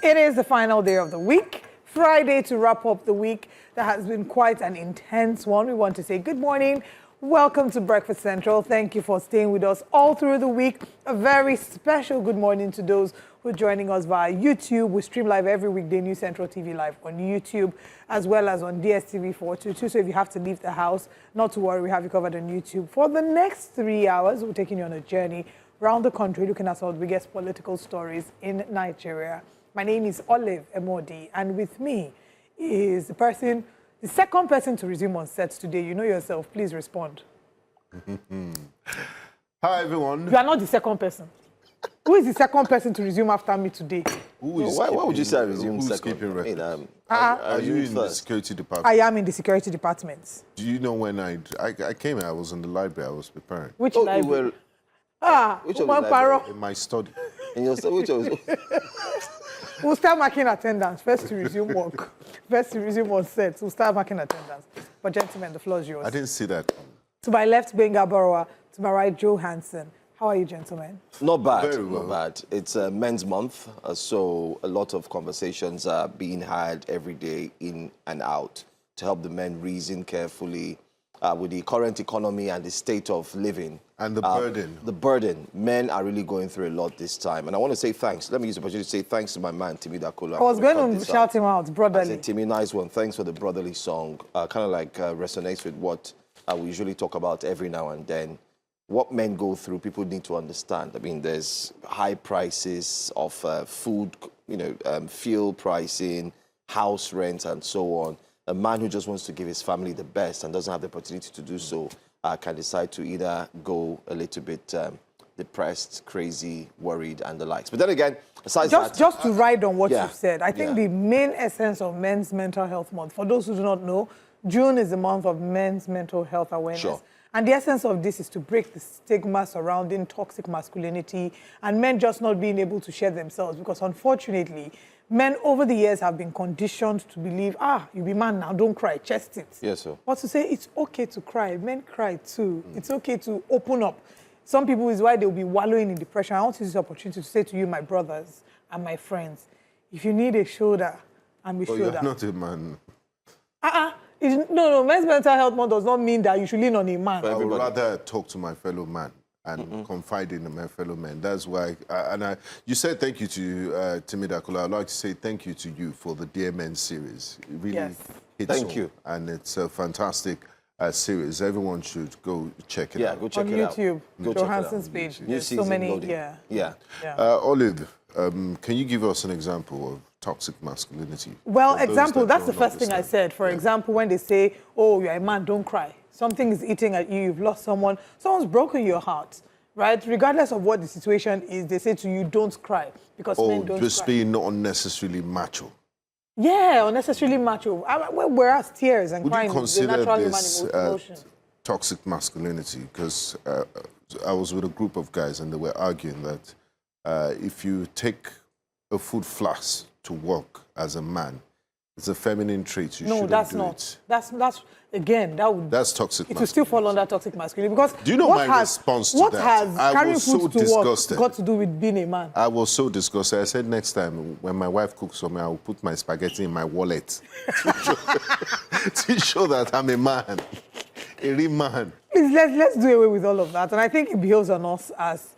It is the final day of the week, Friday, to wrap up the week that has been quite an intense one. We want to say good morning. Welcome to Breakfast Central. Thank you for staying with us all through the week. A very special good morning to those who are joining us via YouTube. We stream live every weekday, New Central TV Live on YouTube, as well as on DSTV 422. So if you have to leave the house, not to worry, we have you covered on YouTube. For the next 3 hours, we're taking you on a journey around the country, looking at some of the biggest political stories in Nigeria. My name is Oyo State, and with me is the second person to resume on set today. You know yourself. Please respond. Hi, everyone. You are not the second person. Who is the second person to resume after me today? Why would you say I resume who's second? keeping record? Are you in the security department? I am in the security department. Do you know when I came here, I was in the library, I was preparing. Which Oh, library? which of the library? In my study. In your study? Which of We'll start marking attendance. First to resume work. First to resume on set. We'll start marking attendance. But gentlemen, the floor is yours. I didn't see that. To my left, Benga Borowa. To my right, Joe Hansen. How are you, gentlemen? Not bad. Very well. Not bad. It's Men's Month, so a lot of conversations are being had every day in and out to help the men reason carefully with the current economy and the state of living. And the burden. The burden. Men are really going through a lot this time. And I want to say thanks. Let me use the opportunity to say thanks to my man, Timmy Dakola. I was going to shout him out, brotherly. I said, Timmy, nice one. Thanks for the brotherly song. Kind of like resonates with what we usually talk about every now and then. What men go through, people need to understand. I mean, there's high prices of food, fuel pricing, house rent, and so on. A man who just wants to give his family the best and doesn't have the opportunity to do so can decide to either go a little bit depressed, crazy, worried, and the likes. But then again, aside just to ride on what you've said, I think the main essence of Men's Mental Health Month, for those who do not know, June is the month of men's mental health awareness. Sure. And the essence of this is to break the stigma surrounding toxic masculinity and men just not being able to share themselves. Because unfortunately, men over the years have been conditioned to believe, you be man now, don't cry, chest it. Yes, sir. But to say it's okay to cry, men cry too. It's okay to open up. Some people is why they'll be wallowing in depression. I want to use this opportunity to say to you, my brothers and my friends, if you need a shoulder, I'm a shoulder. You're not a man. No, Men's Mental Health Month does not mean that you should lean on a man. I would rather talk to my fellow man and confide in my fellow men. That's why, you said thank you to Timmy Dakola. I'd like to say thank you to you for the Dear Men series. It really hits Thank home, you. And it's a fantastic series. Everyone should go check it out. Yeah, go check on it out. YouTube, Go Joe check it out. Hansen's page. New There's so season many, loading. Yeah. Olive, can you give us an example of toxic masculinity? Well, For those example, that that's the don't first thing I understand? said. For example, when they say, oh, you're a man, don't cry. Something is eating at you, you've lost someone, someone's broken your heart, right? Regardless of what the situation is, they say to you, don't cry, because men don't just cry. being not unnecessarily macho. Yeah, unnecessarily macho. Whereas tears and Would crying you is the consider natural human this emotion. toxic masculinity? Because I was with a group of guys and they were arguing that if you take a food flask to work as a man, it's a feminine trait. You shouldn't that's do not. it. That's again, That's toxic it will still fall under toxic masculinity. Because do you know my response to what that? has I carrying was food so to disgusted. work got to do with being a man? I was so disgusted. I said next time when my wife cooks for me, I will put my spaghetti in my wallet to show that I'm a man, a real man. Please, let's do away with all of that. And I think it behoves on us as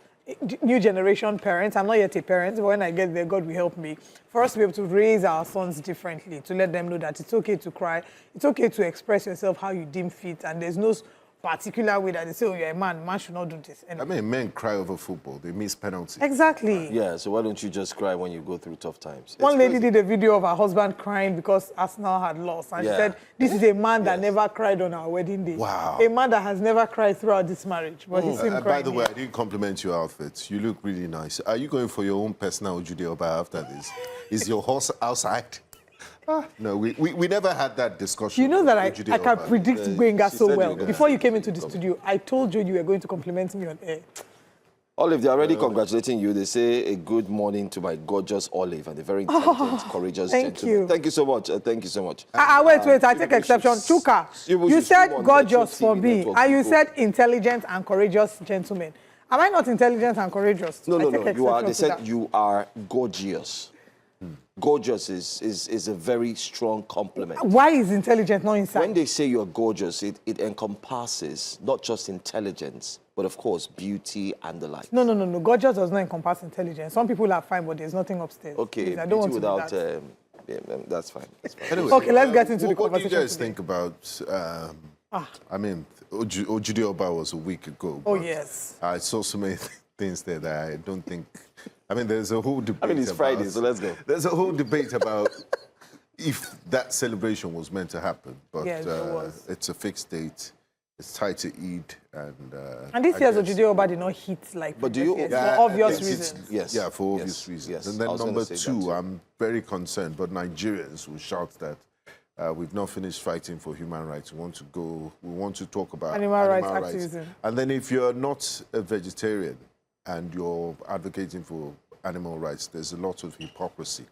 new generation parents. I'm not yet a parent, but when I get there, God will help me. For us to be able to raise our sons differently, to let them know that it's okay to cry, it's okay to express yourself how you deem fit, and there's no particular way that they say, oh, you're a man should not do this. I mean, men cry over football. They miss penalties. Exactly. Yeah, so why don't you just cry when you go through tough times? One lady did a video of her husband crying because Arsenal had lost. And she said, this is a man that never cried on our wedding day. Wow. A man that has never cried throughout this marriage. But he's still crying. By the way, I didn't compliment your outfit. You look really nice. Are you going for your own personal Ojude Oba after this? Is your horse outside? No, we never had that discussion. You know that I can predict Gbenga so well. Before you came into the studio, I told you were going to compliment me on air. Olive, they're already congratulating you. They say a good morning to my gorgeous Olive and a very intelligent, courageous gentleman. Thank you so much. Thank you so much. Wait. I take exception. Chuka, you said gorgeous for me, and you said intelligent and courageous gentleman. Am I not intelligent and courageous? No. You are. They said you are gorgeous. Gorgeous is a very strong compliment. Why is intelligent not inside? When they say you're gorgeous, it encompasses not just intelligence, but of course, beauty and the like. No. Gorgeous does not encompass intelligence. Some people are fine, but there's nothing upstairs. Okay, please, I don't want without, to do that. yeah, that's fine. That's fine. Anyway, Okay, let's get into the what do you conversation guys today. think about, I mean, Ojude Oba was a week ago. Oh, but yes. I saw so many things there that I don't think, I mean, there's a whole debate. I mean, it's about, Friday, so let's go. There's a whole debate about if that celebration was meant to happen, but Yes, it was. it's a fixed date. It's tied to Eid, And this I year's guess- Ojude Oba did not hit like But do you- previous years, Yeah, for obvious it's- reasons. Yes. Yeah, for Yes, obvious reasons. yes. And I then was gonna number say that two, too. I'm very concerned, but Nigerians will shout that we've not finished fighting for human rights. We want to talk about Animal rights activism. And then if you're not a vegetarian and you're advocating for animal rights, there's a lot of hypocrisy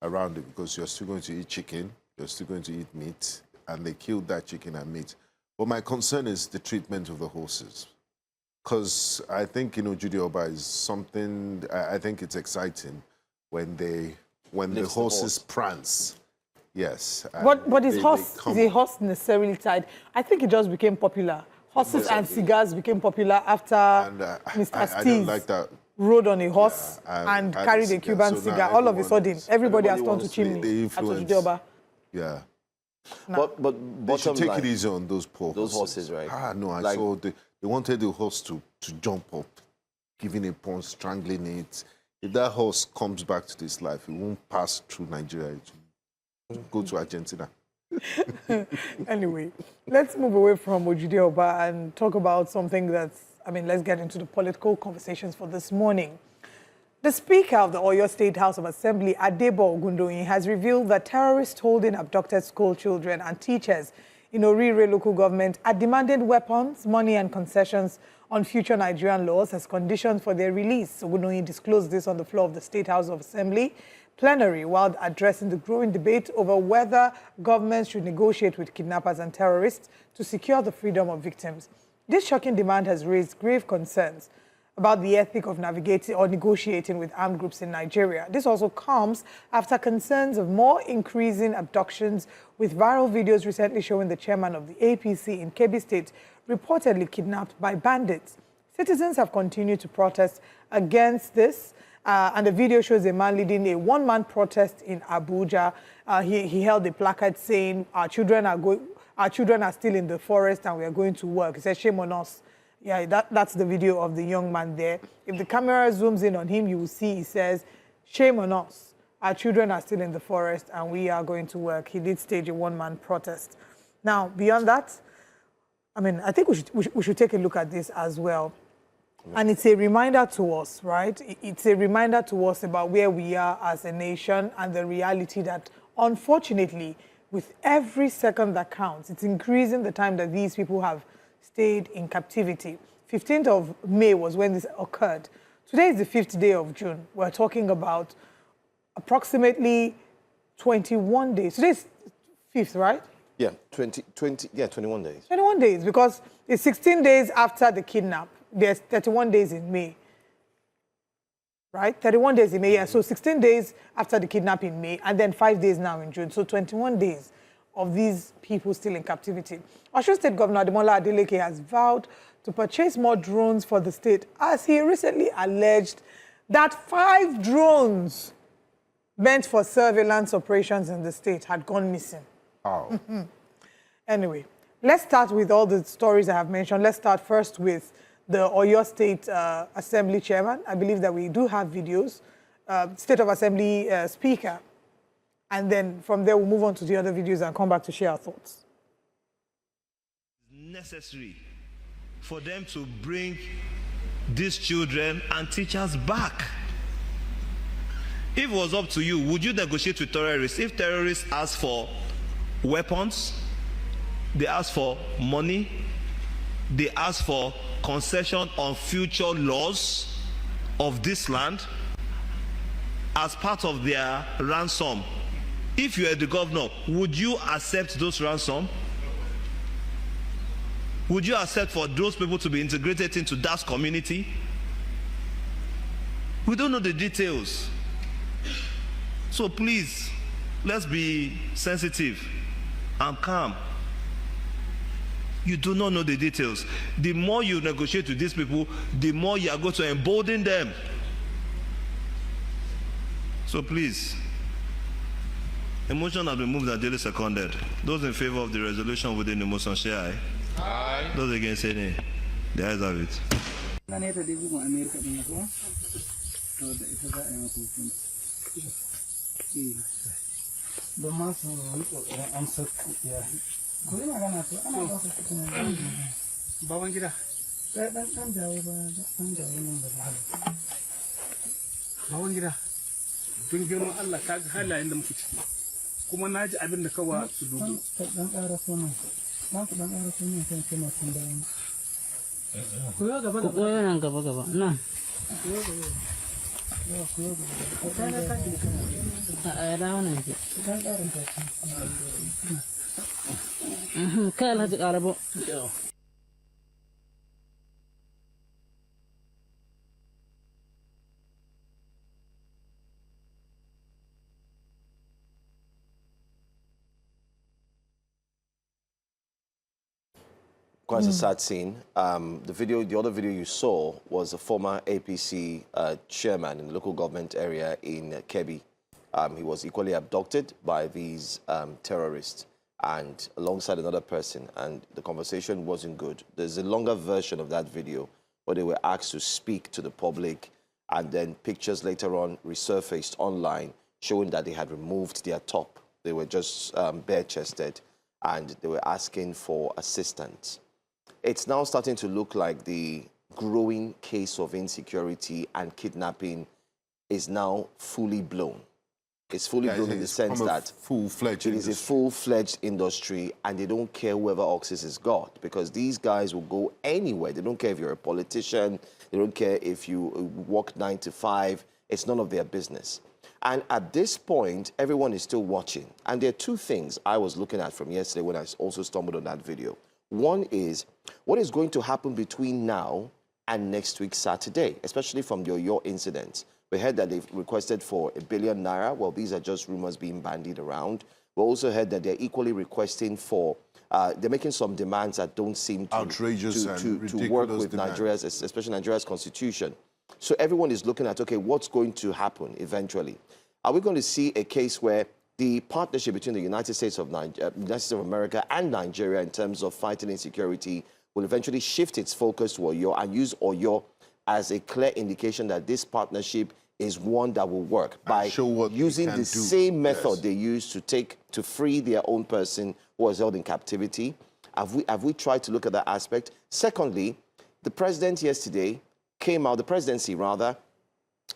around it because you're still going to eat chicken, you're still going to eat meat, and they killed that chicken and meat. But my concern is the treatment of the horses. Because I think, Ojude Oba is something, I think it's exciting when the Lifts the horses horse. prance. Yes. and But is they is a horse necessarily tied? I think it just became popular. Horses and cigars became popular after And Mr. I Steez don't like that. rode on a horse Yeah, and had a carried a cigar. Cuban So now cigar. All of a everyone sudden, is- everybody has everybody turned to wants chimney the at influence. Ojude Oba. Yeah. But They bottom should take line, it easy on those poor those horses. horses, right? Ah, no, I Like- saw they wanted the horse to jump up, giving a punch, strangling it. If that horse comes back to this life, it won't pass through Nigeria. It will go to Argentina. Anyway, let's move away from Ojude Oba and talk about something that's, let's get into the political conversations for this morning. The Speaker of the Oyo State House of Assembly, Adebo Ogundoyin, has revealed that terrorists holding abducted school children and teachers in Orire local government are demanding weapons, money and concessions on future Nigerian laws as conditions for their release. Ogundoyin disclosed this on the floor of the State House of Assembly plenary while addressing the growing debate over whether governments should negotiate with kidnappers and terrorists to secure the freedom of victims. This shocking demand has raised grave concerns about the ethic of navigating or negotiating with armed groups in Nigeria. This also comes after concerns of more increasing abductions, with viral videos recently showing the chairman of the APC in Kebbi State reportedly kidnapped by bandits. Citizens have continued to protest against this, and the video shows a man leading a one-man protest in Abuja. He held a placard saying, our children are still in the forest and we are going to work. He said, shame on us. Yeah, that's the video of the young man there. If the camera zooms in on him, you will see he says, shame on us. Our children are still in the forest and we are going to work. He did stage a one-man protest. Now, beyond that, I think we should take a look at this as well. And it's a reminder to us, right? It's a reminder to us about where we are as a nation and the reality that, unfortunately, with every second that counts, it's increasing the time that these people have stayed in captivity. 15th of May was when this occurred. Today is the 5th day of June. We're talking about approximately 21 days. Today's 5th, right? Yeah, 21 days. 21 days, because it's 16 days after the kidnap. There's 31 days in May. Right? 31 days in May, yeah. So 16 days after the kidnap in May, and then 5 days now in June. So 21 days of these people still in captivity. Oyo State Governor Ademola Adeleke has vowed to purchase more drones for the state, as he recently alleged that 5 drones meant for surveillance operations in the state had gone missing. Oh. Anyway, let's start with all the stories I have mentioned. Let's start first with the Oyo State Assembly Chairman. I believe that we do have videos. State of Assembly Speaker. And then from there, we'll move on to the other videos and come back to share our thoughts. Necessary for them to bring these children and teachers back. If it was up to you, would you negotiate with terrorists? If terrorists ask for weapons, they ask for money, they ask for concession on future laws of this land as part of their ransom, if you are the governor, would you accept those ransom? Would you accept for those people to be integrated into that community? We don't know the details. So please, let's be sensitive and calm. You do not know the details. The more you negotiate with these people, the more you are going to embolden them. So please, a motion has been moved and duly seconded. Those in favor of the resolution within the motion, say aye. Aye. Those against, say nay. The ayes have it. Tun girman Allah ka ga halayen da muke ciki kuma na ji abin da kawa su dubu dan ƙara sunan dan ƙara sunan kan kuma sun da ku yo gaba gaba ku yo nan gaba gaba nan ku yo gaba ku yo gaba a da wannan ke dan ƙarin ta kai Alhaji Karabo. Quite a sad scene. The other video you saw was a former APC chairman in the local government area in Kebbi. He was equally abducted by these terrorists and alongside another person, and the conversation wasn't good. There's a longer version of that video where they were asked to speak to the public, and then pictures later on resurfaced online showing that they had removed their top. They were just bare-chested, and they were asking for assistance. It's now starting to look like the growing case of insecurity and kidnapping is now fully blown. It's fully blown in the sense that it is a full-fledged industry, and they don't care whoever access is got, because these guys will go anywhere. They don't care if you're a politician. They don't care if you work 9 to 5. It's none of their business. And at this point, everyone is still watching. And there are two things I was looking at from yesterday when I also stumbled on that video. One is, what is going to happen between now and next week Saturday, especially from the Oyo incident? We heard that they've requested for ₦1 billion. Well, these are just rumors being bandied around. We also heard that they're equally requesting for, they're making some demands that don't seem to, outrageous to work with Nigeria's, especially Nigeria's constitution. So everyone is looking at, okay, what's going to happen eventually? Are we going to see a case where the partnership between the United States of America and Nigeria in terms of fighting insecurity will eventually shift its focus to Oyo and use Oyo as a clear indication that this partnership is one that will work by using the same method they used to free their own person who was held in captivity? Have we tried to look at that aspect? Secondly, the president yesterday came out, the presidency rather,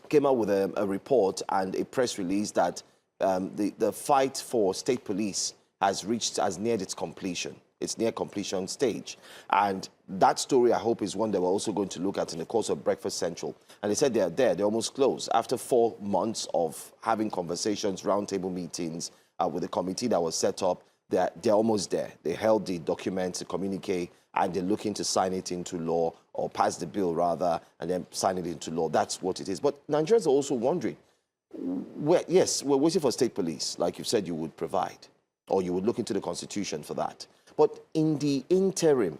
came out with a report and a press release that the fight for state police has neared its completion. It's near completion stage. And that story, I hope, is one that we're also going to look at in the course of Breakfast Central. And they said they're there, they're almost close. After 4 months of having conversations, roundtable meetings with the committee that was set up, they're almost there. They held the documents, the communique, and they're looking to sign it into law, or pass the bill rather, and then sign it into law. That's what it is. But Nigerians are also wondering, yes, we're waiting for state police, like you said you would provide, or you would look into the constitution for that. But in the interim,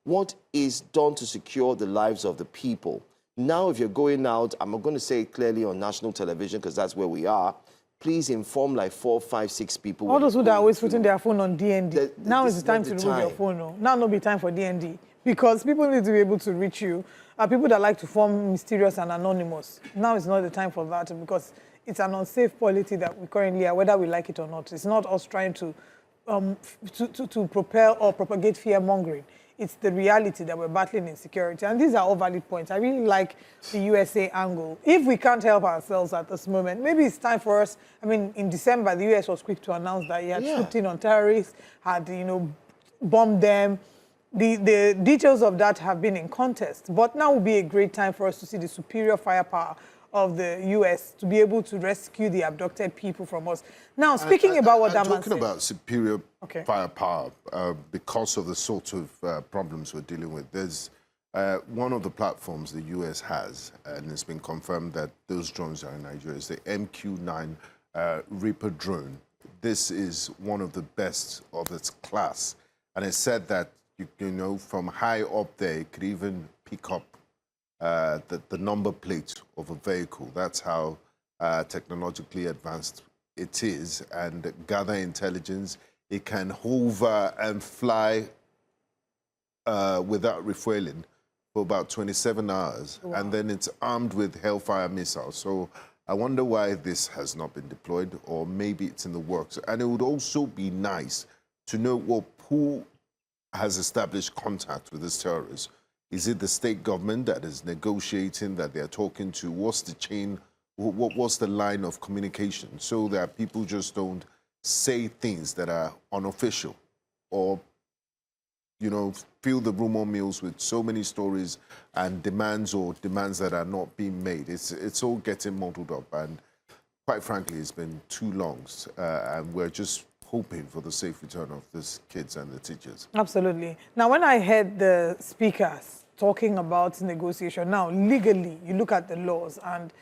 what is done to secure the lives of the people? Now, if you're going out, I'm going to say it clearly on national television, because that's where we are, please inform like 4, 5, 6 people. All those who are always putting their phone on DND. Now is the time to remove your phone. No. Now no be time for DND. Because people need to be able to reach you. People that like to form mysterious and anonymous. Now is not the time for that, because it's an unsafe polity that we currently are, whether we like it or not. It's not us trying to propel or propagate fear-mongering. It's the reality that we're battling insecurity. And these are all valid points. I really like the USA angle. If we can't help ourselves at this moment, maybe it's time for us. I mean, in December, the US was quick to announce that he had swooped in on terrorists, had, bombed them. The details of that have been in contest. But now would be a great time for us to see the superior firepower of the U.S. to be able to rescue the abducted people from us. Now, speaking about what that man said. Talking about superior firepower, because of the sort of problems we're dealing with, there's One of the platforms the US has, and it's been confirmed that those drones are in Nigeria, is the MQ-9 Reaper drone. This is one of the best of its class. And it said that, you know, from high up there, it could even pick up the number plate of a vehicle. That's how technologically advanced it is, and gather intelligence. It can hover and fly without refueling for about 27 hours. Wow. And then it's armed with Hellfire missiles. So I wonder why this has not been deployed, or maybe it's in the works. And it would also be nice to know who has established contact with this terrorist. Is it the state government that is negotiating, that they're talking to? What's the chain? What's the line of communication, so that people just don't say things that are unofficial, or, you know, fill the rumor mills with so many stories and demands that are not being made. It's all getting muddled up, and quite frankly, it's been too long, and we're just hoping for the safe return of these kids and the teachers. Absolutely. Now, when I heard the speakers talking about negotiation, now legally, you look at the laws, and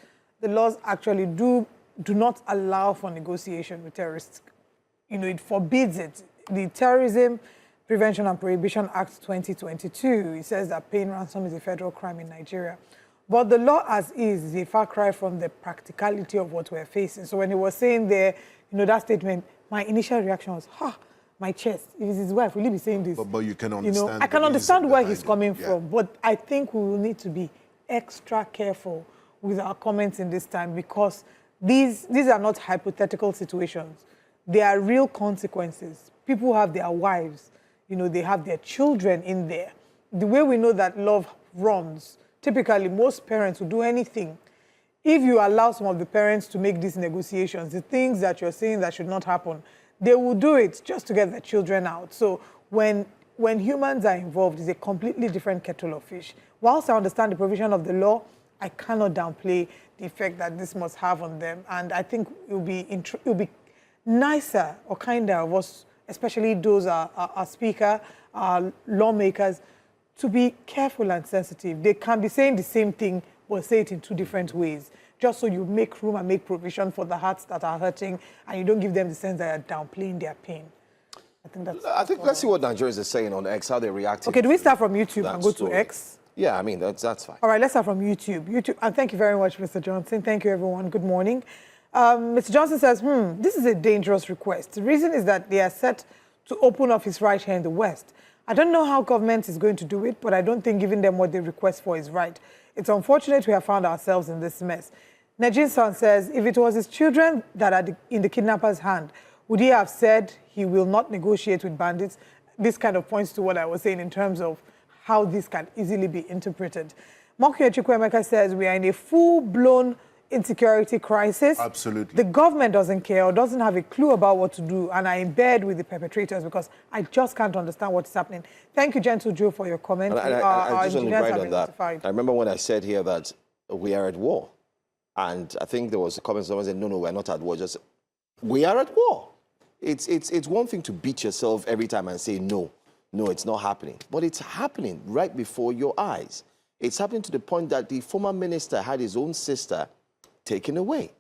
the laws actually do not allow for negotiation with terrorists. You know, it forbids it. The Terrorism Prevention and Prohibition Act 2022, it says that paying ransom is a federal crime in Nigeria. But the law as is a far cry from the practicality of what we're facing. So when he was saying there, you know, that statement, my initial reaction was, my chest. If it's his wife, will he be saying this? But you can understand. You know, I can understand where he's coming from, but I think we will need to be extra careful with our comments in this time, because these are not hypothetical situations. They are real consequences. People have their wives, you know, they have their children in there. The way we know that love runs, typically most parents will do anything. If you allow some of the parents to make these negotiations, the things that you're saying that should not happen, they will do it just to get their children out. So when humans are involved, it's a completely different kettle of fish. Whilst I understand the provision of the law, I cannot downplay the effect that this must have on them. And I think it will be nicer or kinder of us, especially those our speaker, our lawmakers, to be careful and sensitive. They can be saying the same thing, but say it in two different ways, just so you make room and make provision for the hearts that are hurting, and you don't give them the sense that you're downplaying their pain. I think let's see what Nigerians are saying on X, how they react. Okay, do we start from YouTube and go to X? Yeah, I mean, that's fine. All right, let's start from YouTube. And thank you very much, Mr. Johnson. Thank you, everyone. Good morning. Mr. Johnson says, this is a dangerous request. The reason is that they are set to open office right here in the West. I don't know how government is going to do it, but I don't think giving them what they request for is right. It's unfortunate we have found ourselves in this mess. Najin-san says, if it was his children that are in the kidnapper's hand, would he have said he will not negotiate with bandits? This kind of points to what I was saying in terms of how this can easily be interpreted. Mokuye Chukwuemeka says we are in a full-blown insecurity crisis. Absolutely. The government doesn't care or doesn't have a clue about what to do and are in bed with the perpetrators, because I just can't understand what's happening. Thank you, Gentle Joe, for your comment. I just want to write on that. I remember when I said here that we are at war. And I think there was a comment, someone said, no, we're not at war. Just, we are at war. It's one thing to beat yourself every time and say, no, it's not happening. But it's happening right before your eyes. It's happening to the point that the former minister had his own sister taken away.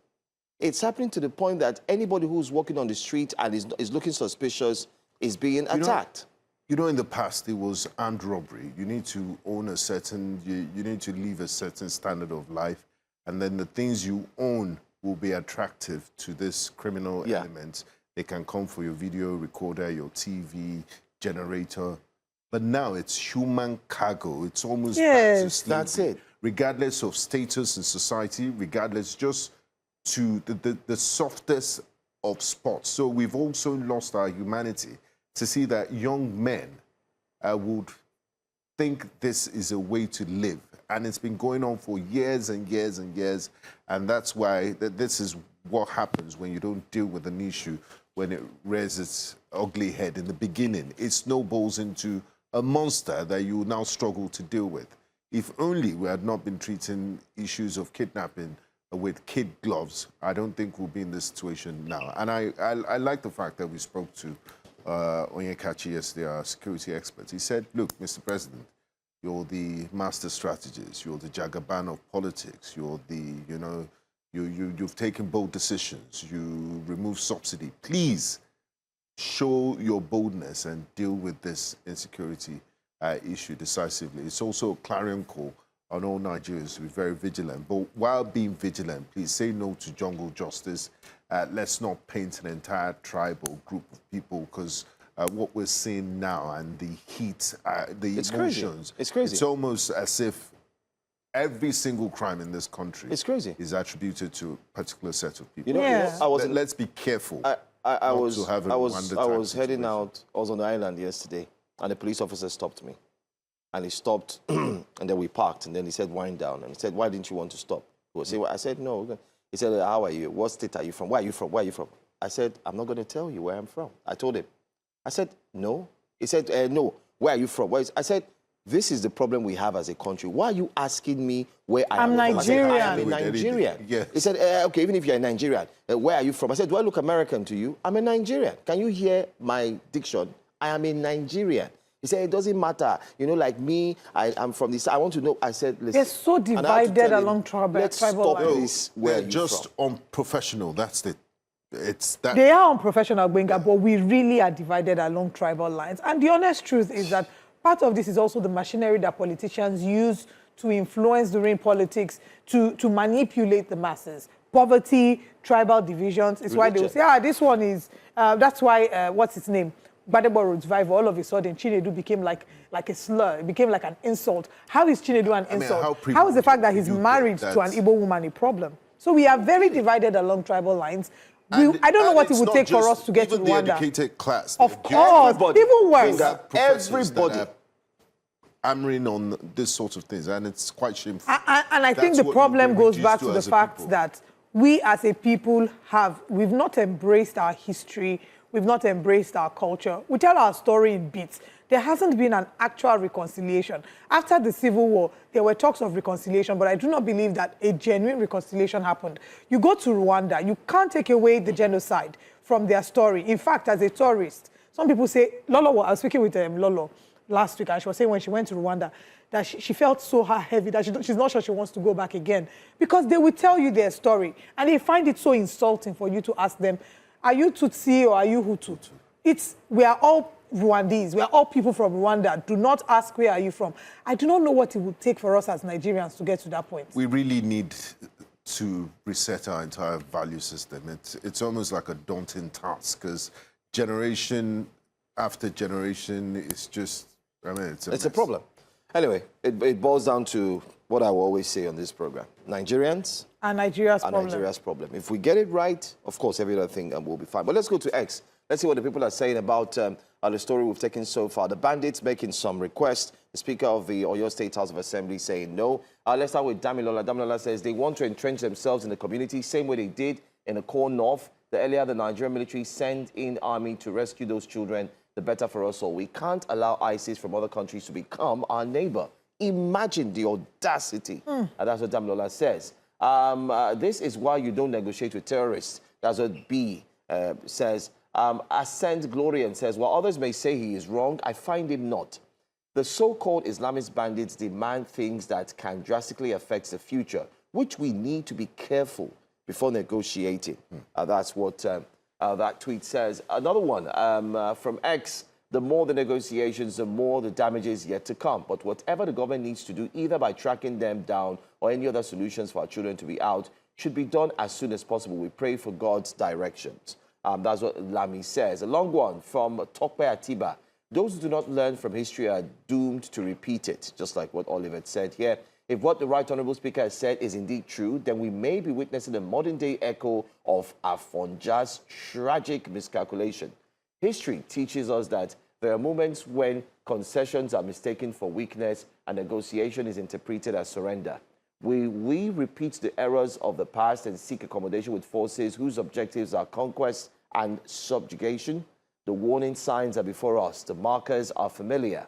It's happening to the point that anybody who's walking on the street and is looking suspicious is being attacked. You know, in the past, it was armed robbery. You need to own a certain, you need to live a certain standard of life, and then the things you own will be attractive to this criminal element. They can come for your video recorder, your TV, generator. But now it's human cargo. It's almost back to slavery. That's it. Regardless of status in society, regardless just to the softest of spots. So we've also lost our humanity to see that young men would think this is a way to live. And it's been going on for years and years and years. And that's why this is what happens when you don't deal with an issue, when it rears its ugly head in the beginning. It snowballs into a monster that you now struggle to deal with. If only we had not been treating issues of kidnapping with kid gloves, I don't think we'll be in this situation now. And I like the fact that we spoke to Onyekachi yesterday, our security expert. He said, look, Mr. President, you're the master strategist, you're the Jagaban of politics, you're the, you've taken bold decisions, you remove subsidy. Please show your boldness and deal with this insecurity issue decisively. It's also a clarion call on all Nigerians to be very vigilant. But while being vigilant, please say no to jungle justice. Let's not paint an entire tribal group of people, because what we're seeing now and the heat, the It's emotions. Crazy. It's crazy. It's almost as if every single crime in this country is attributed to a particular set of people. You know, let's be careful. I was heading situation. out. I was on the island yesterday, and the police officer stopped me. And he stopped, and then we parked, and then he said, wind down. And he said, why didn't you want to stop? I said, no. He said, how are you? What state are you from? Where are you from? Where are you from? I said, I'm not going to tell you where I'm from. I told him. I said, no. He said, no. Where are you from? I said, this is the problem we have as a country. Why are you asking me where I am? I'm Nigerian. I said, I am a Nigerian. Yes. He said, okay, even if you're a Nigerian, where are you from? I said, do I look American to you? I'm a Nigerian. Can you hear my diction? I am a Nigerian. He said, it doesn't matter. You know, like me, I'm from this. I want to know. I said, listen. They're so divided along tribal let's stop lines. this. Where They're just unprofessional. That's it. It's that. They are unprofessional, Gbenga, but we really are divided along tribal lines. And the honest truth is that part of this is also the machinery that politicians use to influence during politics, to manipulate the masses. Poverty, tribal divisions. It's why they will say, this one is, that's why, what's its name? Badebo Road Survivor, all of a sudden, Chinedu became like a slur. It became like an insult. How is Chinedu an insult? How is the fact that he's married to an Igbo woman a problem? So we are very divided along tribal lines. I don't know what it would take for us to get to Rwanda. The educated class. Of course, even worse. Everybody. Hammering on this sort of things, and it's quite shameful. And I think the problem goes back to the fact that we as a people we've not embraced our history, we've not embraced our culture. We tell our story in bits. There hasn't been an actual reconciliation. After the Civil War, there were talks of reconciliation, but I do not believe that a genuine reconciliation happened. You go to Rwanda, you can't take away the genocide from their story. In fact, as a tourist, some people say, Lolo, I was speaking with Lolo last week, and she was saying when she went to Rwanda, that she felt so heavy that she's not sure she wants to go back again. Because they will tell you their story, and they find it so insulting for you to ask them, are you Tutsi or are you Hutu? We are all Rwandese. We are all people from Rwanda. Do not ask where are you from. I do not know what it would take for us as Nigerians to get to that point. We really need to reset our entire value system. It's almost like a daunting task, because generation after generation is just, it's a problem. Anyway, it boils down to what I will always say on this program. Nigerians are Nigeria's problem. If we get it right, of course, every other thing will be fine. But let's go to X. Let's see what the people are saying about the story we've taken so far. The bandits making some requests. The Speaker of the Oyo State House of Assembly saying no. Let's start with Damilola. Damilola says they want to entrench themselves in the community, same way they did in the core north. The earlier the Nigerian military sent in army to rescue those children, the better for us all. We can't allow ISIS from other countries to become our neighbor. Imagine the audacity. And that's what Damilola says. This is why you don't negotiate with terrorists. That's what B says. Ascend Glorian says, while others may say he is wrong, I find him not. The so-called Islamist bandits demand things that can drastically affect the future, which we need to be careful before negotiating. That's what that tweet says. Another one from X, the more the negotiations, the more the damages yet to come. But whatever the government needs to do, either by tracking them down or any other solutions for our children to be out, should be done as soon as possible. We pray for God's directions. That's what Lami says. A long one from Tokpe Atiba. Those who do not learn from history are doomed to repeat it, just like what Oliver said here. If what the Right Honourable Speaker has said is indeed true, then we may be witnessing a modern-day echo of Afonja's tragic miscalculation. History teaches us that there are moments when concessions are mistaken for weakness and negotiation is interpreted as surrender. Will we repeat the errors of the past and seek accommodation with forces whose objectives are conquest and subjugation? The warning signs are before us. The markers are familiar.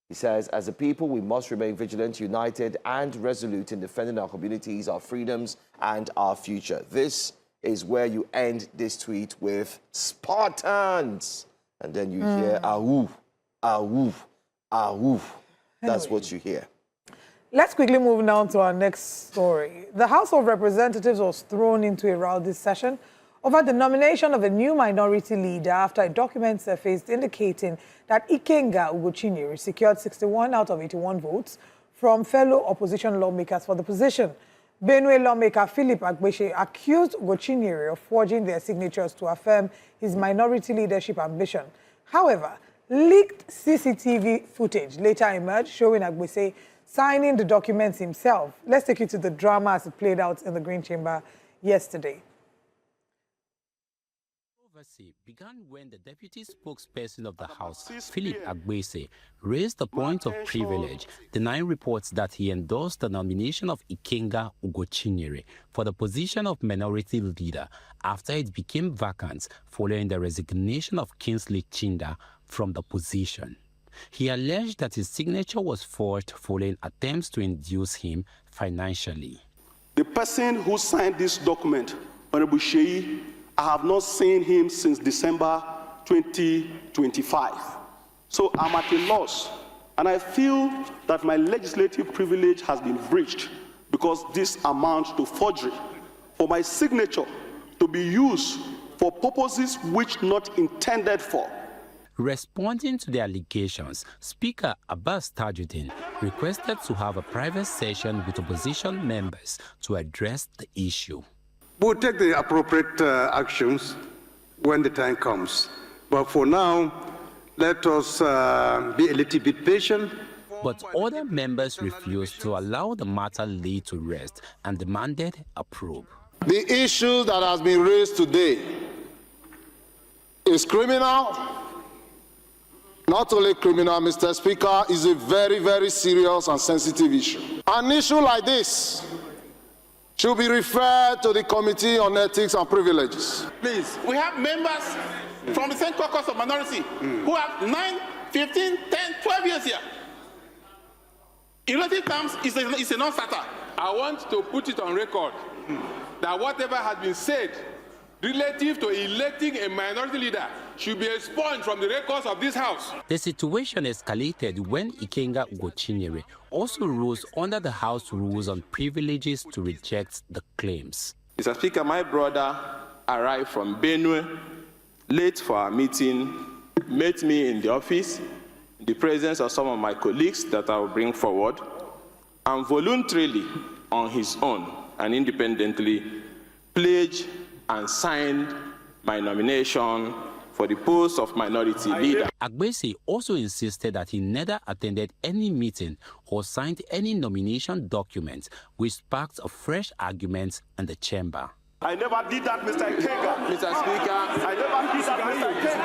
He says, as a people, we must remain vigilant, united, and resolute in defending our communities, our freedoms, and our future. This is where you end this tweet with Spartans. And then you hear, ahoo, ahoo, ahoo. That's what you hear. Let's quickly move now to our next story. The House of Representatives was thrown into a row this session over the nomination of a new minority leader after a document surfaced indicating that Ikenga Ugochinyere secured 61 out of 81 votes from fellow opposition lawmakers for the position. Benue lawmaker Philip Agbeche accused Ugochinyere of forging their signatures to affirm his minority leadership ambition. However, leaked CCTV footage later emerged showing Agbeche signing the documents himself. Let's take you to the drama as it played out in the Green Chamber yesterday. Controversy began when the deputy spokesperson of the House, Philip Agbeche, raised the point of privilege, denying reports that he endorsed the nomination of Ikenga Ugochinyere for the position of minority leader after it became vacant following the resignation of Kingsley Chinda from the position. He alleged that his signature was forged following attempts to induce him financially. The person who signed this document, Honorable Sheyi, I have not seen him since December 2025. So I'm at a loss, and I feel that my legislative privilege has been breached because this amounts to forgery for my signature to be used for purposes which not intended for. Responding to the allegations, Speaker Abbas Tajuddin requested to have a private session with opposition members to address the issue. We'll take the appropriate actions when the time comes. But for now, let us be a little bit patient. But other members refused to allow the matter laid to rest and demanded a probe. The issue that has been raised today is criminal. Not only criminal, Mr. Speaker, is a very, very serious and sensitive issue. An issue like this should be referred to the Committee on Ethics and Privileges. Please, we have members from the same caucus of minority who have 9, 15, 10, 12 years here. In relative terms, it's a non-starter. I want to put it on record that whatever has been said relative to electing a minority leader should be expunged from the records of this House. The situation escalated when Ikenga Ugochinyere also rose under the House rules on privileges to reject the claims. Mr. Speaker, my brother arrived from Benue late for our meeting, met me in the office in the presence of some of my colleagues that I will bring forward, and voluntarily, on his own and independently, pledged and signed my nomination for the post of minority leader. Agbeche also insisted that he neither attended any meeting or signed any nomination document, which sparked a fresh argument in the chamber. I never did that, Mr. Ikenga. Mr. Speaker, I never did that, Mr. Ikenga.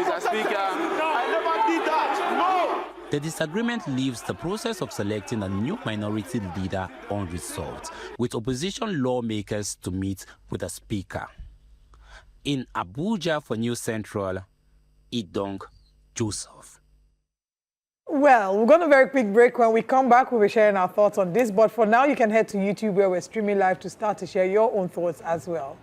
Mr. Speaker, I never did that. No. The disagreement leaves the process of selecting a new minority leader unresolved, with opposition lawmakers to meet with the Speaker. In Abuja for News Central, Idong Joseph. Well, we're going to very quick break. When we come back, we'll be sharing our thoughts on this. But for now, you can head to YouTube where we're streaming live to start to share your own thoughts as well.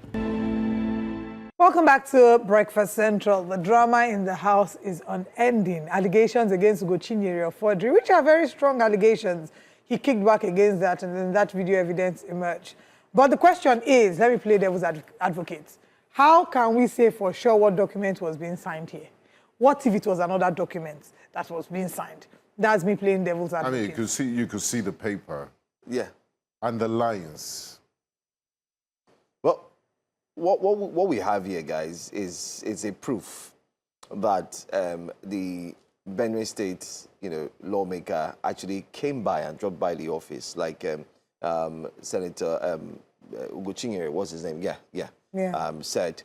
Welcome back to Breakfast Central. The drama in the House is unending. Allegations against Ugochinyere of forgery, which are very strong allegations. He kicked back against that, and then that video evidence emerged. But the question is, let me play devil's advocate. How can we say for sure what document was being signed here? What if it was another document that was being signed? That's me playing devil's advocate. I mean, you could see the paper. Yeah. And the lines. Well, what we have here, guys, is a proof that the Benue State, lawmaker actually came by and dropped by the office, like Senator Ugochinyere, what's his name? Yeah. Said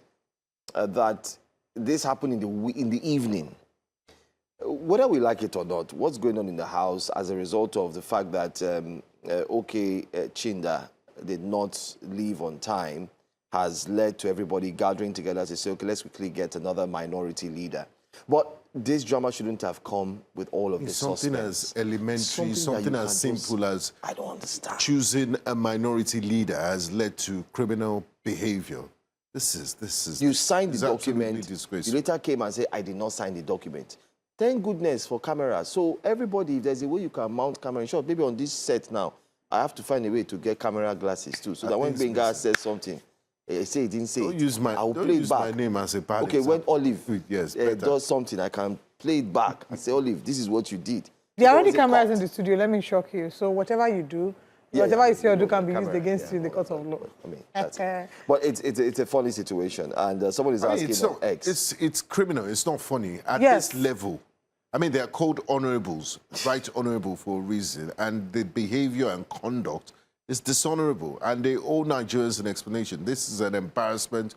that this happened in the evening. Whether we like it or not, what's going on in the House as a result of the fact that Chinda did not leave on time has led to everybody gathering together to say, okay, let's quickly get another minority leader. But this drama shouldn't have come with all of this Something as elementary, something as simple as I don't understand. Choosing a minority leader has led to criminal behavior. This is You signed the document. Disgraceful. You later came and said, I did not sign the document. Thank goodness for cameras. So everybody, if there's a way you can mount camera, in short, maybe on this set now, I have to find a way to get camera glasses too, so that when Benga says something, say he didn't say Don't it, use my, I will don't play use it back. my name as a bad Okay, example. when Olive yes, does something, I can play it back and say, Olive, this is what you did. There are already cameras in the studio, let me shock you. So whatever you do, whatever you say or do can be used against you in the court of law. I mean, that's but it's a funny situation, and someone is asking on X. It's criminal. It's not funny at Yes. this level. I mean, they are called honorables, right honorable for a reason, and the behavior and conduct is dishonorable, and they owe Nigerians an explanation. This is an embarrassment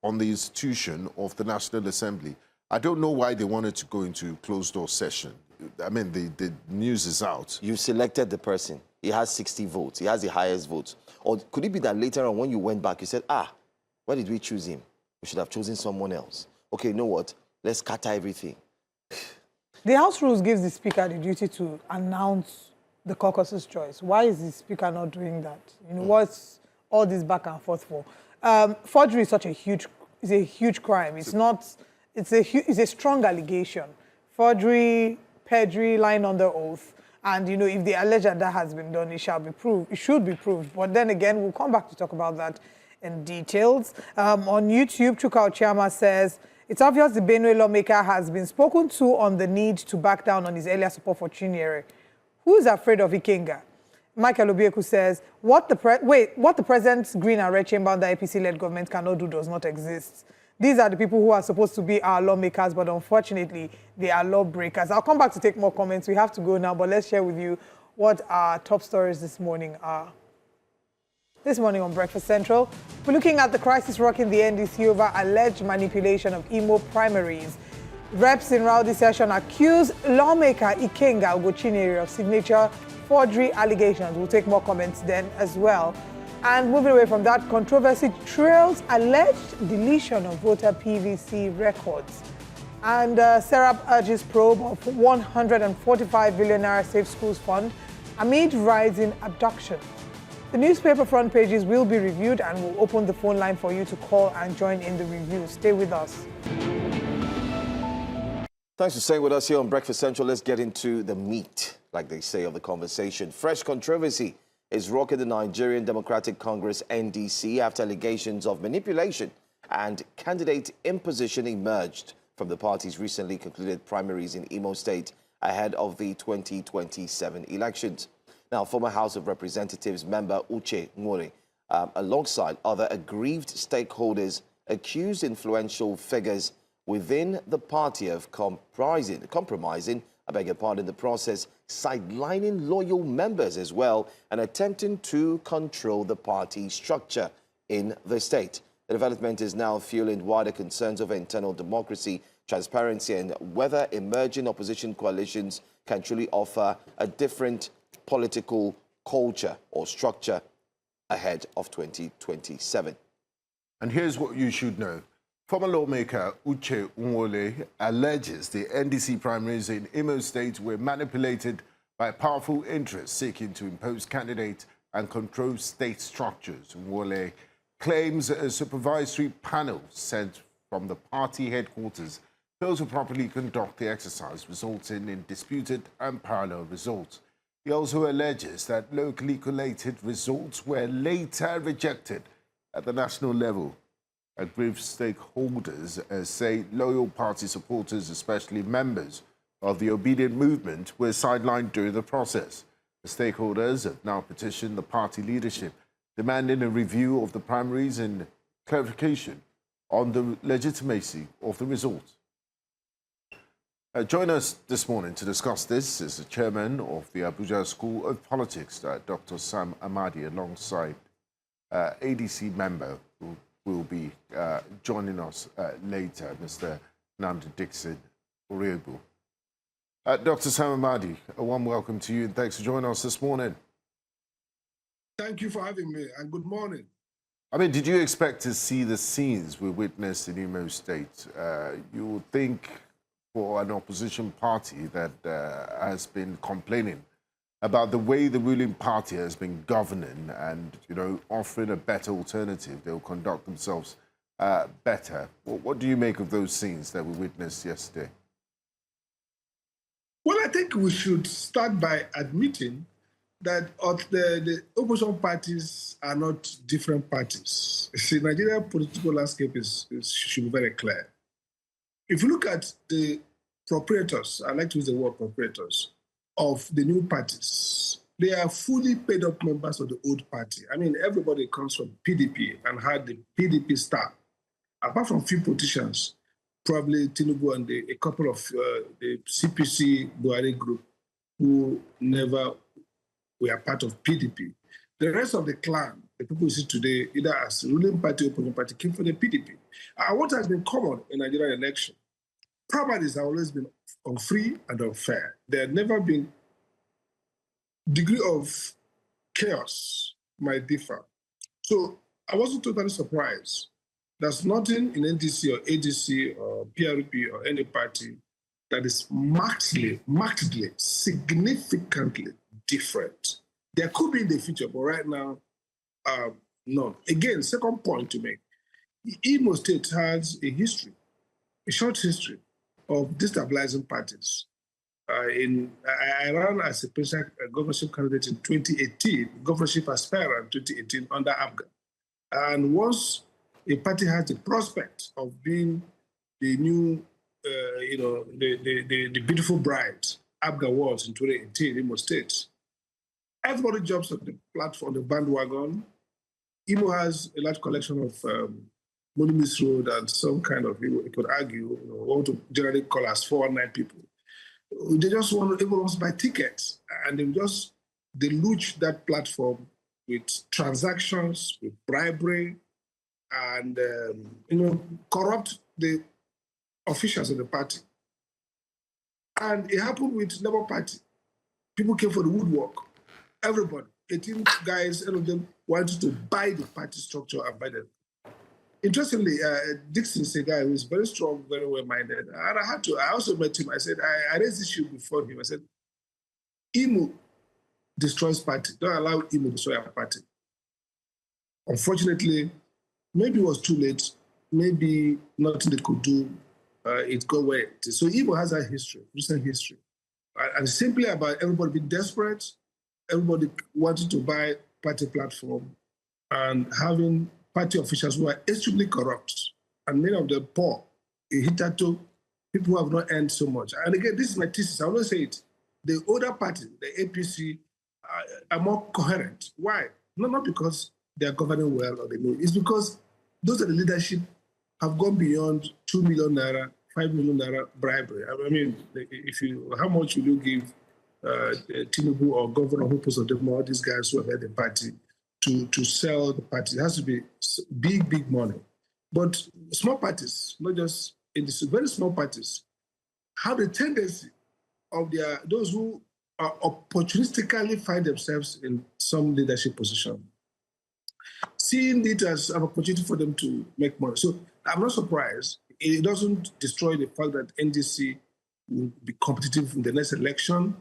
on the institution of the National Assembly. I don't know why they wanted to go into closed-door session. I mean, the news is out. You selected the person. He has 60 votes. He has the highest votes. Or could it be that later on when you went back, you said, why did we choose him? We should have chosen someone else. Okay, you know what? Let's scatter everything. The House rules gives the Speaker the duty to announce the caucus's choice. Why is the Speaker not doing that? You know, what's all this back and forth for? Forgery is a huge crime. It's a strong allegation. Forgery, perjury, lying under oath. And, you know, if they allege that has been done, it shall be proved. It should be proved. But then again, we'll come back to talk about that in details. On YouTube, Chukau Chiama says, it's obvious the Benue lawmaker has been spoken to on the need to back down on his earlier support for Chinyere. Who is afraid of Ikenga? Michael Obieku says, what the President's Green and Red Chamber under APC-led government cannot do does not exist. These are the people who are supposed to be our lawmakers, but unfortunately, they are lawbreakers. I'll come back to take more comments. We have to go now, but let's share with you what our top stories this morning are. This morning on Breakfast Central, we're looking at the crisis rocking the NDC over alleged manipulation of Imo primaries. Reps in rowdy session accuse lawmaker Ikenga Ugochinyere of signature forgery allegations. We'll take more comments then as well. And moving away from that, controversy trails alleged deletion of voter PVC records. And Serap urges probe of 145 billion naira Safe Schools Fund amid rising abduction. The newspaper front pages will be reviewed, and we'll open the phone line for you to call and join in the review. Stay with us. Thanks for staying with us here on Breakfast Central. Let's get into the meat, like they say, of the conversation. Fresh controversy is rocking the Nigerian Democratic Congress, NDC, after allegations of manipulation and candidate imposition emerged from the party's recently concluded primaries in Imo State ahead of the 2027 elections. Now, former House of Representatives member Uche Nwore, alongside other aggrieved stakeholders, accused influential figures within the party of compromising, the process, sidelining loyal members as well, and attempting to control the party structure in the state. The development is now fueling wider concerns over internal democracy, transparency, and whether emerging opposition coalitions can truly offer a different political culture or structure ahead of 2027. And here's what you should know. Former lawmaker Uche Nwore alleges the NDC primaries in Imo State were manipulated by powerful interests seeking to impose candidates and control state structures. Nwore claims a supervisory panel sent from the party headquarters failed to properly conduct the exercise, resulting in disputed and parallel results. He also alleges that locally collated results were later rejected at the national level. Aggrieved stakeholders say loyal party supporters, especially members of the obedient movement, were sidelined during the process. The stakeholders have now petitioned the party leadership, demanding a review of the primaries and clarification on the legitimacy of the results. Join us this morning to discuss this is the chairman of the Abuja School of Politics, Dr. Sam Amadi, alongside ADC member who will be joining us later, Mr. Nnamdi Dickson Iroegbu. Dr. Sam Amadi, a warm welcome to you and thanks for joining us this morning. Thank you for having me, and good morning. I mean, did you expect to see the scenes we witnessed in Imo State? You would think for an opposition party that has been complaining about the way the ruling party has been governing and, you know, offering a better alternative, they'll conduct themselves better. What do you make of those scenes that we witnessed yesterday? I think we should start by admitting that the opposition parties are not different parties. See, Nigerian political landscape should be very clear. If you look at the proprietors, I like to use the word proprietors, of the new parties, they are fully paid up members of the old party. I mean, everybody comes from PDP and had the PDP star. Apart from few politicians, probably Tinubu and a couple of the CPC Buhari group who never were part of PDP. The rest of the clan, the people you see today, either as ruling party or opposition party, came from the PDP. And what has been common in Nigerian election? Primaries have always been unfree and unfair. There had never been degree of chaos might differ. So I wasn't totally surprised. There's nothing in NDC or ADC or PRP or any party that is markedly, significantly different. There could be in the future, but right now, none. Again, second point to make, Imo State has a history, a short history of destabilizing parties. I ran as a presidential governorship candidate in 2018, governorship aspirant in 2018 under Abga. And once a party has the prospect of being the new, the beautiful bride Abga was in 2018, Imo State, everybody jumps on the platform, the bandwagon. Imo has a large collection of Monimis Road and some kind of, you could argue, what to generally call as 419 people. They just want everyone to buy tickets, and they just deluge that platform with transactions, with bribery, and corrupt the officials of the party. And it happened with Labour Party. People came for the woodwork. Everybody, 18 guys, all of them wanted to buy the party structure and buy them. Interestingly, Dickson is a guy who is very strong, very well-minded. And I also met him. I said, I raised this issue before him. I said, Imo destroys party. Don't allow Imo to destroy our party. Unfortunately, maybe it was too late. Maybe nothing they could do. It got where it is. So Imo has a history, recent history. And simply about everybody being desperate, everybody wanted to buy party platform, and having party officials who are extremely corrupt, and many of them poor, hitherto, people who have not earned so much. And again, this is my thesis. I always say it. The older party, the APC, are more coherent. Why? Not because they are governing well or they know. It's because those are the leadership have gone beyond 2 million naira, 5 million naira bribery. I mean, how much will you give Tinubu or Governor Hope of all these guys who have had the party to sell the party? It has to be big money. But small parties, not just in the very small parties, have the tendency of those who are opportunistically find themselves in some leadership position, seeing it as an opportunity for them to make money. So I'm not surprised. It doesn't destroy the fact that NDC will be competitive in the next election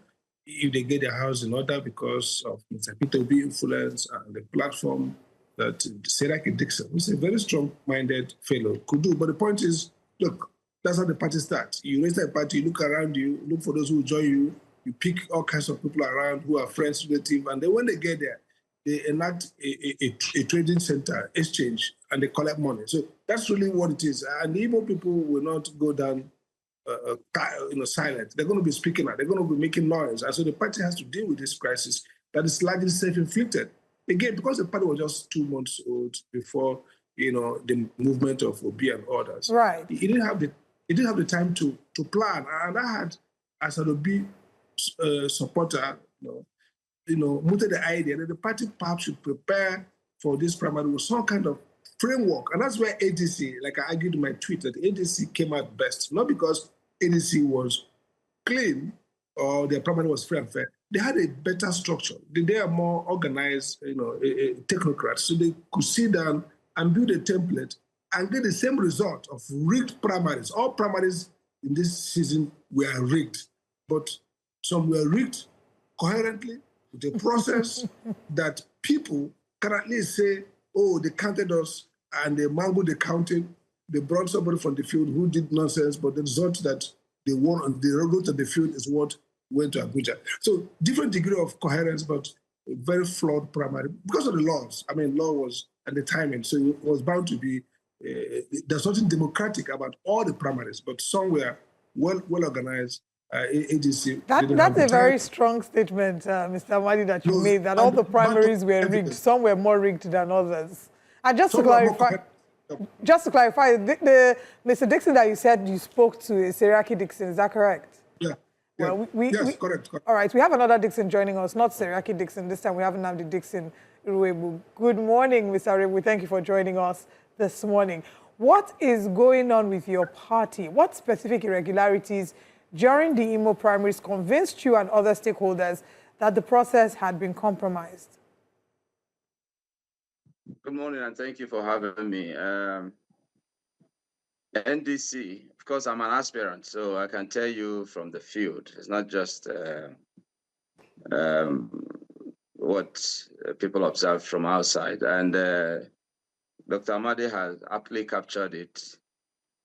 if they get their house in order because of Mr. Peter Obi influence and the platform that Nnamdi Dickson, who's a very strong-minded fellow, could do. But the point is, look, that's how the party starts. You raise that party, you look around you, look for those who join you, you pick all kinds of people around who are friends, relatives, and then when they get there, they enact a trading center, exchange, and they collect money. So that's really what it is. And the Igbo people will not go down silent. They're going to be speaking out. They're going to be making noise. And so the party has to deal with this crisis that is largely self-inflicted. Again, because the party was just 2 months old before, the movement of Obi and others. Right. He didn't have the time to plan. And I had, as an Obi supporter, mooted the idea that the party perhaps should prepare for this primary with some kind of framework. And that's where ADC, like I argued in my tweet, that ADC came out best, not because ADC was clean or their primary was free and fair. They had a better structure. They are more organized, technocrats. So they could sit down and build a template and get the same result of rigged primaries. All primaries in this season were rigged, but some were rigged coherently with a process that people can at least say, oh, they counted us and they mangled the counting. They brought somebody from the field who did nonsense, but the result that they won on the result of the field is what went to Abuja. So different degree of coherence, but a very flawed primary because of the laws. I mean, law was at the timing, so it was bound to be. There's nothing democratic about all the primaries, but some were well organized. Agency. That's a very strong statement, Mr. Amadi, that you made, that all the primaries were rigged. Some were more rigged than others. And just to clarify, the Mr. Dickson that you said you spoke to is Seriaki Dickson, is that correct? Yeah. Well, yes, correct. All right, we have another Dickson joining us, not Seriaki Dickson. This time we have Nnamdi Dickson Iroegbu. Good morning, Mr. Iroegbu. Thank you for joining us this morning. What is going on with your party? What specific irregularities during the Imo primaries convinced you and other stakeholders that the process had been compromised? Good morning, and thank you for having me. NDC, of course, I'm an aspirant, so I can tell you from the field. It's not just what people observe from outside. And Dr. Amadi has aptly captured it,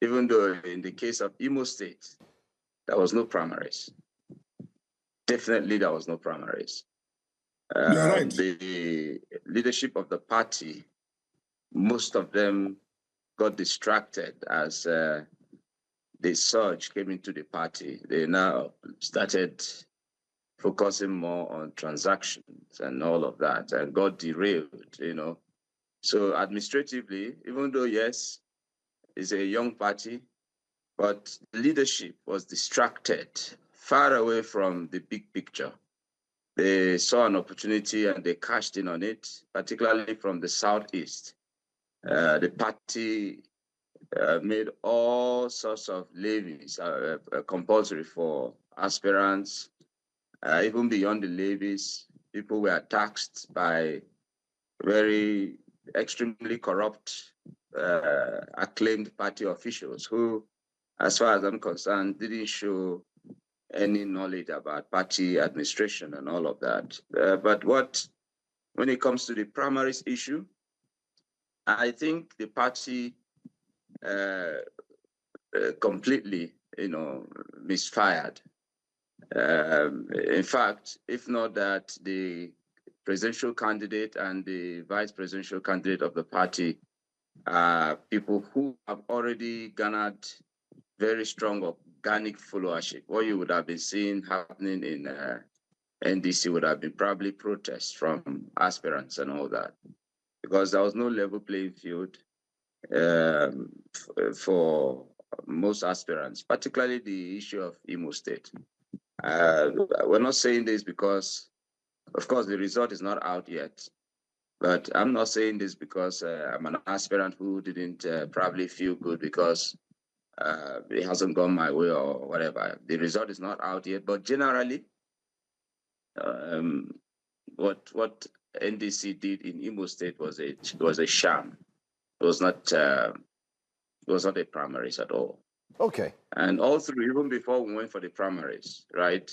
even though in the case of Imo State, there was no primaries. Definitely, there was no primaries. Right. The leadership of the party, most of them got distracted as the surge came into the party. They now started focusing more on transactions and all of that, and got derailed, you know. So administratively, even though, yes, it's a young party, but leadership was distracted, far away from the big picture. They saw an opportunity and they cashed in on it, particularly from the southeast. The party made all sorts of levies compulsory for aspirants. Even beyond the levies, people were taxed by very extremely corrupt, acclaimed party officials who, as far as I'm concerned, didn't show any knowledge about party administration and all of that. But when it comes to the primaries issue, I think the party completely, misfired. In fact, if not that, the presidential candidate and the vice presidential candidate of the party are people who have already garnered very strong organic followership. What you would have been seeing happening in NDC would have been probably protests from aspirants and all that, because there was no level playing field for most aspirants, particularly the issue of Imo State. We're not saying this because, of course, the result is not out yet, but I'm not saying this because I'm an aspirant who didn't probably feel good because it hasn't gone my way or whatever. The result is not out yet, but generally, what NDC did in Imo State was a sham. It was not a primaries at all. Okay. And all through, even before we went for the primaries, right?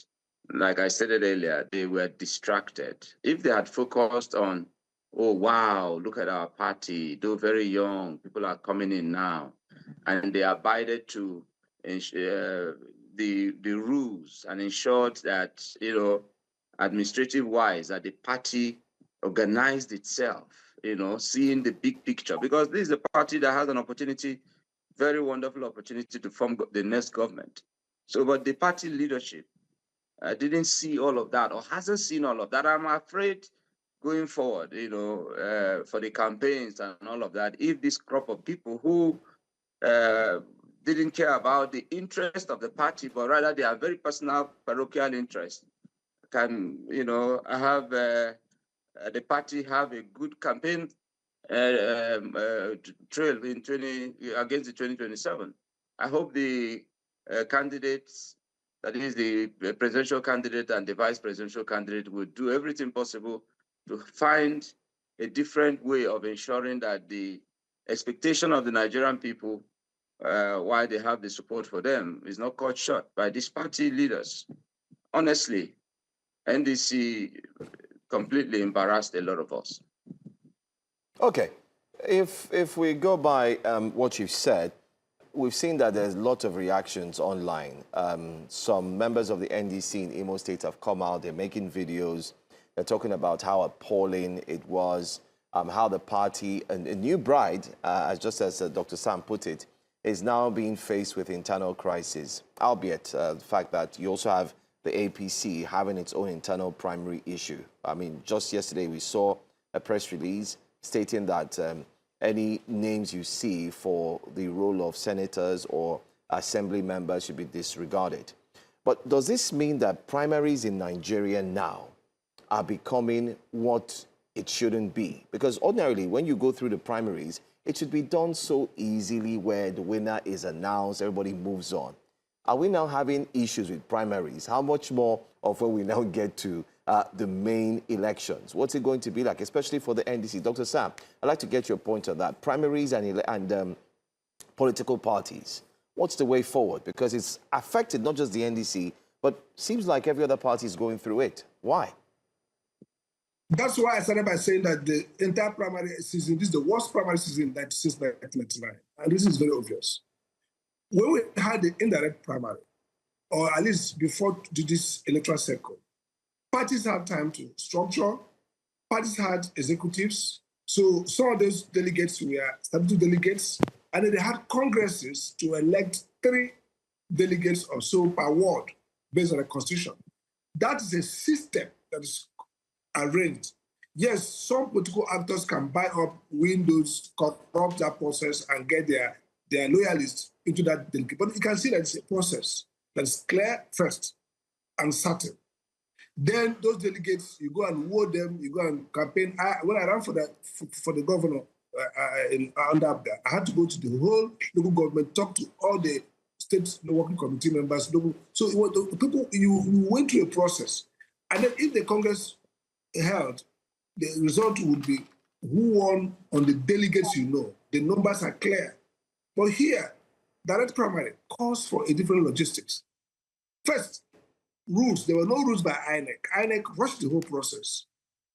Like I stated earlier, they were distracted. If they had focused on, oh wow, look at our party, they're very young, people are coming in now, and they abided to the rules and ensured that, administrative wise, that the party organized itself, seeing the big picture, because this is a party that has an opportunity, very wonderful opportunity to form the next government. So, but the party leadership didn't see all of that or hasn't seen all of that. I'm afraid going forward, for the campaigns and all of that, if this crop of people who didn't care about the interest of the party, but rather their very personal parochial interest, can, have the party have a good campaign trail against the 2027. I hope the candidates, that is the presidential candidate and the vice presidential candidate, will do everything possible to find a different way of ensuring that the expectation of the Nigerian people, why they have the support for them, is not cut short by these party leaders. Honestly, NDC completely embarrassed a lot of us. Okay, if we go by what you've said, we've seen that there's a lot of reactions online. Some members of the NDC in Imo State have come out, they're making videos, they're talking about how appalling it was, how the party, and a new bride, just as Dr. Sam put it, is now being faced with internal crisis, albeit the fact that you also have the APC having its own internal primary issue. I mean, just yesterday we saw a press release stating that any names you see for the role of senators or assembly members should be disregarded. But does this mean that primaries in Nigeria now are becoming what it shouldn't be? Because ordinarily, when you go through the primaries, it should be done so easily where the winner is announced, everybody moves on. Are we now having issues with primaries? How much more of when we now get to the main elections? What's it going to be like, especially for the NDC? Dr. Sam, I'd like to get your point on that. Primaries and political parties. What's the way forward? Because it's affected not just the NDC, but seems like every other party is going through it. Why? That's why I started by saying that the entire primary season, this is the worst primary season since 1999. And this is very obvious. When we had the indirect primary, or at least before this electoral cycle, parties had time to structure, parties had executives. So some of those delegates were statutory delegates, and then they had congresses to elect 3 delegates or so per ward based on the constitution. That is a system that is arranged. Yes, some political actors can buy up, win those, corrupt that process, and get their loyalists into that delegate. But you can see that it's a process that is clear first and certain. Then those delegates, you go and vote them, you go and campaign. When I ran for the governor under Abda, I had to go to the whole local government, talk to all the state working committee members. So the people, you went through a process. And then if the Congress held, the result would be who won on the delegates you know. The numbers are clear. But here, direct primary calls for a different logistics. First, rules. There were no rules by INEC. INEC rushed the whole process.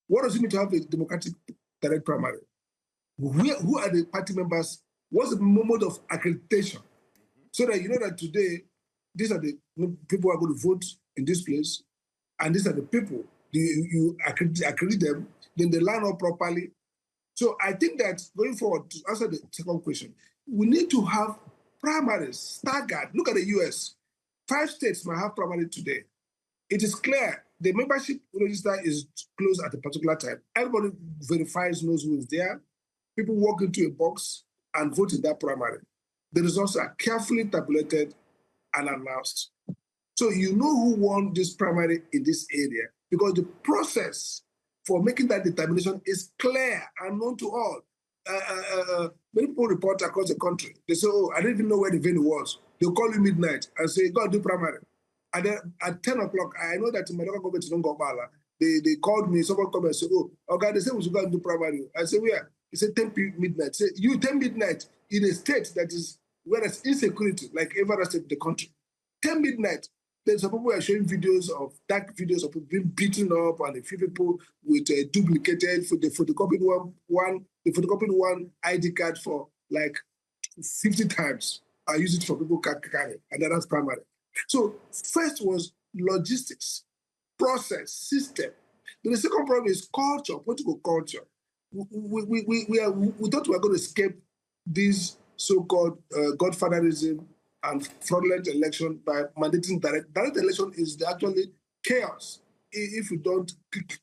What does it mean to have a democratic direct primary? Who are the party members? What's the mode of accreditation? So that you know that today, these are the people who are going to vote in this place, and these are the people. You accredit them, then they line up properly. So I think that going forward, to answer the second question, we need to have primaries staggered. Look at the US. 5 states might have primary today. It is clear the membership register is closed at a particular time. Everybody verifies, knows who is there. People walk into a box and vote in that primary. The results are carefully tabulated and announced. So you know who won this primary in this area because the process for making that determination is clear and known to all. Many people report across the country. They say, oh, I didn't even know where the venue was. They'll call you midnight and say, go and do primary. And then at 10 o'clock, I know that in my local government in Ngobala, they called me, someone called me and said, oh, okay, they said we should go and do primary. I said, where? He said 10 midnight. Say, you 10 midnight in a state that is where there's insecurity, like every other state in the country. 10 midnight. Then some people are showing videos of dark videos of people being beaten up and a few people with duplicated for the photocopied one ID card for like 50 times. I use it for people can carry, and then that's primary. So first was logistics, process, system. Then the second problem is culture, political culture. We thought we were going to escape this so-called godfatherism and fraudulent election by mandating direct. Direct election is actually chaos if you don't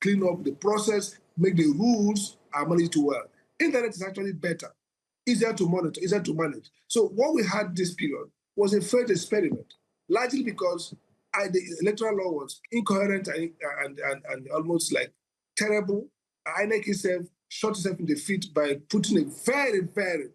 clean up the process, make the rules and manage it well. Indirect is actually better, easier to monitor, easier to manage. So what we had this period was a failed experiment, largely because the electoral law was incoherent and almost like terrible. INEC itself shot itself in the feet by putting a very, very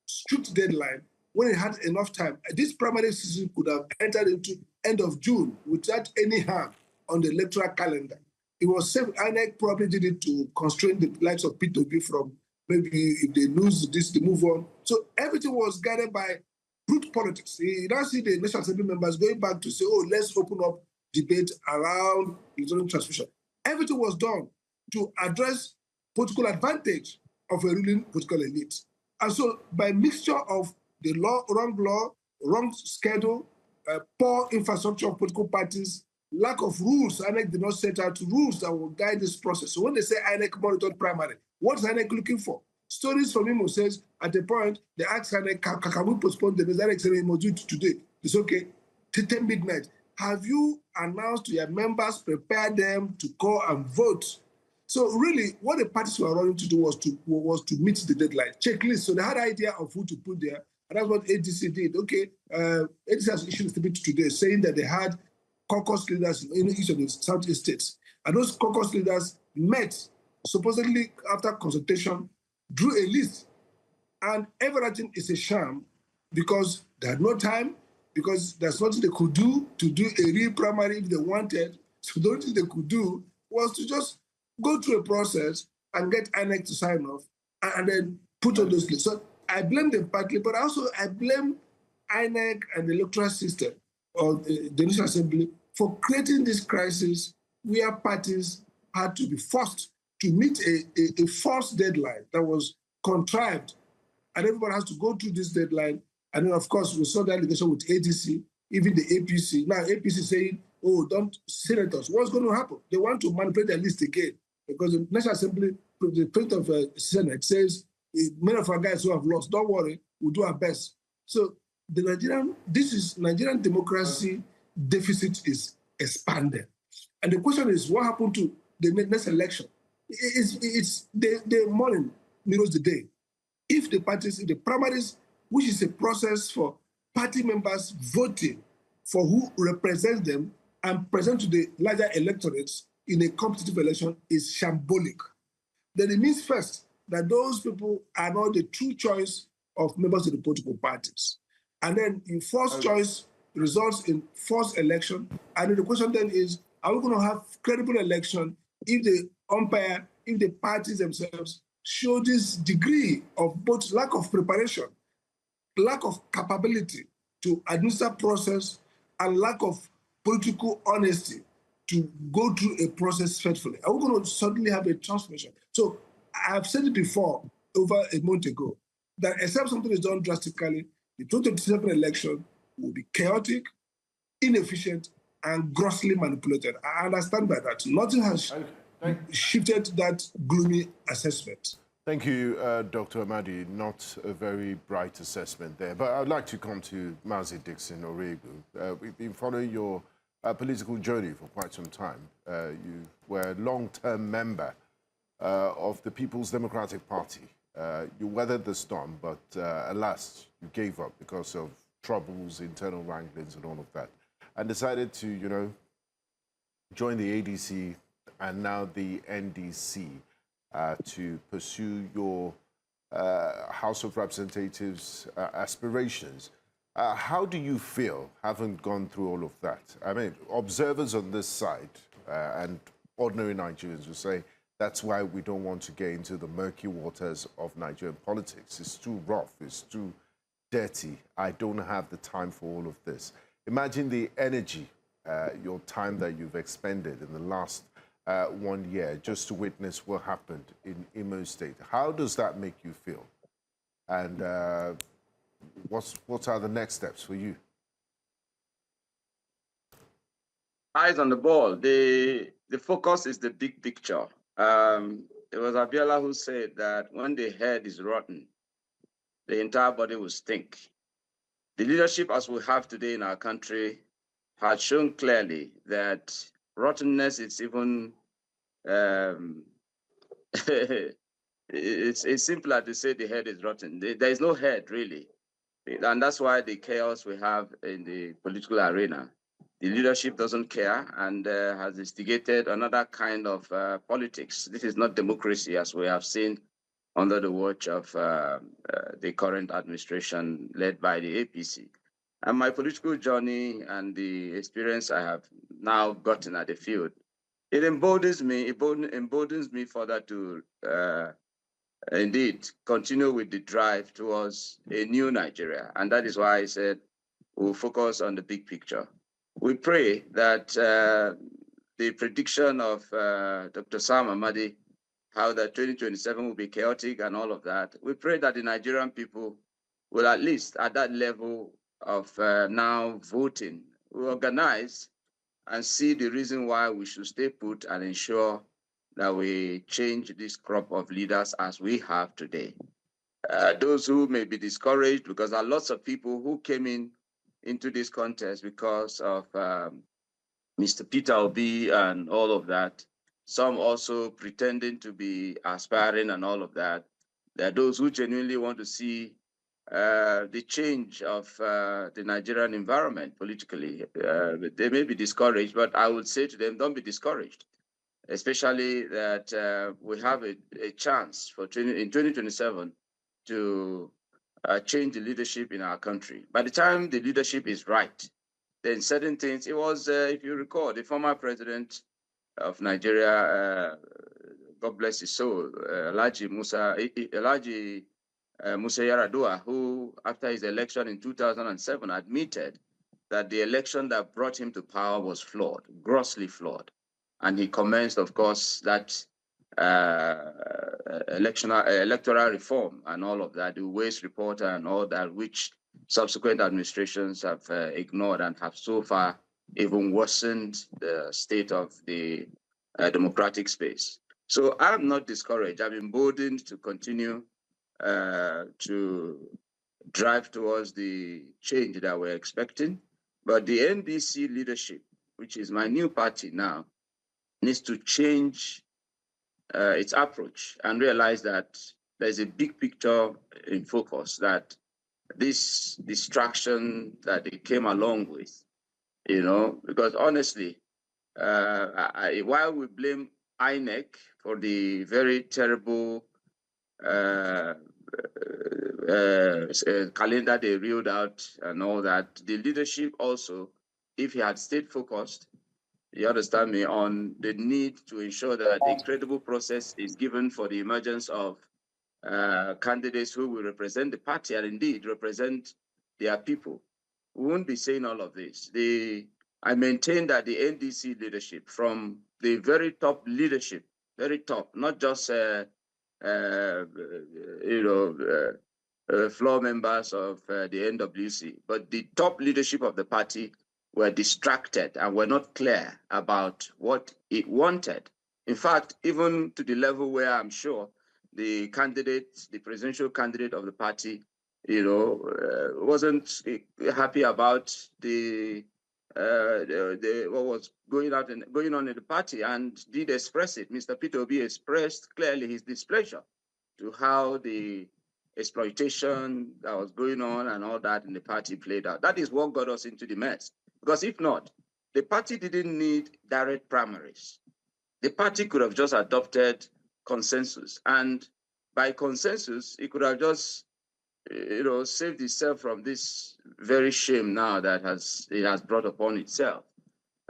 strict deadline when it had enough time. This primary season could have entered into end of June without any harm on the electoral calendar. It was safe. INEC probably did it to constrain the likes of P2P from maybe if they lose this, they move on. So everything was guided by brute politics. You now see the National Assembly members going back to say, oh, let's open up debate around electoral transmission. Everything was done to address political advantage of a ruling political elite. And so by mixture of the wrong, wrong schedule, poor infrastructure of political parties, lack of rules. INEC did not set out rules that will guide this process. So when they say INEC monitored primary, what is INEC looking for? Stories from Imo says, at a point, they asked INEC, can we postpone the next INEC ceremony? Must do it today. It's okay, till 10 midnight. Have you announced to your members, prepare them to go and vote? So really, what the parties were running to do was to meet the deadline, checklist. So they had an idea of who to put there, and that's what ADC did. Okay, ADC has issued a statement today saying that they had caucus leaders in each of the Southeast states, and those caucus leaders met supposedly after consultation, drew a list, and everything is a sham because they had no time, because there's nothing they could do to do a real primary if they wanted. So the only thing they could do was to just go through a process and get INEC to sign off and then put on those lists. So I blame them partly, but also I blame INEC and the electoral system or the National Assembly for creating this crisis where parties had to be forced to meet a false deadline that was contrived. And everybody has to go through this deadline. And then, of course, we saw the allegation with ADC, even the APC. Now, APC saying, oh, don't senators. What's going to happen? They want to manipulate their list again because the National Assembly, the president of the Senate says, many of our guys who have lost, don't worry, we'll do our best. So the Nigerian democracy deficit is expanded. And the question is, what happened to the next election? It's the morning mirrors the day. If the parties, if the primaries, which is a process for party members voting for who represents them and present to the larger electorates in a competitive election is shambolic, then it means first that those people are not the true choice of members of the political parties. And then in forced choice results in forced election. And the question then is, are we going to have credible election if the umpire, if the parties themselves show this degree of both lack of preparation, lack of capability to administer process, and lack of political honesty to go through a process faithfully? Are we going to suddenly have a transformation? So I've said it before, over a month ago, that except something is done drastically, the 2027 election will be chaotic, inefficient, and grossly manipulated. I understand by that. Nothing has shifted that gloomy assessment. Thank you, Dr. Amadi. Not a very bright assessment there. But I'd like to come to Nnamdi Dickson Iroegbu. We've been following your political journey for quite some time. You were a long-term member of the People's Democratic Party. You weathered the storm, but alas, you gave up because of troubles, internal wranglings, and all of that, and decided to, join the ADC and now the NDC to pursue your House of Representatives aspirations. How do you feel, having gone through all of that? I mean, observers on this side and ordinary Nigerians will say, that's why we don't want to get into the murky waters of Nigerian politics. It's too rough, it's too dirty. I don't have the time for all of this. Imagine the energy, your time that you've expended in the last 1 year just to witness what happened in Imo State. How does that make you feel? And what are the next steps for you? Eyes on the ball. The focus is the big picture. It was Abiola who said that when the head is rotten, the entire body will stink. The leadership as we have today in our country has shown clearly that rottenness is even, it's simpler to say the head is rotten. There is no head, really. And that's why the chaos we have in the political arena. The leadership doesn't care and has instigated another kind of politics. This is not democracy, as we have seen under the watch of the current administration led by the APC. And my political journey and the experience I have now gotten at the field, it emboldens me further to indeed continue with the drive towards a new Nigeria. And that is why I said we'll focus on the big picture. We pray that the prediction of Dr. Sam Amadi, how that 2027 will be chaotic and all of that, we pray that the Nigerian people will at least at that level of now voting, we organize and see the reason why we should stay put and ensure that we change this crop of leaders as we have today. Those who may be discouraged, because there are lots of people who came into this contest because of Mr. Peter Obi and all of that. Some also pretending to be aspiring and all of that. There are those who genuinely want to see the change of the Nigerian environment politically. They may be discouraged, but I would say to them, don't be discouraged, especially that we have a chance in 2027 to change the leadership in our country. By the time the leadership is right, then certain things, it was, if you recall, the former president of Nigeria, God bless his soul, Alhaji Musa Yaradua, who after his election in 2007 admitted that the election that brought him to power was flawed, grossly flawed. And he commenced, of course, that electoral reform and all of that, the waste report and all that, which subsequent administrations have ignored and have so far even worsened the state of the democratic space. So I'm not discouraged. I'm emboldened to continue to drive towards the change that we're expecting. But the NDC leadership, which is my new party now, needs to change its approach and realize that there's a big picture in focus, that this distraction that they came along with, because honestly, while we blame INEC for the very terrible calendar they reeled out and all that, the leadership also, if he had stayed focused, you understand me, on the need to ensure that a credible process is given for the emergence of candidates who will represent the party and indeed represent their people. We won't be saying all of this. I maintain that the NDC leadership, from the very top leadership, very top, not just floor members of the NWC, but the top leadership of the party, were distracted and were not clear about what it wanted. In fact, even to the level where I'm sure the presidential candidate of the party, wasn't happy about what was going on in the party, and did express it. Mr. Peter Obi expressed clearly his displeasure to how the exploitation that was going on and all that in the party played out. That is what got us into the mess. Because if not, the party didn't need direct primaries. The party could have just adopted consensus. And by consensus, it could have just, saved itself from this very shame now that it has brought upon itself.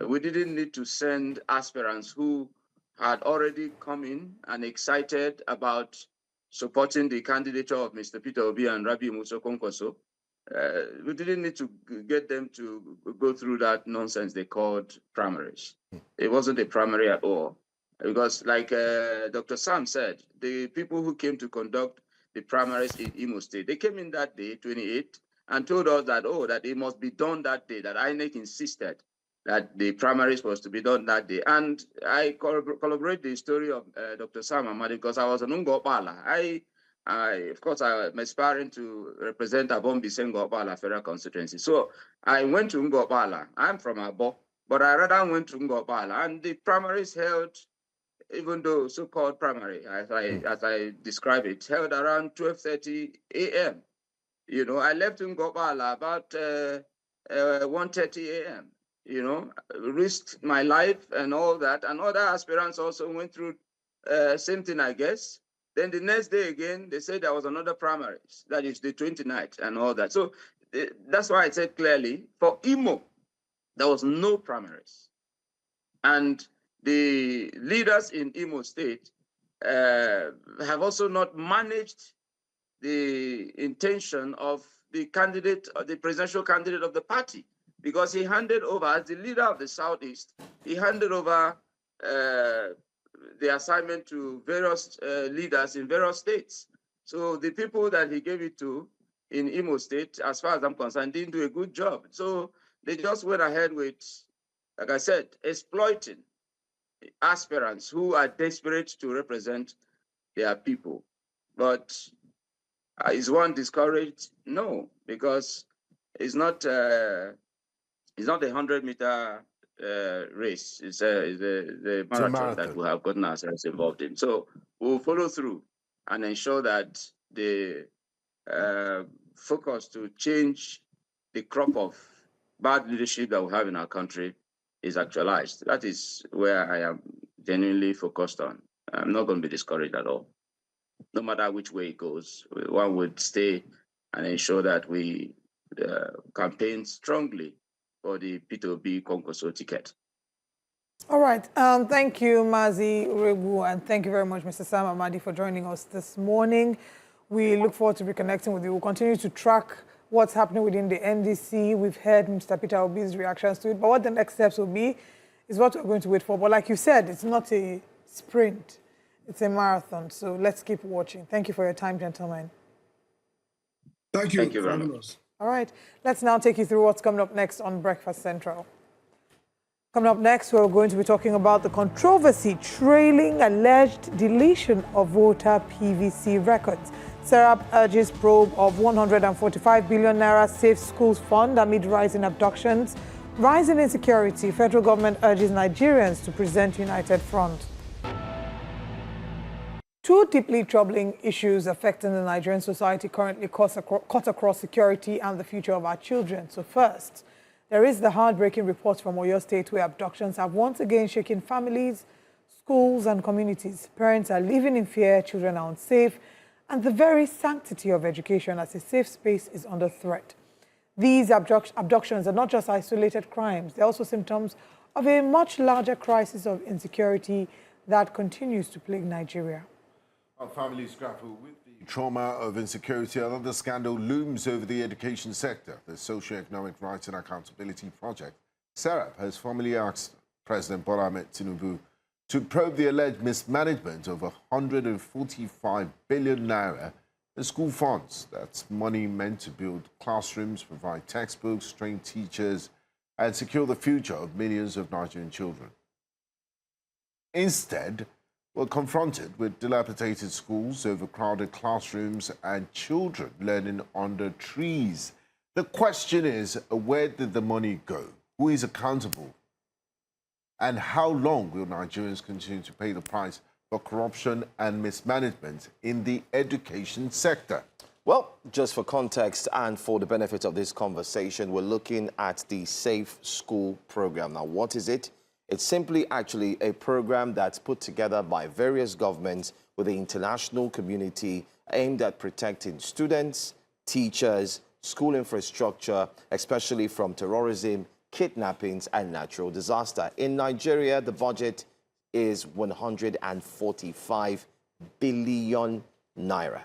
We didn't need to send aspirants who had already come in and excited about supporting the candidature of Mr. Peter Obi and Rabi Musa Kwankwaso. We didn't need to get them to go through that nonsense they called primaries. It wasn't a primary at all. Because like Dr. Sam said, the people who came to conduct the primaries in Imo State, they came in that day, 28, and told us that, that it must be done that day, that INEC insisted that the primaries was to be done that day. And I corroborate the story of Dr. Sam Amadi because I was an Ngopala. Of course, I'm aspiring to represent Abombi Ngopala Federal Constituency. So I went to Ngopala. I'm from Abo, but I rather went to Ngopala. And the primaries held, even though so-called primary, as I describe it, held around 12:30 a.m. I left Ngopala about 1:30 a.m. Risked my life and all that. And other aspirants also went through same thing, I guess. Then the next day again, they said there was another primaries, that is the 29th and all that. So that's why I said clearly, for Imo, there was no primaries. And the leaders in Imo State have also not managed the intention of the candidate, the presidential candidate of the party, because he handed over, as the leader of the Southeast, he handed over the assignment to various leaders in various states. So the people that he gave it to in Imo State, as far as I'm concerned, didn't do a good job. So they just went ahead with, like I said, exploiting aspirants who are desperate to represent their people. But is one discouraged? No, because it's not a 100-meter race. It's a marathon that we have gotten ourselves involved in. So we'll follow through and ensure that the focus to change the crop of bad leadership that we have in our country is actualized. That is where I am genuinely focused on. I'm not going to be discouraged at all. No matter which way it goes, one would stay and ensure that we campaign strongly for the P2B Konkoso ticket. All right. Thank you, Mazi Iroegbu, and thank you very much, Mr. Sam Amadi, for joining us this morning. We look forward to reconnecting with you. We'll continue to track what's happening within the NDC. We've heard Mr. Peter Obi's reactions to it, but what the next steps will be is what we're going to wait for. But like you said, it's not a sprint. It's a marathon, so let's keep watching. Thank you for your time, gentlemen. Thank you. Thank you very much. All right, let's now take you through what's coming up next on Breakfast Central. Coming up next, we're going to be talking about the controversy trailing alleged deletion of voter PVC records. Serap urges probe of 145 billion naira safe schools fund amid rising abductions. Rising insecurity, federal government urges Nigerians to present united front. Two deeply troubling issues affecting the Nigerian society currently cut across security and the future of our children. So first, there is the heartbreaking report from Oyo State where abductions have once again shaken families, schools and communities. Parents are living in fear, children are unsafe, and the very sanctity of education as a safe space is under threat. These abductions are not just isolated crimes, they're also symptoms of a much larger crisis of insecurity that continues to plague Nigeria. Our families grapple with the trauma of insecurity. Another scandal looms over the education sector. The Socio-Economic Rights and Accountability Project, SERAP, has formally asked President Bola Ahmed Tinubu to probe the alleged mismanagement of 145 billion naira in school funds. That's money meant to build classrooms, provide textbooks, train teachers, and secure the future of millions of Nigerian children. Instead, we're confronted with dilapidated schools, overcrowded classrooms, and children learning under trees. The question is, where did the money go? Who is accountable? And how long will Nigerians continue to pay the price for corruption and mismanagement in the education sector? Well, just for context and for the benefit of this conversation, we're looking at the Safe School program. Now, what is it? It's simply actually a program that's put together by various governments with the international community aimed at protecting students, teachers, school infrastructure, especially from terrorism, kidnappings, and natural disaster. In Nigeria, the budget is 145 billion naira.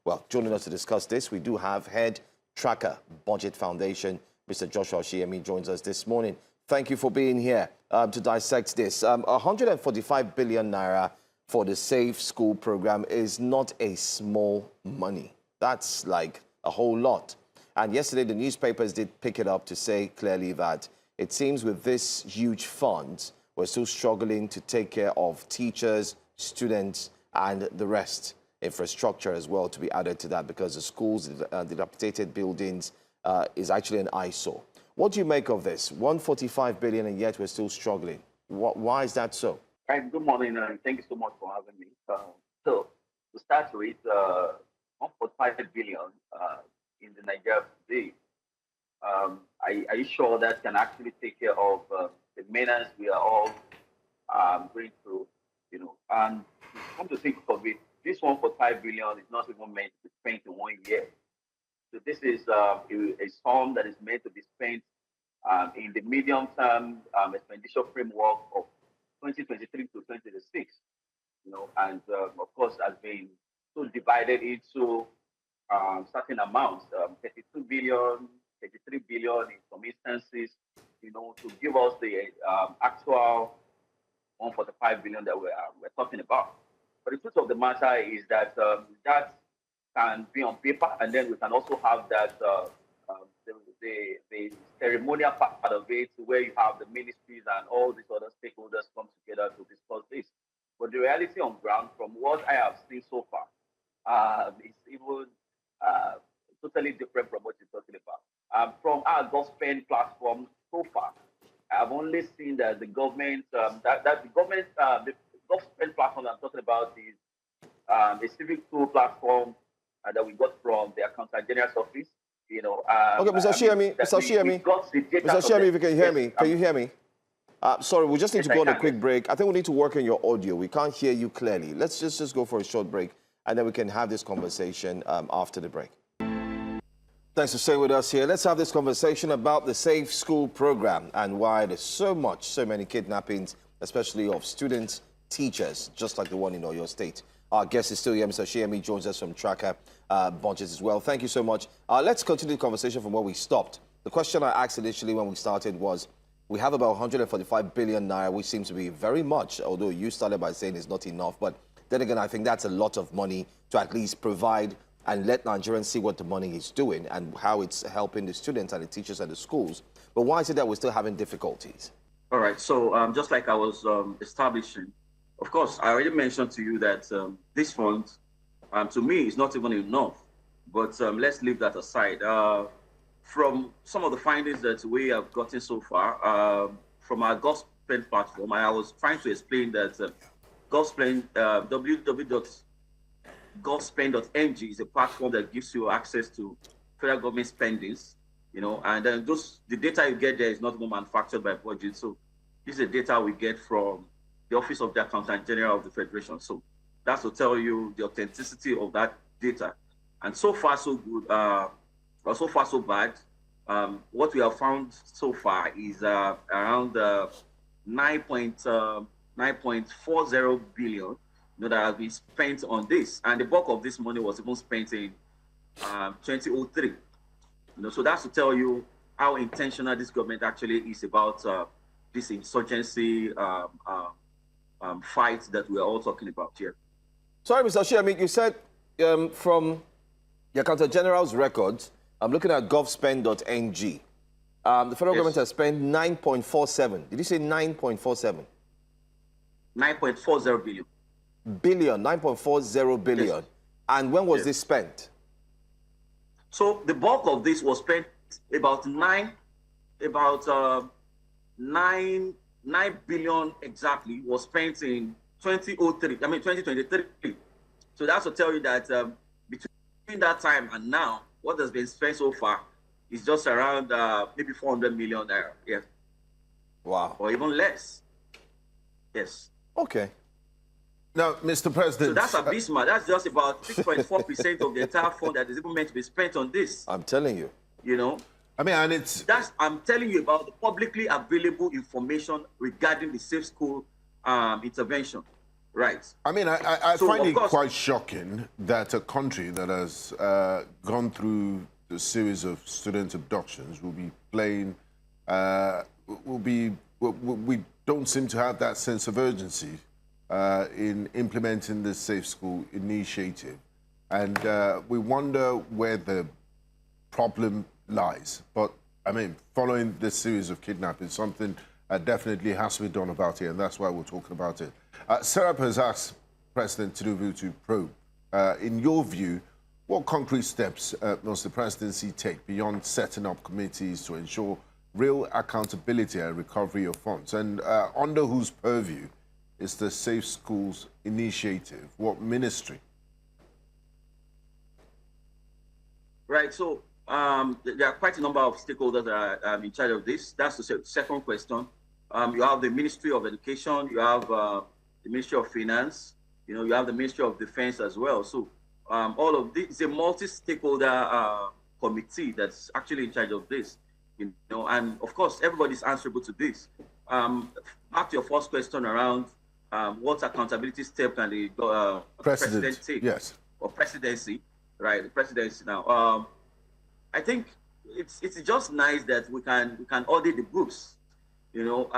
Well, joining us to discuss this, we do have Head Tracker Budget Foundation, Mr. Joshua Shiemi joins us this morning. Thank you for being here to dissect this. 145 billion naira for the Safe School program is not a small money. That's like a whole lot. And yesterday, the newspapers did pick it up to say clearly that it seems with this huge fund, we're still struggling to take care of teachers, students, and the rest. Infrastructure as well to be added to that because the schools, dilapidated buildings, is actually an eyesore. What do you make of this? 145 billion and yet we're still struggling. Why is that so? Hi, good morning and thank you so much for having me. So to start with, 145 billion in the Nigeria today, are you sure that can actually take care of the menace we are all going through? You know, and come to think of it, this 145 billion is not even meant to be spent in 1 year. So this is a sum that is meant to be spent in the medium-term expenditure framework of 2023 to 2026. You know, and of course has been so divided into certain amounts, 32 billion, 33 billion in some instances. You know, to give us the actual 145 billion that we're talking about. But the truth of the matter is that that can be on paper, and then we can also have that the ceremonial part of it, where you have the ministries and all these other stakeholders come together to discuss this. But the reality on ground, from what I have seen so far, is even totally different from what you're talking about. From our GovSpend platform so far, I've only seen that the government, the GovSpend platform I'm talking about is a civic tool platform that we got from the Accountant General's office. You know, okay, Mr. Shiami, if you can hear me, can you hear me? Sorry, we just need to go on a quick break. I think we need to work on your audio. We can't hear you clearly. Let's just go for a short break, and then we can have this conversation after the break. Thanks for staying with us here. Let's have this conversation about the Safe School program and why there's so many kidnappings, especially of students, teachers, just like the one in Oyo State. Our guest is still here. Mr. Shiami joins us from Tracker Bunches as well. Thank you so much. Let's continue the conversation from where we stopped. The question I asked initially when we started was, we have about 145 billion naira, which seems to be very much, although you started by saying it's not enough. But then again, I think that's a lot of money to at least provide and let Nigerians see what the money is doing and how it's helping the students and the teachers and the schools. But why is it that we're still having difficulties? All right, so just like I was establishing, of course, I already mentioned to you that this fund, to me, is not even enough. But let's leave that aside. From some of the findings that we have gotten so far, from our GovSpend platform, I was trying to explain that GovSpend, www.govspend.ng is a platform that gives you access to federal government spendings, you know, and then the data you get there is not even manufactured by budget. So this is the data we get from the Office of the Accountant General of the Federation. So that's to tell you the authenticity of that data. And so far, so good, or so far, so bad. What we have found so far is around 9.40 billion that has been spent on this. And the bulk of this money was even spent in 2003. You know, so that's to tell you how intentional this government actually is about this insurgency fight that we're all talking about here. Sorry, Mr. Shiami, you said from the Accountant General's records, I'm looking at govspend.ng. The federal government has spent 9.47. Did you say 9.47? 9.40 billion. Billion, 9.40 billion. Yes. And when was this spent? So the bulk of this was spent about 9 billion exactly was spent in 2023. So that's to tell you that between that time and now, what has been spent so far is just around maybe 400 million naira. Yeah. Wow. Or even less. Yes. Okay. Now, Mr. President. So that's abysmal. That's just about 6.4% of the entire fund that is even meant to be spent on this. I'm telling you. You know? I mean, and it's... I'm telling you about the publicly available information regarding the Safe School intervention. Right. I mean, I find it quite shocking that a country that has gone through the series of student abductions will be playing, we don't seem to have that sense of urgency in implementing the Safe School initiative. And we wonder where the problem lies. But, I mean, following this series of kidnappings, something definitely has to be done about it, and that's why we're talking about it. Serap has asked President Tinubu to probe. In your view, what concrete steps must the presidency take beyond setting up committees to ensure real accountability and recovery of funds? And under whose purview is the Safe Schools initiative? What ministry? Right, so there are quite a number of stakeholders that are in charge of this. That's the second question. You have the Ministry of Education, you have the Ministry of Finance, you know, you have the Ministry of Defense as well. So all of this is a multi-stakeholder committee that's actually in charge of this, you know, and of course, everybody's answerable to this. Back to your first question around what accountability step can the president take? Yes. Or presidency, right? The presidency now. I think it's just nice that we can audit the books. You know,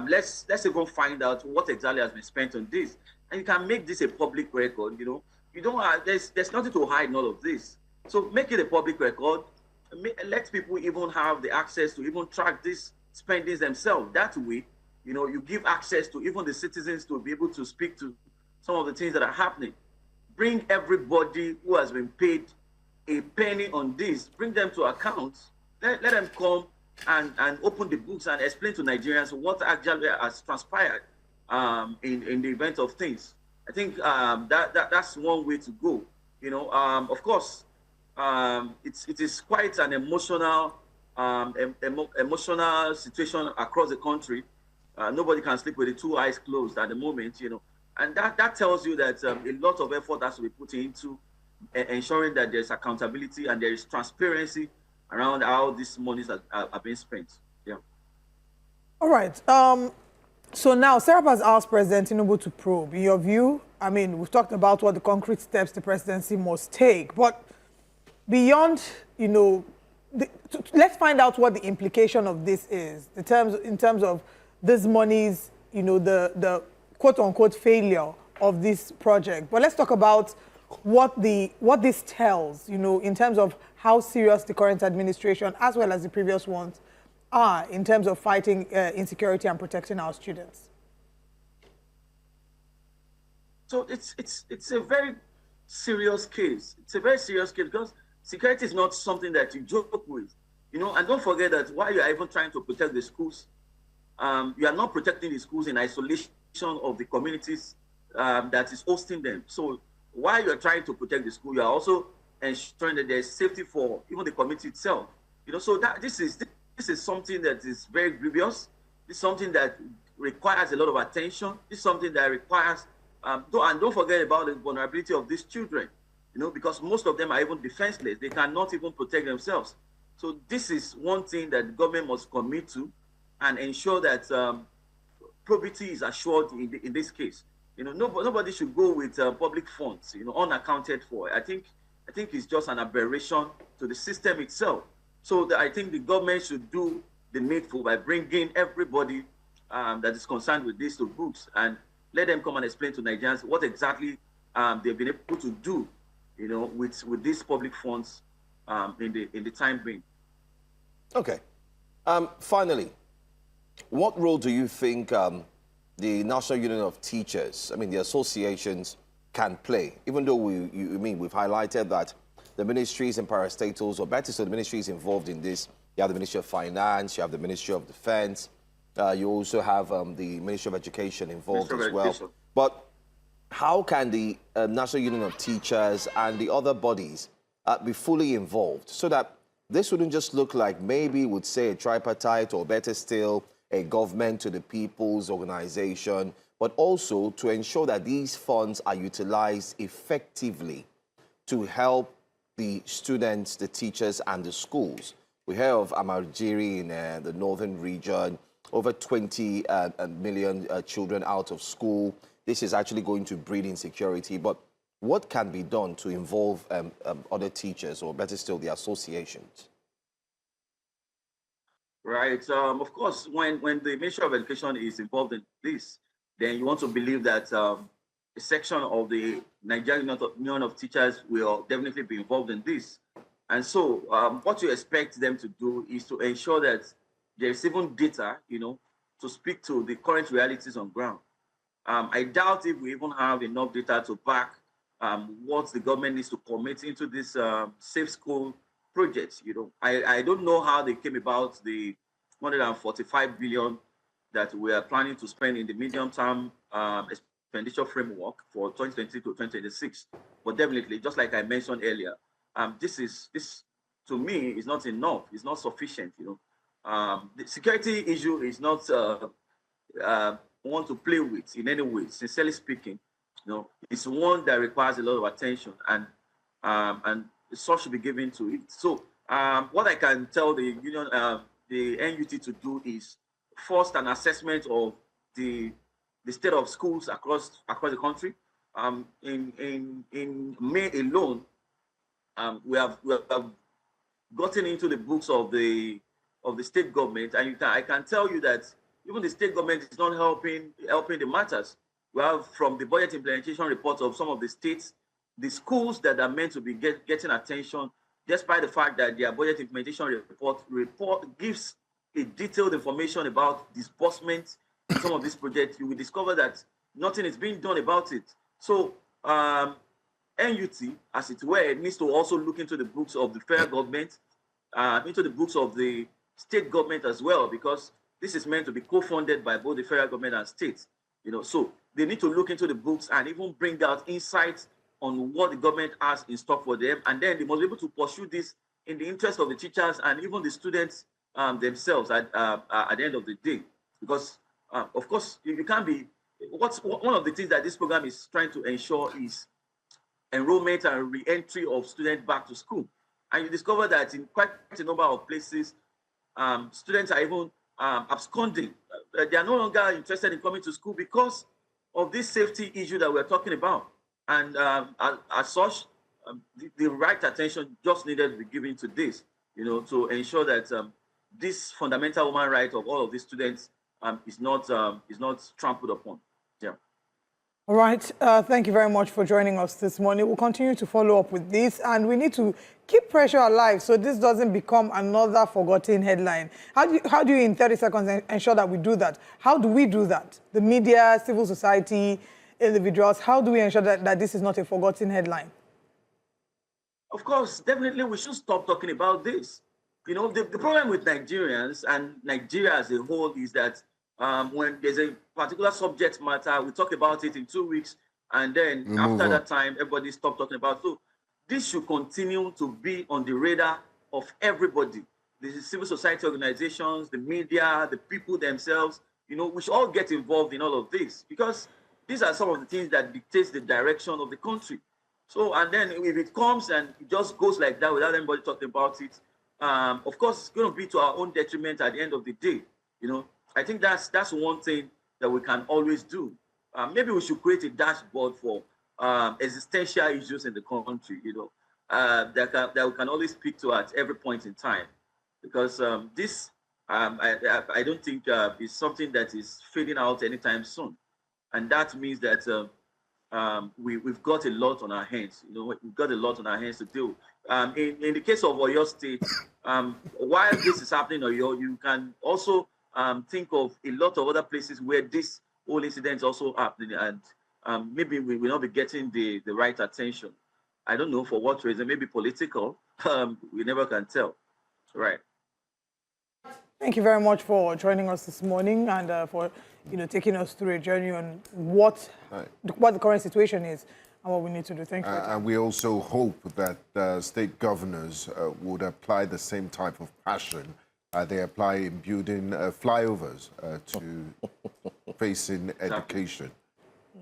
let's even find out what exactly has been spent on this, and you can make this a public record. You know, You don't have, there's nothing to hide in all of this. So make it a public record. Let people even have the access to even track these spendings themselves. That way, you know, you give access to even the citizens to be able to speak to some of the things that are happening. Bring everybody who has been paid a penny on this, bring them to account. Let them come and open the books and explain to Nigerians what actually has transpired in the event of things. I think that's one way to go. You know, of course, it is quite an emotional situation across the country. Nobody can sleep with the two eyes closed at the moment, you know, and that tells you that a lot of effort has to be put into ensuring that there's accountability and there is transparency around how these monies are being spent. Yeah. All right. So now, Serap has asked President Tinubu to probe. In your view, I mean, we've talked about what the concrete steps the presidency must take, but beyond, you know, let's find out what the implication of this is in terms of this money's, you know, the quote-unquote failure of this project. But let's talk about what this tells, you know, in terms of how serious the current administration, as well as the previous ones, are in terms of fighting insecurity and protecting our students. So it's a very serious case. It's a very serious case because security is not something that you joke with, you know. And don't forget that while you are even trying to protect the schools, you are not protecting the schools in isolation of the communities that is hosting them. So while you are trying to protect the school, you are also ensuring that there is safety for even the community itself. You know, so that this is something that is very grievous. This is something that requires a lot of attention. This is something that requires, don't forget about the vulnerability of these children, you know, because most of them are even defenseless. They cannot even protect themselves. So this is one thing that the government must commit to and ensure that probity is assured in this case. You know, nobody should go with public funds, you know, unaccounted for. I think it's just an aberration to the system itself. So I think the government should do the needful by bringing everybody that is concerned with this to books and let them come and explain to Nigerians what exactly they've been able to do, you know, with these public funds in the time being. Okay. Finally, what role do you think the National Union of Teachers, I mean, the associations, can play? Even though we've highlighted that the ministries and parastatals, or better still, the ministries involved in this, you have the Ministry of Finance, you have the Ministry of Defense, you also have the Ministry of Education involved as well. But how can the National Union of Teachers and the other bodies be fully involved so that this wouldn't just look like maybe would say a tripartite, or better still, a government to the people's organization, but also to ensure that these funds are utilized effectively to help the students, the teachers, and the schools? We hear of Amajiri in the northern region, over 20 million children out of school. This is actually going to breed insecurity. But what can be done to involve other teachers, or better still, the associations? Right. Of course, when the Ministry of Education is involved in this, then you want to believe that a section of the Nigerian Union of Teachers will definitely be involved in this. And so what you expect them to do is to ensure that there's even data, you know, to speak to the current realities on ground. I doubt if we even have enough data to back what the government needs to commit into this safe school projects. You know, I don't know how they came about the 145 billion that we are planning to spend in the medium-term expenditure framework for 2020 to 2026. But definitely, just like I mentioned earlier, this to me is not enough. It's not sufficient. You know, the security issue is not one to play with in any way. Sincerely speaking, you know, it's one that requires a lot of attention, and such should be given to it. So what I can tell the union, the NUT to do is first an assessment of the state of schools across the country. In May alone, we have gotten into the books of the state government, and I can tell you that even the state government is not helping the matters. We have from the budget implementation reports of some of the states the schools that are meant to be getting attention, despite the fact that their budget implementation report gives a detailed information about disbursement in some of these projects, you will discover that nothing is being done about it. So NUT, as it were, needs to also look into the books of the federal government, into the books of the state government as well, because this is meant to be co-funded by both the federal government and states. So they need to look into the books and even bring out insights on what the government has in stock for them, and then they must be able to pursue this in the interest of the teachers and even the students themselves at the end of the day. Because, of course, you can't be. One of the things that this program is trying to ensure is enrollment and re-entry of students back to school. And you discover that in quite a number of places, students are even absconding. They are no longer interested in coming to school because of this safety issue that we're talking about. And as such, the right attention just needed to be given to this, to ensure that this fundamental human right of all of these students is not trampled upon. Yeah. All right. Thank you very much for joining us this morning. We'll continue to follow up with this, and we need to keep pressure alive so this doesn't become another forgotten headline. How do you, in 30 seconds, ensure that we do that? How do we do that? The media, civil society, individuals, how do we ensure that this is not a forgotten headline? Of course, definitely we should stop talking about this. The problem with Nigerians and Nigeria as a whole is that when there's a particular subject matter, we talk about it in 2 weeks, and then after that time, everybody stopped talking about it. So this should continue to be on the radar of everybody. The civil society organizations, the media, the people themselves, we should all get involved in all of this, because these are some of the things that dictate the direction of the country. So, and then if it comes and it just goes like that without anybody talking about it, of course, it's going to be to our own detriment at the end of the day. I think that's one thing that we can always do. Maybe we should create a dashboard for existential issues in the country, that we can always speak to at every point in time. Because this, I don't think is something that is fading out anytime soon. And that means that we've got a lot on our hands. We've got a lot on our hands to do. In the case of Oyo State, while this is happening in Oyo, you can also think of a lot of other places where this whole incident is also happening, and maybe we will not be getting the right attention. I don't know for what reason, maybe political. We never can tell. Right. Thank you very much for joining us this morning and for taking us through a journey on what the current situation is and what we need to do. Thank you. And we also hope that state governors would apply the same type of passion they apply in building flyovers to facing education.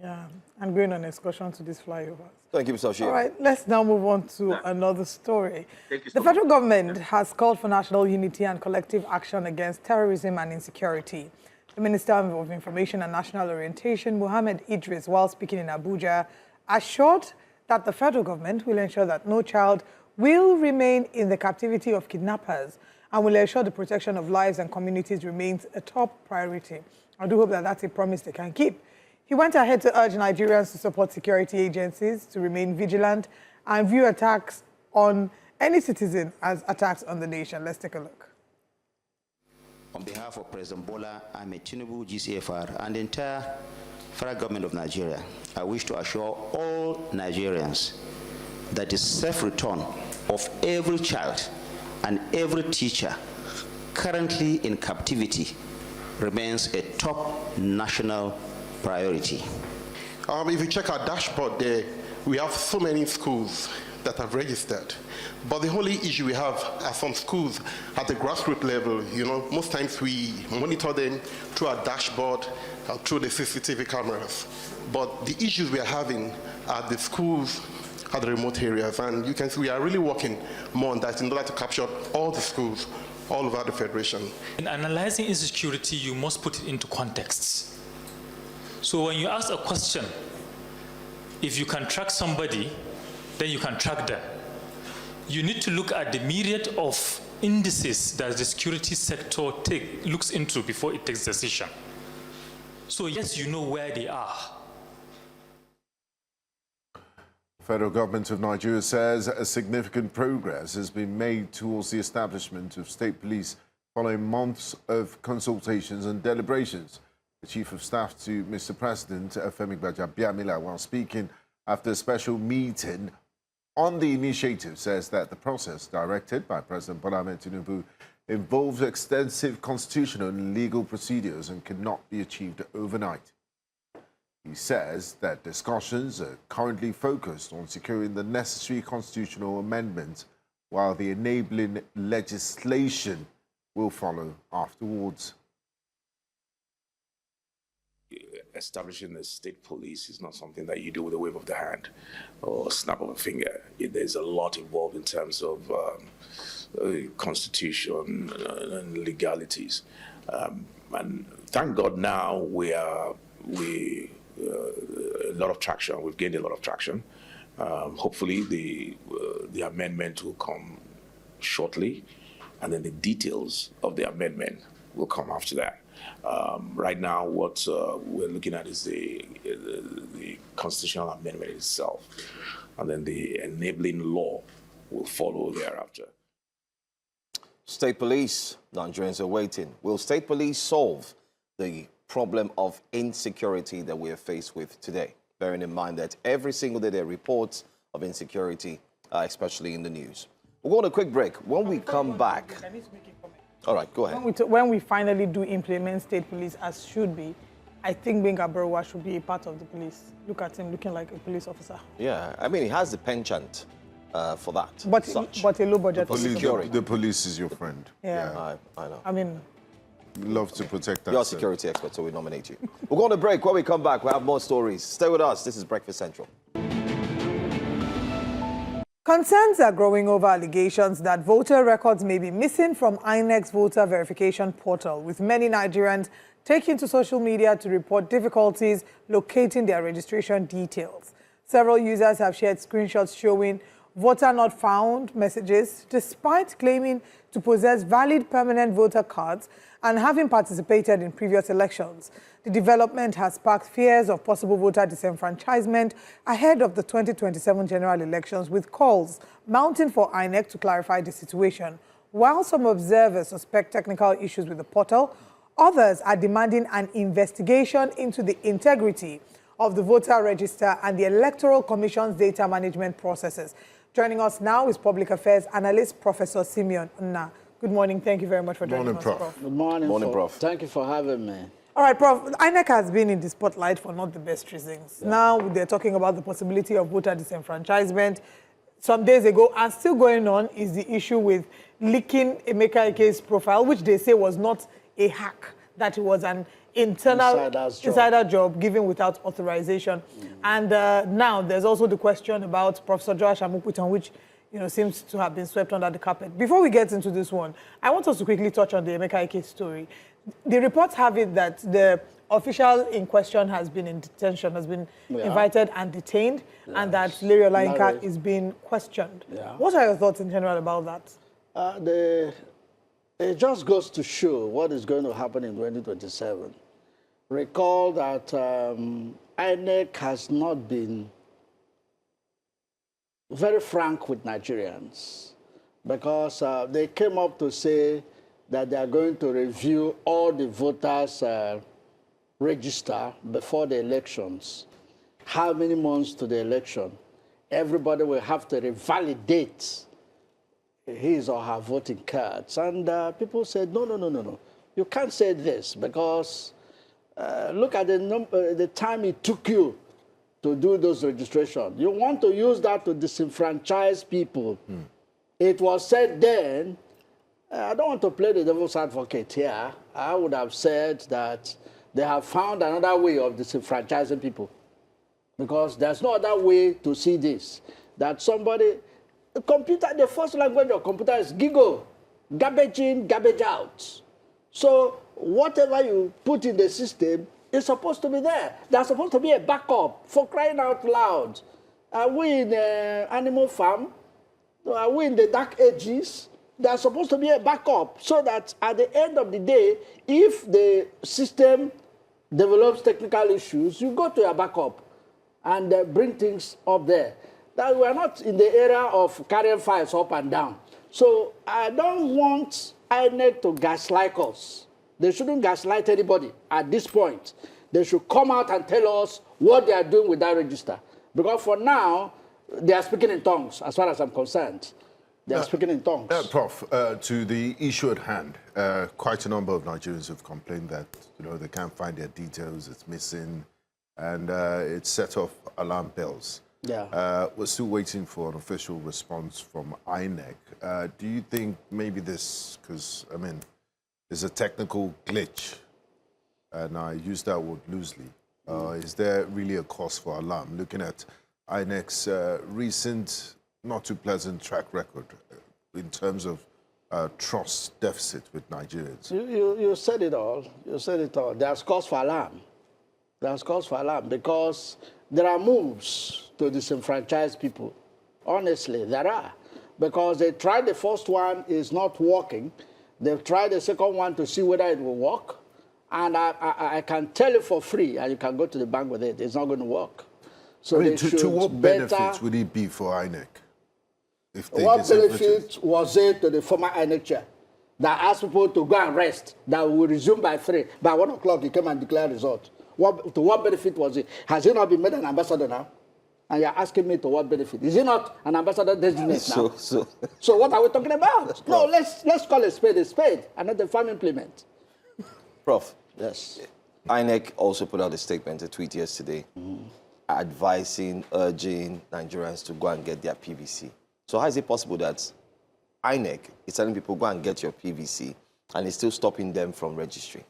Yeah, and going on excursion to these flyovers. Thank you, Mr. Oshie. All right, let's now move on to another story. Thank you The federal government has called for national unity and collective action against terrorism and insecurity. The Minister of Information and National Orientation, Mohammed Idris, while speaking in Abuja, assured that the federal government will ensure that no child will remain in the captivity of kidnappers and will ensure the protection of lives and communities remains a top priority. I do hope that that's a promise they can keep. He went ahead to urge Nigerians to support security agencies to remain vigilant and view attacks on any citizen as attacks on the nation. Let's take a look. On behalf of President Bola Ahmed Tinubu, GCFR, and the entire federal government of Nigeria, I wish to assure all Nigerians that the safe return of every child and every teacher currently in captivity remains a top national priority. If you check our dashboard there, we have so many schools that have registered. But the only issue we have are some schools at the grassroots level. Most times we monitor them through our dashboard, through the CCTV cameras. But the issues we are having are the schools at the remote areas. And you can see we are really working more on that in order to capture all the schools all over the Federation. In analyzing insecurity, you must put it into contexts. So when you ask a question, if you can track somebody, then you can track them. You need to look at the myriad of indices that the security sector looks into before it takes decision. So yes, you know where they are. The federal government of Nigeria says a significant progress has been made towards the establishment of state police following months of consultations and deliberations. The Chief of Staff to Mr. President, Femi Gbajabiamila, while speaking after a special meeting on the initiative, says that the process directed by President Bola Ahmed Tinubu involves extensive constitutional and legal procedures and cannot be achieved overnight. He says that discussions are currently focused on securing the necessary constitutional amendments, while the enabling legislation will follow afterwards. Establishing a state police is not something that you do with a wave of the hand or snap of a finger. There's a lot involved in terms of constitution and legalities. And thank God now we a lot of traction. We've gained a lot of traction. Hopefully the amendment will come shortly, and then the details of the amendment will come after that. Right now, what we're looking at is the constitutional amendment itself, and then the enabling law will follow thereafter. State police, Nigerians are waiting. Will state police solve the problem of insecurity that we are faced with today? Bearing in mind that every single day there are reports of insecurity, especially in the news. We'll go on a quick break. When we come back... All right, go ahead. When we finally do implement state police as should be, I think Benga Baruwa should be a part of the police. Look at him looking like a police officer. Yeah, I mean, he has the penchant for that. But a low budget for security. The police is your friend. Yeah. I know. I mean... Love to protect that. You're a security expert, so we nominate you. We'll go on a break. When we come back, we'll have more stories. Stay with us. This is Breakfast Central. Concerns are growing over allegations that voter records may be missing from INEC's voter verification portal, with many Nigerians taking to social media to report difficulties locating their registration details. Several users have shared screenshots showing voter not found messages, despite claiming to possess valid permanent voter cards and having participated in previous elections. The development has sparked fears of possible voter disenfranchisement ahead of the 2027 general elections, with calls mounting for INEC to clarify the situation. While some observers suspect technical issues with the portal, others are demanding an investigation into the integrity of the voter register and the Electoral Commission's data management processes. Joining us now is public affairs analyst Professor Simeon Nnah. Good morning. Thank you very much for joining us, Prof. Good morning, Prof. Thank you for having me. All right, Prof. INEC has been in the spotlight for not the best reasons. Yeah. Now they're talking about the possibility of voter disenfranchisement. Some days ago, and still going on, is the issue with leaking Emeka Ike's profile, which they say was not a hack, that it was an internal insider job given without authorization. And now there's also the question about Professor Joash Amukutan, which seems to have been swept under the carpet. Before we get into this one, I want us to quickly touch on the Emeka Ike story. The reports have it that the official in question has been in detention, has been invited and detained, and that Larry Olayinka is being questioned. Yeah. What are your thoughts in general about that? It just goes to show what is going to happen in 2027. Recall that INEC has not been very frank with Nigerians, because they came up to say that they are going to review all the voters' register before the elections. How many months to the election? Everybody will have to revalidate his or her voting cards. And people said, no. You can't say this, because look at the time it took you to do those registrations. You want to use that to disenfranchise people. It was said then, I don't want to play the devil's advocate here. I would have said that they have found another way of disenfranchising people, because there's no other way to see this. That somebody, the first language of computer is giggle, garbage in, garbage out. So whatever you put in the system is supposed to be there. There's supposed to be a backup, for crying out loud. Are we in an animal farm? Are we in the dark ages? There's supposed to be a backup, so that at the end of the day, if the system develops technical issues, you go to a backup and bring things up there. that we're not in the era of carrying files up and down. So I don't want INEC to gaslight us. They shouldn't gaslight anybody at this point. They should come out and tell us what they are doing with that register. Because for now, they are speaking in tongues, as far as I'm concerned. They are speaking in tongues. Prof, to the issue at hand, quite a number of Nigerians have complained that they can't find their details, it's missing, and it set off alarm bells. Yeah. We're still waiting for an official response from INEC. Do you think maybe this, because, I mean, there's a technical glitch, and I use that word loosely. Is there really a cause for alarm, looking at INEC's recent, not too pleasant track record in terms of trust deficit with Nigerians? You said it all. You said it all. There's cause for alarm. There's cause for alarm because there are moves to disenfranchise people. Honestly, there are. Because they tried the first one, is not working. They've tried the second one to see whether it will work. And I can tell you for free, and you can go to the bank with it, it's not going to work. So I mean, to what benefit would it be for INEC? What benefit was it to the former INEC chair that asked people to go and rest, that will resume by 1 o'clock, he came and declared result? To what benefit was it? Has he not been made an ambassador now? And you're asking me to what benefit? Is he not an ambassador designated now? So what are we talking about? No, let's call a spade, and not the farm implement. Prof. Yes. INEC also put out a statement, a tweet yesterday, advising, urging Nigerians to go and get their PVC. So how is it possible that INEC is telling people go and get your PVC and it's still stopping them from registering?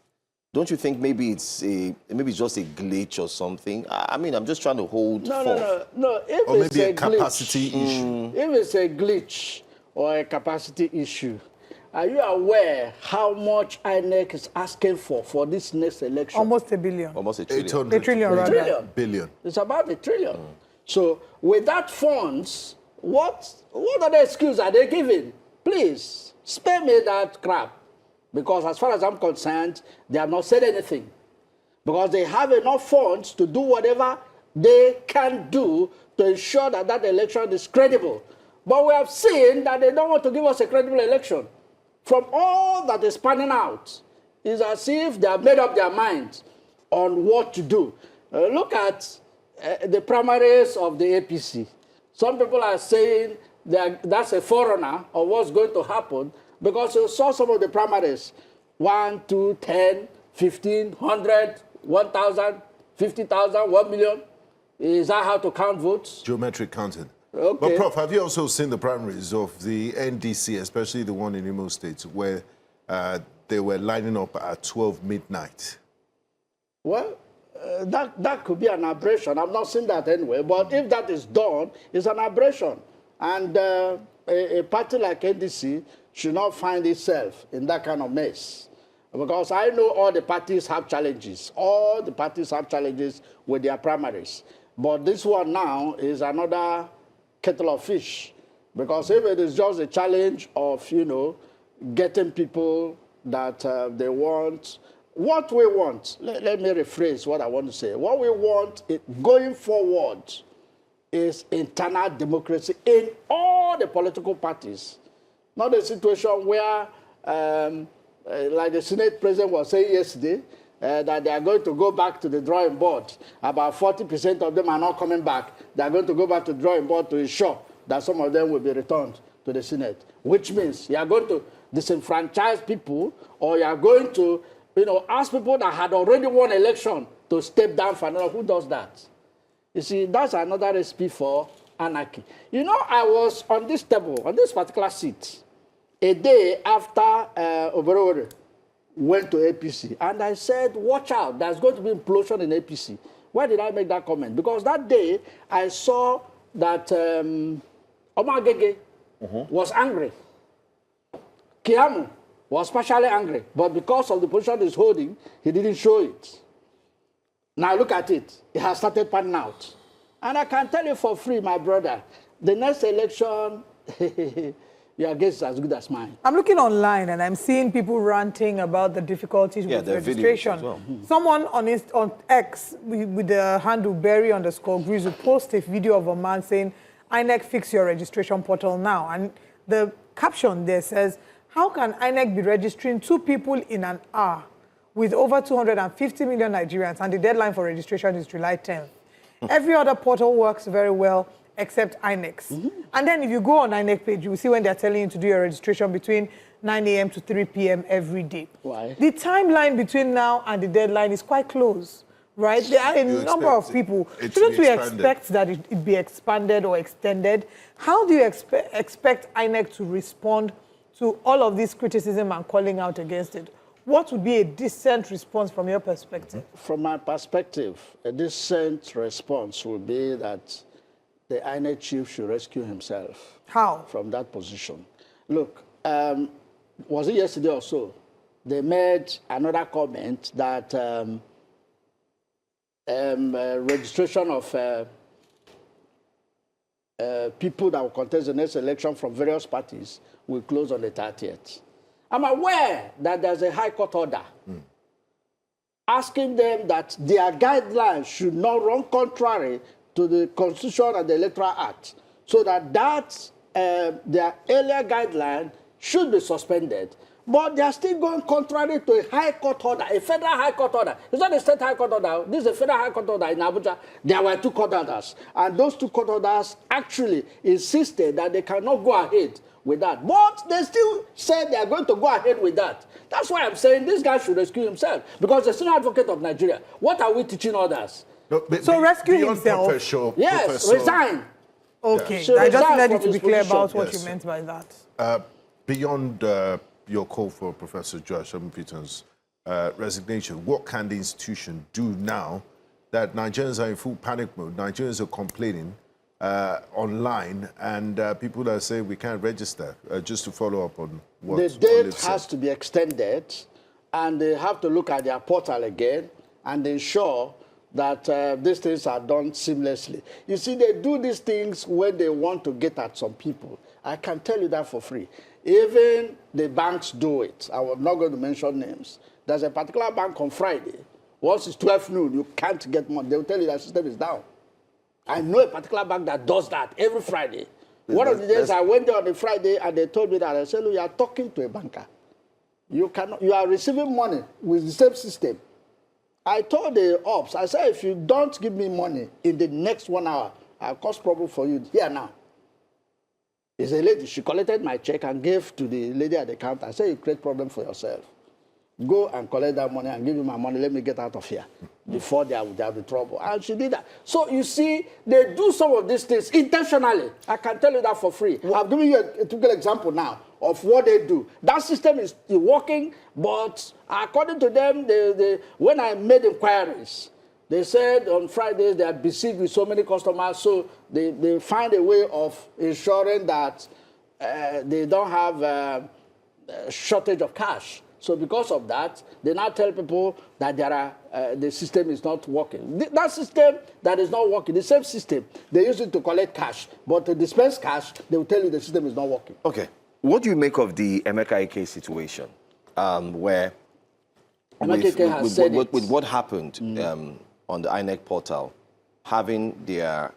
Don't you think maybe it's just a glitch or something? I mean, I'm just trying to hold forth. No. If or it's maybe a glitch, capacity issue. If it's a glitch or a capacity issue, are you aware how much INEC is asking for this next election? Almost $1 billion. Almost $1 trillion. 800 trillion. billion. It's about $1 trillion. So with that funds, what other excuse are they giving? Please, spare me that crap. Because as far as I'm concerned, they have not said anything. Because they have enough funds to do whatever they can do to ensure that that election is credible. But we have seen that they don't want to give us a credible election. From all that is panning out, it's as if they have made up their minds on what to do. Look at the primaries of the APC. Some people are saying that that's a forerunner of what's going to happen because you saw some of the primaries, 1, 2, 10, 15, 100, 1,000, 50,000, 1 million. Is that how to count votes? Geometric counting. Okay. But, Prof, have you also seen the primaries of the NDC, especially the one in Imo State, where they were lining up at 12 midnight? Well, that could be an aberration. I've not seen that anyway. But if that is done, it's an aberration. And a party like NDC should not find itself in that kind of mess. Because I know all the parties have challenges. All the parties have challenges with their primaries. But this one now is another kettle of fish. Because if it is just a challenge of, getting people that they want, what we want, let me rephrase what I want to say. What we want going forward is internal democracy in all the political parties. Not a situation where, like the Senate president was saying yesterday, that they are going to go back to the drawing board. About 40% of them are not coming back. They are going to go back to the drawing board to ensure that some of them will be returned to the Senate, which means you are going to disenfranchise people, or you are going to, ask people that had already won election to step down for another. Who does that? You see, that's another recipe for anarchy. I was on this table, on this particular seat, a day after Oberore went to APC, and I said, watch out, there's going to be implosion in APC. Why did I make that comment? Because that day, I saw that Omar Gege was angry. Kiamu was partially angry, but because of the position he's holding, he didn't show it. Now look at it. It has started panning out. And I can tell you for free, my brother, the next election, your guess is as good as mine. I'm looking online and I'm seeing people ranting about the difficulties with registration. Well. Someone on X with the handle Berry_Grizzle posted a video of a man saying, INEC fix your registration portal now. And the caption there says, how can INEC be registering 2 people in an hour with over 250 million Nigerians, and the deadline for registration is July 10th. Every other portal works very well except INEC's. And then if you go on INEC page, you will see when they're telling you to do your registration between 9 a.m. to 3 p.m. every day. Why? The timeline between now and the deadline is quite close, right? There are a number of people. Shouldn't we expect that it be expanded or extended? How do you expect INEC to respond to all of this criticism and calling out against it? What would be a decent response from your perspective? From my perspective, a decent response would be that the INEC chief should rescue himself. How? From that position. Look, was it yesterday or so? They made another comment that registration of people that will contest the next election from various parties will close on the 30th. I'm aware that there's a High Court order asking them that their guidelines should not run contrary to the Constitution and the Electoral Act, so that their earlier guideline should be suspended. But they are still going contrary to a High Court order, a federal High Court order. It's not a state High Court order. This is a federal High Court order in Abuja. There were 2 court orders. And those 2 court orders actually insisted that they cannot go ahead with that. But they still said they are going to go ahead with that. That's why I'm saying this guy should rescue himself, because the senior advocate of Nigeria, what are we teaching others? No, so rescue himself? Yes, resign. Okay, Should I just resign need you to be clear position. about what you meant by that. Beyond your call for Professor Josh Amupitan's resignation, what can the institution do now that Nigerians are in full panic mode? Nigerians are complaining online, and people are saying we can't register. Just to follow up on what the date has to be extended, and they have to look at their portal again and ensure that these things are done seamlessly. You see, they do these things when they want to get at some people. I can tell you that for free. Even the banks do it. I'm not going to mention names. There's a particular bank on Friday. Once it's 12 noon, you can't get money. They'll tell you that system is down. I know a particular bank that does that every Friday. One of the days I went there on a Friday and they told me that. I said, look, you are talking to a banker. You are receiving money with the same system. I told the ops, I said, if you don't give me money in the next 1 hour, I'll cause problem for you here now. It's a lady. She collected my check and gave to the lady at the counter. I said, you create problem for yourself. Go and collect that money and give me my money. Let me get out of here before there will be trouble. And she did that. So you see, they do some of these things intentionally. I can tell you that for free. I've given you a typical example now of what they do. That system is working, but according to them, when I made inquiries, they said on Fridays they are besieged with so many customers, so they find a way of ensuring that they don't have a shortage of cash. So because of that, they now tell people that the system is not working. That system that is not working, the same system, they use it to collect cash, but to dispense cash, they will tell you the system is not working. Okay. What do you make of the Emeka Ike situation, where with what happened on the INEC portal, having their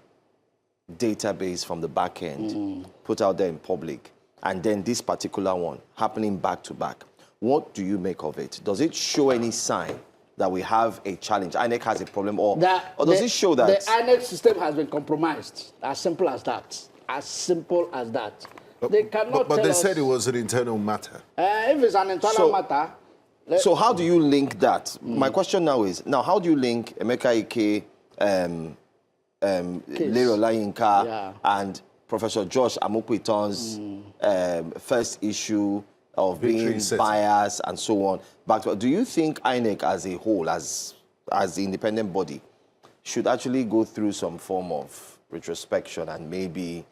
database from the back end put out there in public, and then this particular one happening back to back? What do you make of it? Does it show any sign that we have a challenge? INEC has a problem, or does it show that the INEC system has been compromised? As simple as that. As simple as that. They cannot but they said it was an internal matter. If it's an internal matter... So how do you link that? My question now is, how do you link Emeka Ike, Lero Olayinka, and Professor Josh Amupitan's first issue of being biased and so on? But do you think INEC as a whole, as the independent body, should actually go through some form of retrospection, and maybe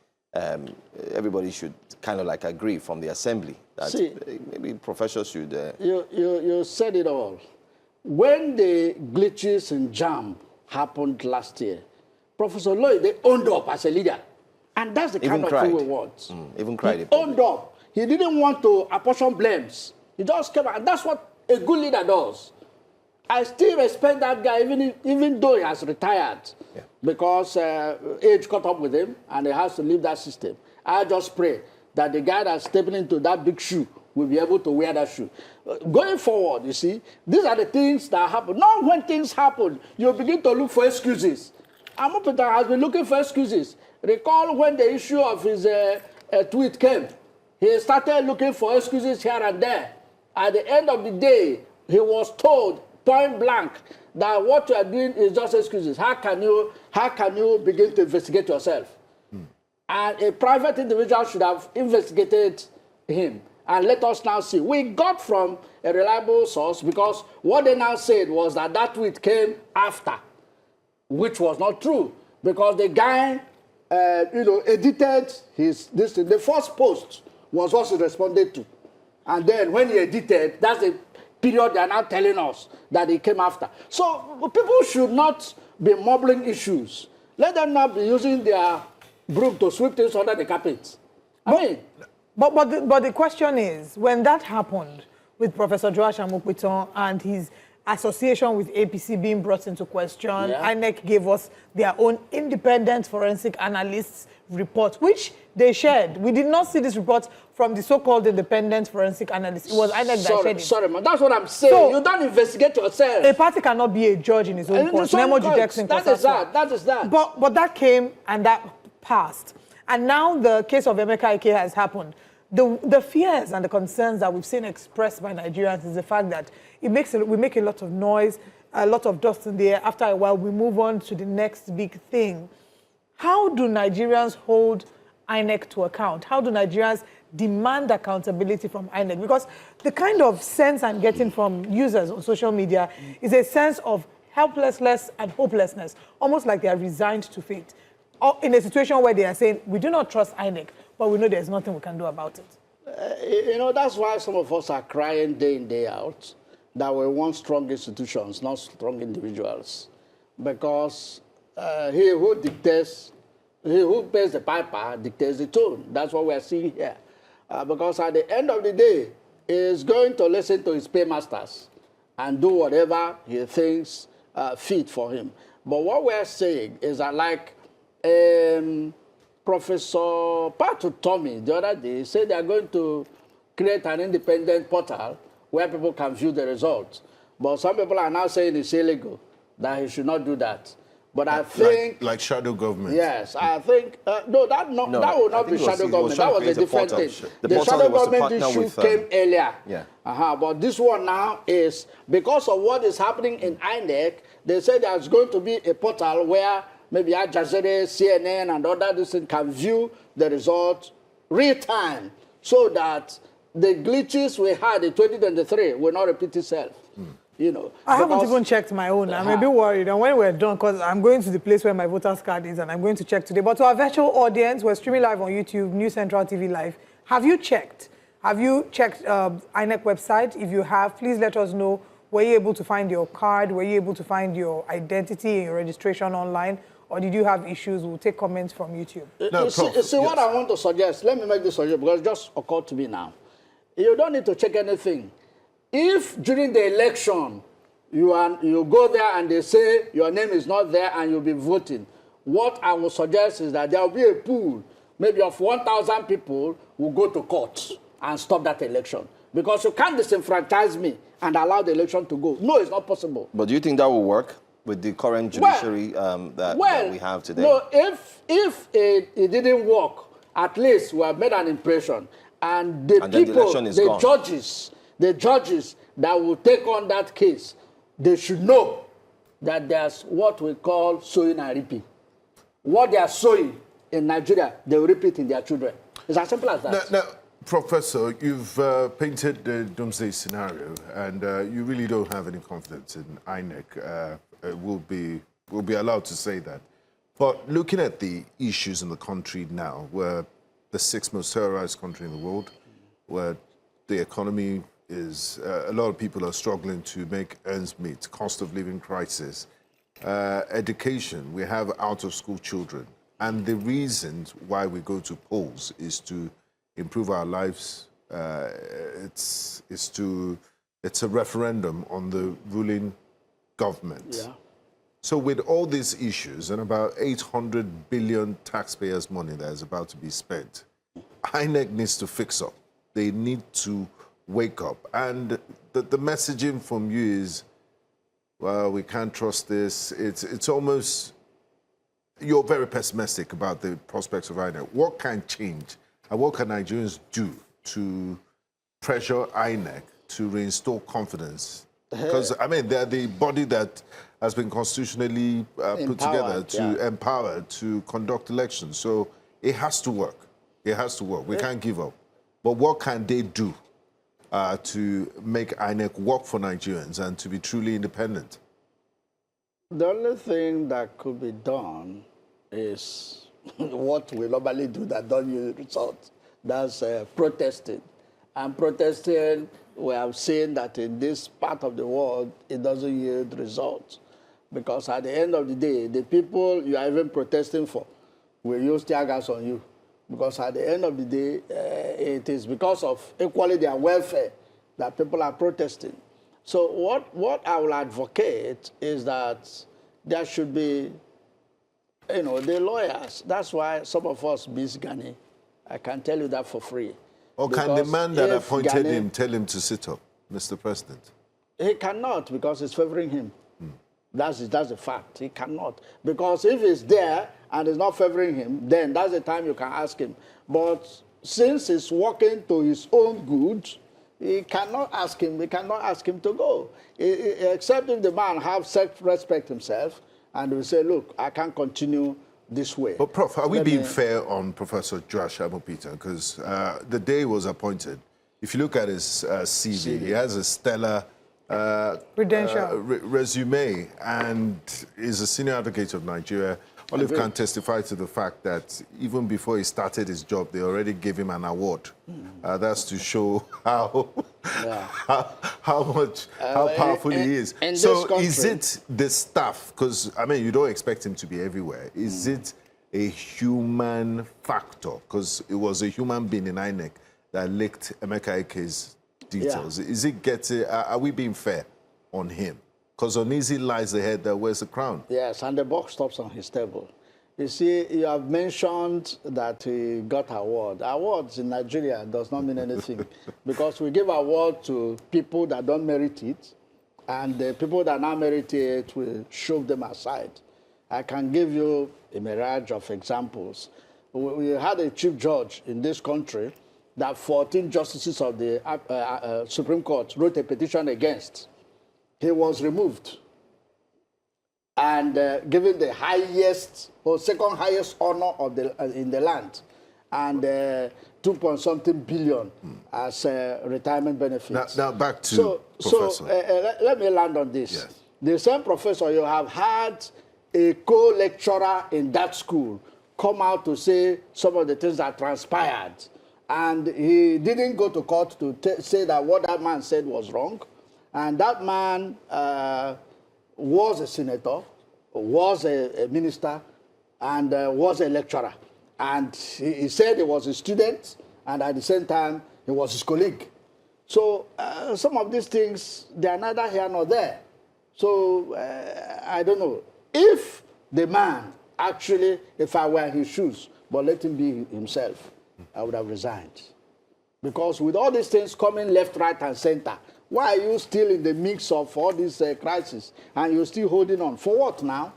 everybody should kind of like agree from the assembly that maybe professors should... You said it all. When the glitches and jam happened last year, Professor Lloyd, they owned up as a leader. And that's the kind of thing we want. Even cried. He owned up. He didn't want to apportion blames. He just came out. And that's what a good leader does. I still respect that guy, even though he has retired, because age caught up with him and he has to leave that system. I just pray that the guy that's stepping into that big shoe will be able to wear that shoe. Going forward, you see, these are the things that happen. Now when things happen, you begin to look for excuses. Amopita has been looking for excuses. Recall when the issue of his tweet came, he started looking for excuses here and there. At the end of the day, he was told point blank that what you are doing is just excuses. How can you begin to investigate yourself? And a private individual should have investigated him. And let us now see. We got from a reliable source, because what they now said was that that tweet came after, which was not true, because the guy, edited the first post was what he responded to. And then when he edited, that's the period they are now telling us that he came after. So people should not be mumbling issues. Let them not be using their broom to sweep things under the carpet. But the question is, when that happened with Professor Joash Amopiton and his association with APC being brought into question, INEC gave us their own independent forensic analysts report, which they shared. We did not see this report from the so-called independent forensic analyst. It was INEC that shared it. Sorry, man. That's what I'm saying. So, you don't investigate yourself. A party cannot be a judge in his own court. That is that. But that came and that passed. And now the case of Emeka Ike has happened. The fears and the concerns that we've seen expressed by Nigerians is the fact that we make a lot of noise, a lot of dust in the air. After a while, we move on to the next big thing. How do Nigerians hold INEC to account? How do Nigerians demand accountability from INEC? Because the kind of sense I'm getting from users on social media is a sense of helplessness and hopelessness, almost like they are resigned to fate. Or in a situation where they are saying, we do not trust INEC, but we know there's nothing we can do about it. That's why some of us are crying day in, day out, that we want strong institutions, not strong individuals. Because he who pays the piper dictates the tune. That's what we are seeing here. Because at the end of the day, he is going to listen to his paymasters and do whatever he thinks fit for him. But what we are saying is that, like Professor Patu Tommy the other day said, they are going to create an independent portal where people can view the results. But some people are now saying it's illegal, that he should not do that. But I think... Like shadow government. Yes, I think... that would not be shadow government. That was a different thing. The shadow government issue came earlier. But this one now is, because of what is happening in INEC, they said there's going to be a portal where maybe Al Jazeera, CNN, and others can view the results real time, so that the glitches we had in 2023 will not repeat itself. I haven't even checked my own. I'm a bit worried. And when we're done, because I'm going to the place where my voter's card is, and I'm going to check today. But to our virtual audience, we're streaming live on YouTube, New Central TV Live. Have you checked? Have you checked INEC website? If you have, please let us know. Were you able to find your card? Were you able to find your identity and your registration online? Or did you have issues? We'll take comments from YouTube. What I want to suggest, let me make this suggestion, because it just occurred to me now. You don't need to check anything. If during the election you go there and they say your name is not there and you'll be voting, what I would suggest is that there will be a pool, maybe of 1,000 people who go to court and stop that election. Because you can't disenfranchise me and allow the election to go. No, it's not possible. But do you think that will work with the current judiciary that we have today? No, if it didn't work, at least we have made an impression. And the judges that will take on that case, they should know that there's what we call sowing and reaping. What they are sowing in Nigeria, they will reap it in their children. It's as simple as that. Now, Professor, you've painted the doomsday scenario, and you really don't have any confidence in INEC. Will be allowed to say that. But looking at the issues in the country now, we're the 6th most terrorized country in the world, where the economy is, a lot of people are struggling to make ends meet, cost of living crisis, education, we have out-of-school children. And the reasons why we go to polls is to improve our lives. It's a referendum on the ruling government. Yeah. So with all these issues and about 800 billion taxpayers' money that is about to be spent, INEC needs to fix up. They need to wake up. And the messaging from you is, well, we can't trust this. It's almost, you're very pessimistic about the prospects of INEC. What can change and what can Nigerians do to pressure INEC to reinstore confidence? Because, I mean, they're the body that has been constitutionally put together to empower to conduct elections. So it has to work. It has to work. We can't give up. But what can they do to make INEC work for Nigerians and to be truly independent? The only thing that could be done is what we normally do that don't yield results. That's protesting. And protesting, we have seen that in this part of the world, it doesn't yield results. Because at the end of the day, the people you are even protesting for will use tear gas on you. Because at the end of the day, it is because of equally their welfare that people are protesting. So what I will advocate is that there should be, you know, the lawyers. That's why some of us miss Ghani. I can tell you that for free. Or can the man that appointed him tell him to sit up, Mr. President? He cannot because it's favoring him. That's a fact. He cannot. Because if he's there and it's not favoring him, then that's the time you can ask him. But since he's working to his own good, he cannot ask him. We cannot ask him to go. Except if the man has self-respect himself and will say, look, I can't continue this way. But, Prof, are we being fair on Professor Josh Amopita? Because the day he was appointed, if you look at his CV, he has a stellar resume and is a senior advocate of Nigeria. Olive can testify to the fact that even before he started his job, they already gave him an award. That's to show how powerful he is. So is it the staff? Because, I mean, you don't expect him to be everywhere. Is it a human factor? Because it was a human being in INEC that leaked Emeka Ike's details. Is it are we being fair on him? Because uneasy lies the head that wears the crown. Yes, and the buck stops on his table. You see, you have mentioned that he got award. Awards in Nigeria does not mean anything because we give award to people that don't merit it, and the people that now merit it will shove them aside. I can give you a mirage of examples. We had a chief judge in this country that 14 justices of the Supreme Court wrote a petition against. He was removed and given the highest or second highest honor of in the land, and 2.something billion as retirement benefits. Now back to Professor. Let me land on this. Yes. The same professor, you have had a co-lecturer in that school come out to say some of the things that transpired, and he didn't go to court to say that what that man said was wrong. And that man was a senator, was a minister, and was a lecturer. And he said he was a student, and at the same time, he was his colleague. So some of these things, they are neither here nor there. So I don't know. If the man actually, if I were in his shoes, but let him be himself, I would have resigned. Because with all these things coming left, right, and center, why are you still in the mix of all these crises and you're still holding on? For what now?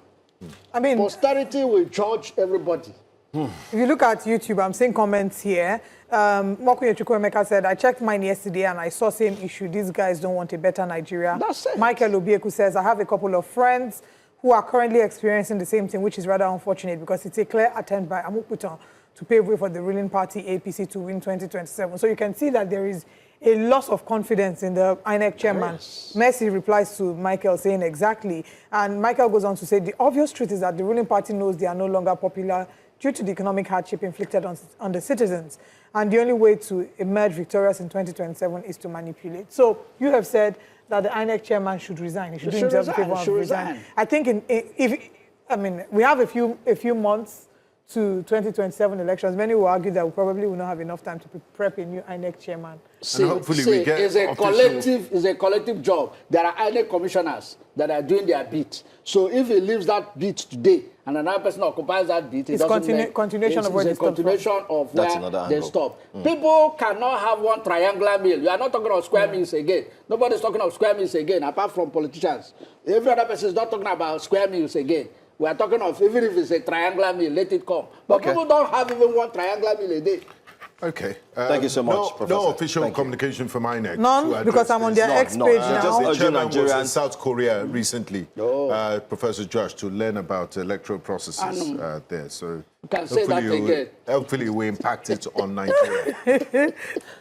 I mean, posterity will judge everybody. If you look at YouTube, I'm seeing comments here. Mokunye Chukwuemeka said, I checked mine yesterday and I saw same issue. These guys don't want a better Nigeria. That's it. Michael Obieku says, I have a couple of friends who are currently experiencing the same thing, which is rather unfortunate because it's a clear attempt by Amukutan to pave way for the ruling party APC to win 2027. So you can see that there is a loss of confidence in the INEC chairman. Yes. Mercy replies to Michael saying exactly. And Michael goes on to say, the obvious truth is that the ruling party knows they are no longer popular due to the economic hardship inflicted on the citizens. And the only way to emerge victorious in 2027 is to manipulate. So you have said that the INEC chairman should resign. He should do himself a favor and resign. I think we have a few months to 2027 elections. Many will argue that we probably will not have enough time to prep a new INEC chairman. See, it's a collective job. There are INEC commissioners that are doing their bit. So if he leaves that bit today and another person occupies that bit, it's continuation of where they stop. They stop. People cannot have one triangular meal. You are not talking of square meals again. Nobody's talking of square meals again, apart from politicians. Every other person is not talking about square meals again. We are talking of, even if it's a triangular meal, let it come. But people don't have even one triangular meal a day. Okay. Thank you so much, Professor. No official communication from INEC. None, because I'm on their X page now. The chairman was in South Korea recently, Professor Josh, to learn about electoral processes there. So hopefully it will impact it on Nigeria.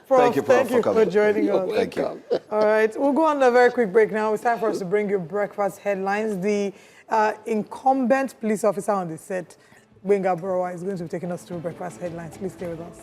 Prof, thank you for joining us. Thank you. All right, we'll go on a very quick break now. It's time for us to bring you breakfast headlines. The incumbent police officer on the set, Gbenga Borowa, is going to be taking us through breakfast headlines. Please stay with us.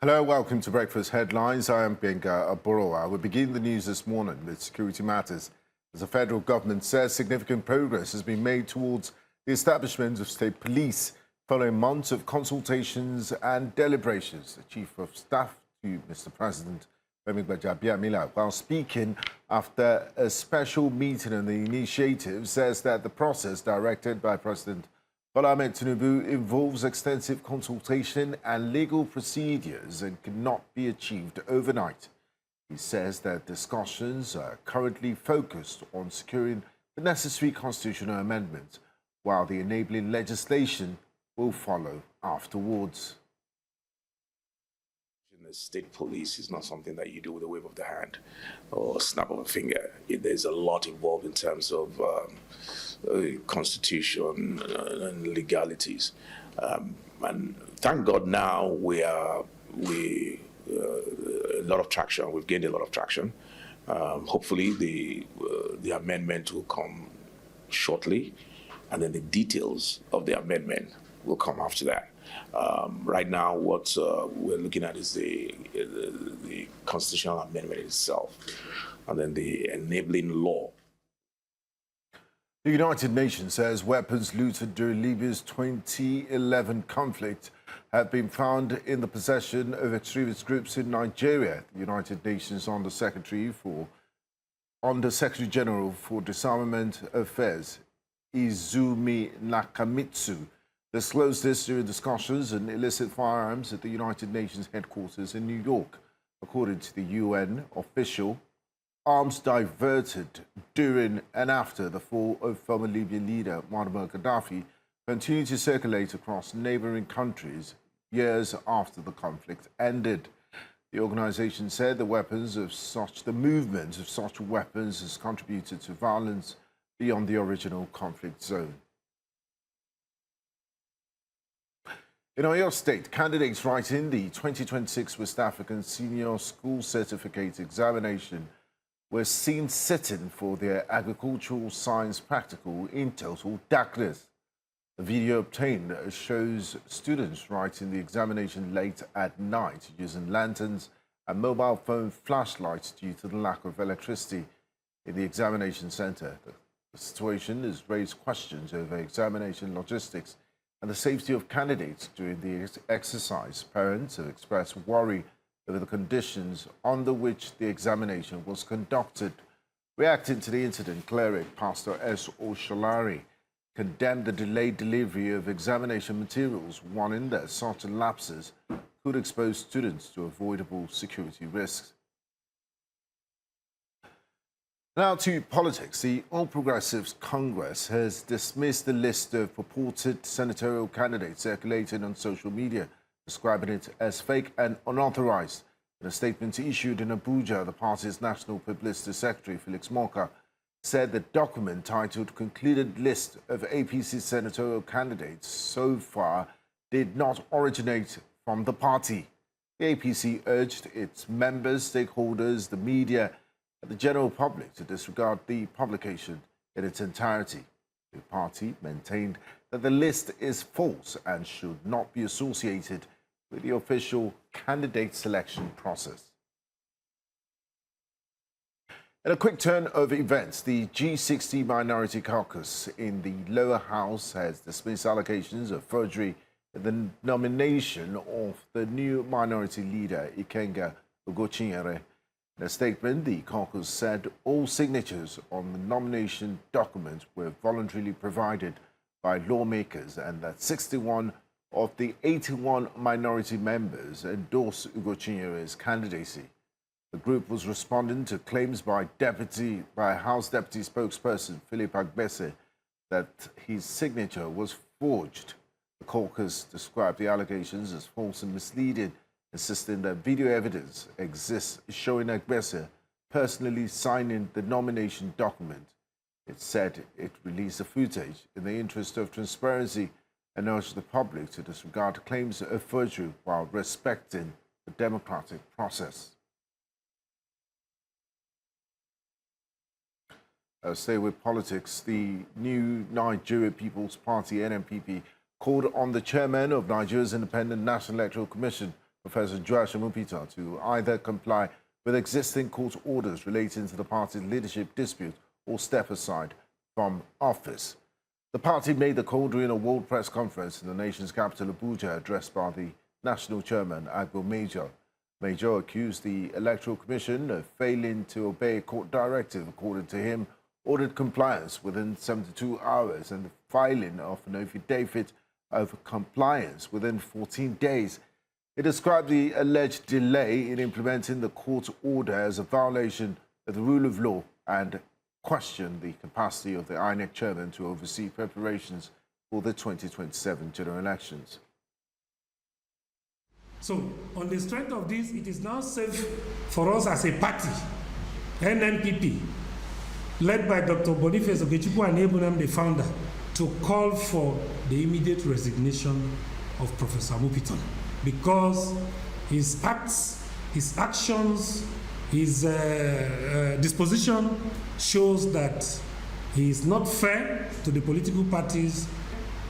Hello, welcome to Breakfast Headlines. I am Gbenga Borowa. We begin the news this morning with security matters. As the federal government says, significant progress has been made towards the establishment of state police following months of consultations and deliberations. The Chief of Staff to Mr. President, while speaking after a special meeting on the initiative, says that the process directed by President Parliamentary involves extensive consultation and legal procedures and cannot be achieved overnight. He says that discussions are currently focused on securing the necessary constitutional amendments, while the enabling legislation will follow afterwards. The state police is not something that you do with a wave of the hand or snap of a finger. There's a lot involved in terms of constitution and legalities. And thank God now a lot of traction. We've gained a lot of traction. Hopefully the amendment will come shortly, and then the details of the amendment will come after that. Right now, what we're looking at is the constitutional amendment itself, and then the enabling law. The United Nations says weapons looted during Libya's 2011 conflict have been found in the possession of extremist groups in Nigeria. The United Nations Under-Secretary General for Disarmament Affairs, Izumi Nakamitsu, disclosed this during discussions on illicit firearms at the United Nations headquarters in New York. According to the UN official, arms diverted during and after the fall of former Libyan leader Muammar Gaddafi continue to circulate across neighboring countries years after the conflict ended. The organization said the movement of such weapons has contributed to violence beyond the original conflict zone. In Oyo State, candidates writing the 2026 West African Senior School Certificate examination were seen sitting for their agricultural science practical in total darkness. The video obtained shows students writing the examination late at night using lanterns and mobile phone flashlights due to the lack of electricity in the examination center. The situation has raised questions over examination logistics and the safety of candidates during the exercise. Parents have expressed worry over the conditions under which the examination was conducted. Reacting to the incident, cleric Pastor S. Osholari condemned the delayed delivery of examination materials, warning that such lapses could expose students to avoidable security risks. Now to politics. The All Progressives Congress has dismissed the list of purported senatorial candidates circulating on social media, describing it as fake and unauthorized. In a statement issued in Abuja, the party's National Publicity Secretary, Felix Morka, said the document titled Concluded List of APC Senatorial Candidates so far did not originate from the party. The APC urged its members, stakeholders, the media, and the general public to disregard the publication in its entirety. The party maintained that the list is false and should not be associated with the official candidate selection process. In a quick turn of events, the G60 Minority Caucus in the lower house has dismissed allegations of forgery in the nomination of the new minority leader, Ikenga Ugochinyere. In a statement, the caucus said all signatures on the nomination document were voluntarily provided by lawmakers and that 61 of the 81 minority members endorsed Ugochinyere's candidacy. The group was responding to claims by House Deputy Spokesperson Philip Agbese that his signature was forged. The caucus described the allegations as false and misleading, insisting that video evidence exists showing Agbese personally signing the nomination document. It said it released the footage in the interest of transparency and urged the public to disregard claims of forgery while respecting the democratic process. Stay with politics. The new Nigeria People's Party, NNPP, called on the chairman of Nigeria's Independent National Electoral Commission, Professor Joash Amupita, to either comply with existing court orders relating to the party's leadership dispute or step aside from office. The party made the call during a world press conference in the nation's capital, Abuja, addressed by the national chairman, Agbo Major. Major accused the Electoral Commission of failing to obey a court directive, according to him, ordered compliance within 72 hours and the filing of an affidavit of compliance within 14 days. He described the alleged delay in implementing the court order as a violation of the rule of law and questioned the capacity of the INEC chairman to oversee preparations for the 2027 general elections. So, on the strength of this, it is now safe for us as a party, NNPP, led by Dr. Boniface Okechukwu and Ebunam, the founder, to call for the immediate resignation of Professor Amupita, because his acts, his actions, his disposition shows that he is not fair to the political parties.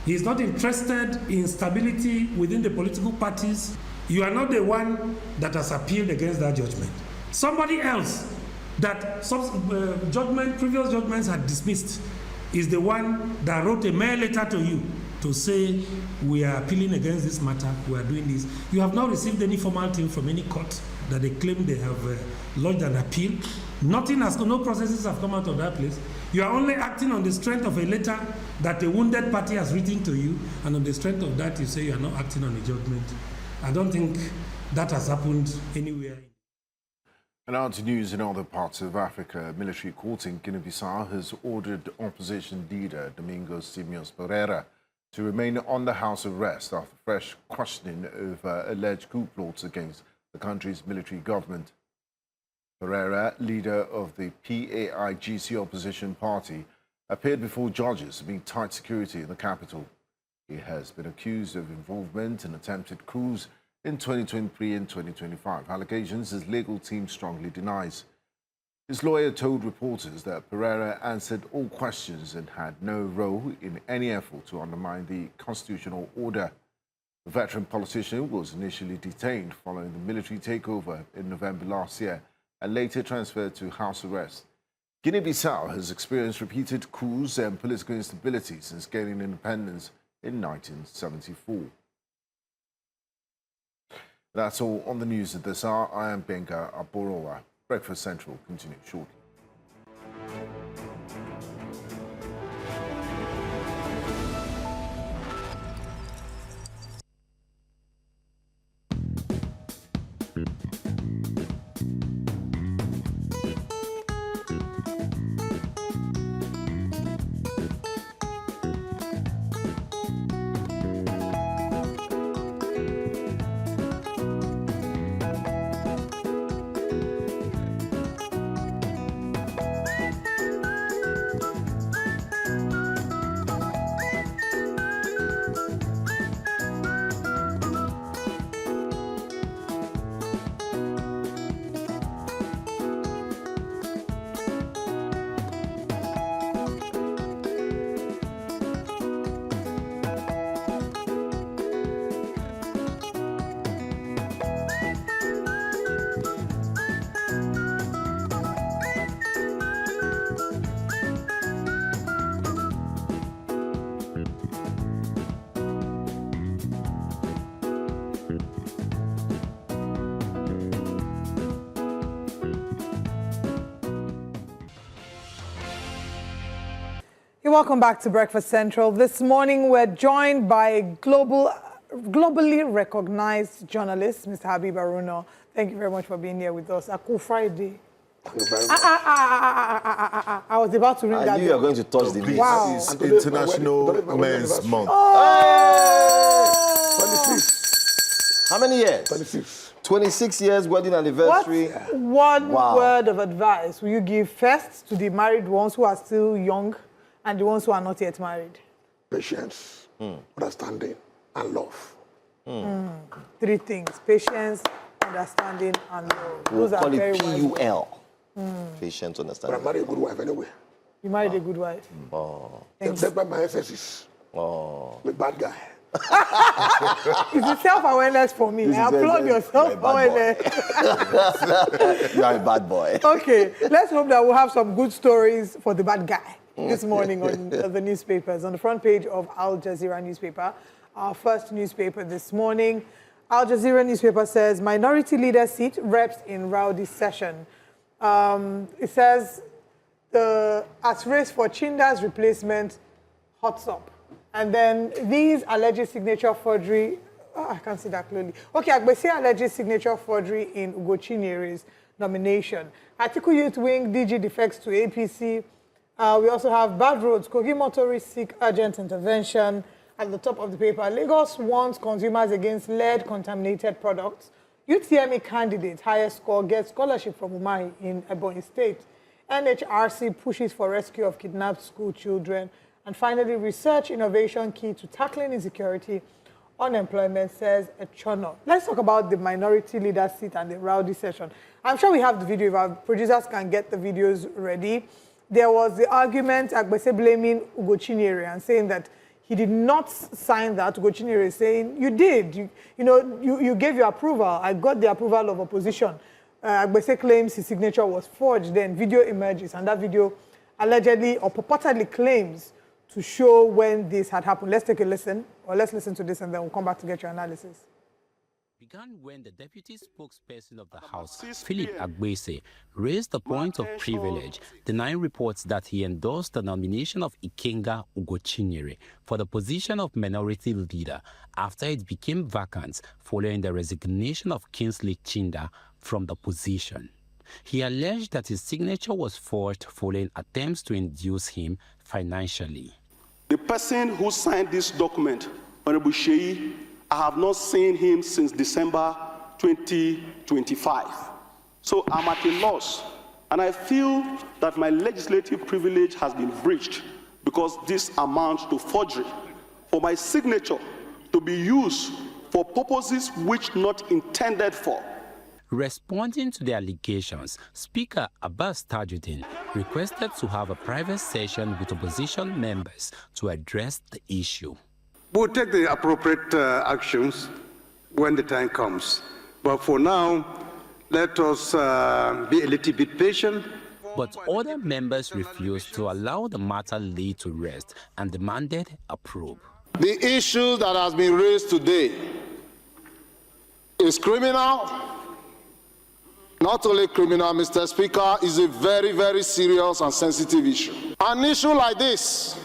He is not interested in stability within the political parties. You are not the one that has appealed against that judgment. Somebody else that previous judgments had dismissed is the one that wrote a mail letter to you to say, we are appealing against this matter, we are doing this. You have not received any formal thing from any court that they claim they have lodged an appeal. Nothing has, no processes have come out of that place. You are only acting on the strength of a letter that a wounded party has written to you, and on the strength of that you say you are not acting on a judgment. I don't think that has happened anywhere. And now to news in other parts of Africa. A military court in Guinea-Bissau has ordered opposition leader Domingos Simios Pereira to remain under house arrest after fresh questioning over alleged coup plots against the country's military government. Pereira, leader of the PAIGC opposition party, appeared before judges amid tight security in the capital. He has been accused of involvement in attempted coups in 2023 and 2025, allegations his legal team strongly denies. His lawyer told reporters that Pereira answered all questions and had no role in any effort to undermine the constitutional order. The veteran politician was initially detained following the military takeover in November last year and later transferred to house arrest. Guinea-Bissau has experienced repeated coups and political instability since gaining independence in 1974. That's all on the news at this hour. I am Benga Aborowa. Breakfast Central continues shortly. Welcome back to Breakfast Central. This morning, we're joined by a globally recognized journalist, Mr. Habib Haruna. Thank you very much for being here with us. Aku Friday. Thank you very much. I was about to ring that. I knew you were going to touch the list. Wow. It's International Men's Month. Oh! 26. How many years? 26. 26 years wedding anniversary. What one word of advice will you give first to the married ones who are still young and the ones who are not yet married? Patience, understanding, and love. Three things: patience, understanding, and love. We'll Those are call very it PUL. wise. Patience, But I understanding. married a good wife anyway. You married a good wife. Oh. Despite my excesses, Oh. I'm a bad guy. It's a self-awareness for me. I applaud your self-awareness. You are a bad boy. Okay, let's hope that we'll have some good stories for the bad guy this morning on the newspapers. On the front page of Al Jazeera newspaper, our first newspaper this morning, Al Jazeera newspaper says, minority leader seat reps in rowdy session. It says, as race for Chinda's replacement hots up. And then these alleged signature forgery, I can't see that clearly. Okay, Agbese alleged signature forgery in Ugochinyeri's nomination. Atiku Youth Wing, DG defects to APC. We also have bad roads, Kogi motorists seek urgent intervention. At the top of the paper, Lagos warns consumers against lead-contaminated products. UTME candidate, highest score, gets scholarship from Umahi in Imo State. NHRC pushes for rescue of kidnapped school children. And finally, research innovation key to tackling insecurity, unemployment, says Echono. Let's talk about the minority leader seat and the rowdy session. I'm sure we have the video. If our producers can get the videos ready. There was the argument, Agbese blaming Ugochinyere and saying that he did not sign that. Ugochinyere is saying, you did. You gave your approval. I got the approval of opposition. Agbese claims his signature was forged. Then video emerges, and that video allegedly or purportedly claims to show when this had happened. Let's take a listen, or let's listen to this, and then we'll come back to get your analysis. Began when the deputy spokesperson of the House, Philip Agbese, raised the point of privilege, denying reports that he endorsed the nomination of Ikenga Ugochinyere for the position of minority leader after it became vacant following the resignation of Kingsley Chinda from the position. He alleged that his signature was forged following attempts to induce him financially. The person who signed this document, Honorable Sheyi, I have not seen him since December 2025. So I'm at a loss, and I feel that my legislative privilege has been breached because this amounts to forgery for my signature to be used for purposes which not intended for. Responding to the allegations, Speaker Abbas Tajuddin requested to have a private session with opposition members to address the issue. We'll take the appropriate actions when the time comes. But for now, let us be a little bit patient. But other members refused to allow the matter lay to rest and demanded a probe. The issue that has been raised today is criminal. Not only criminal, Mr. Speaker, is a very, very serious and sensitive issue. An issue like this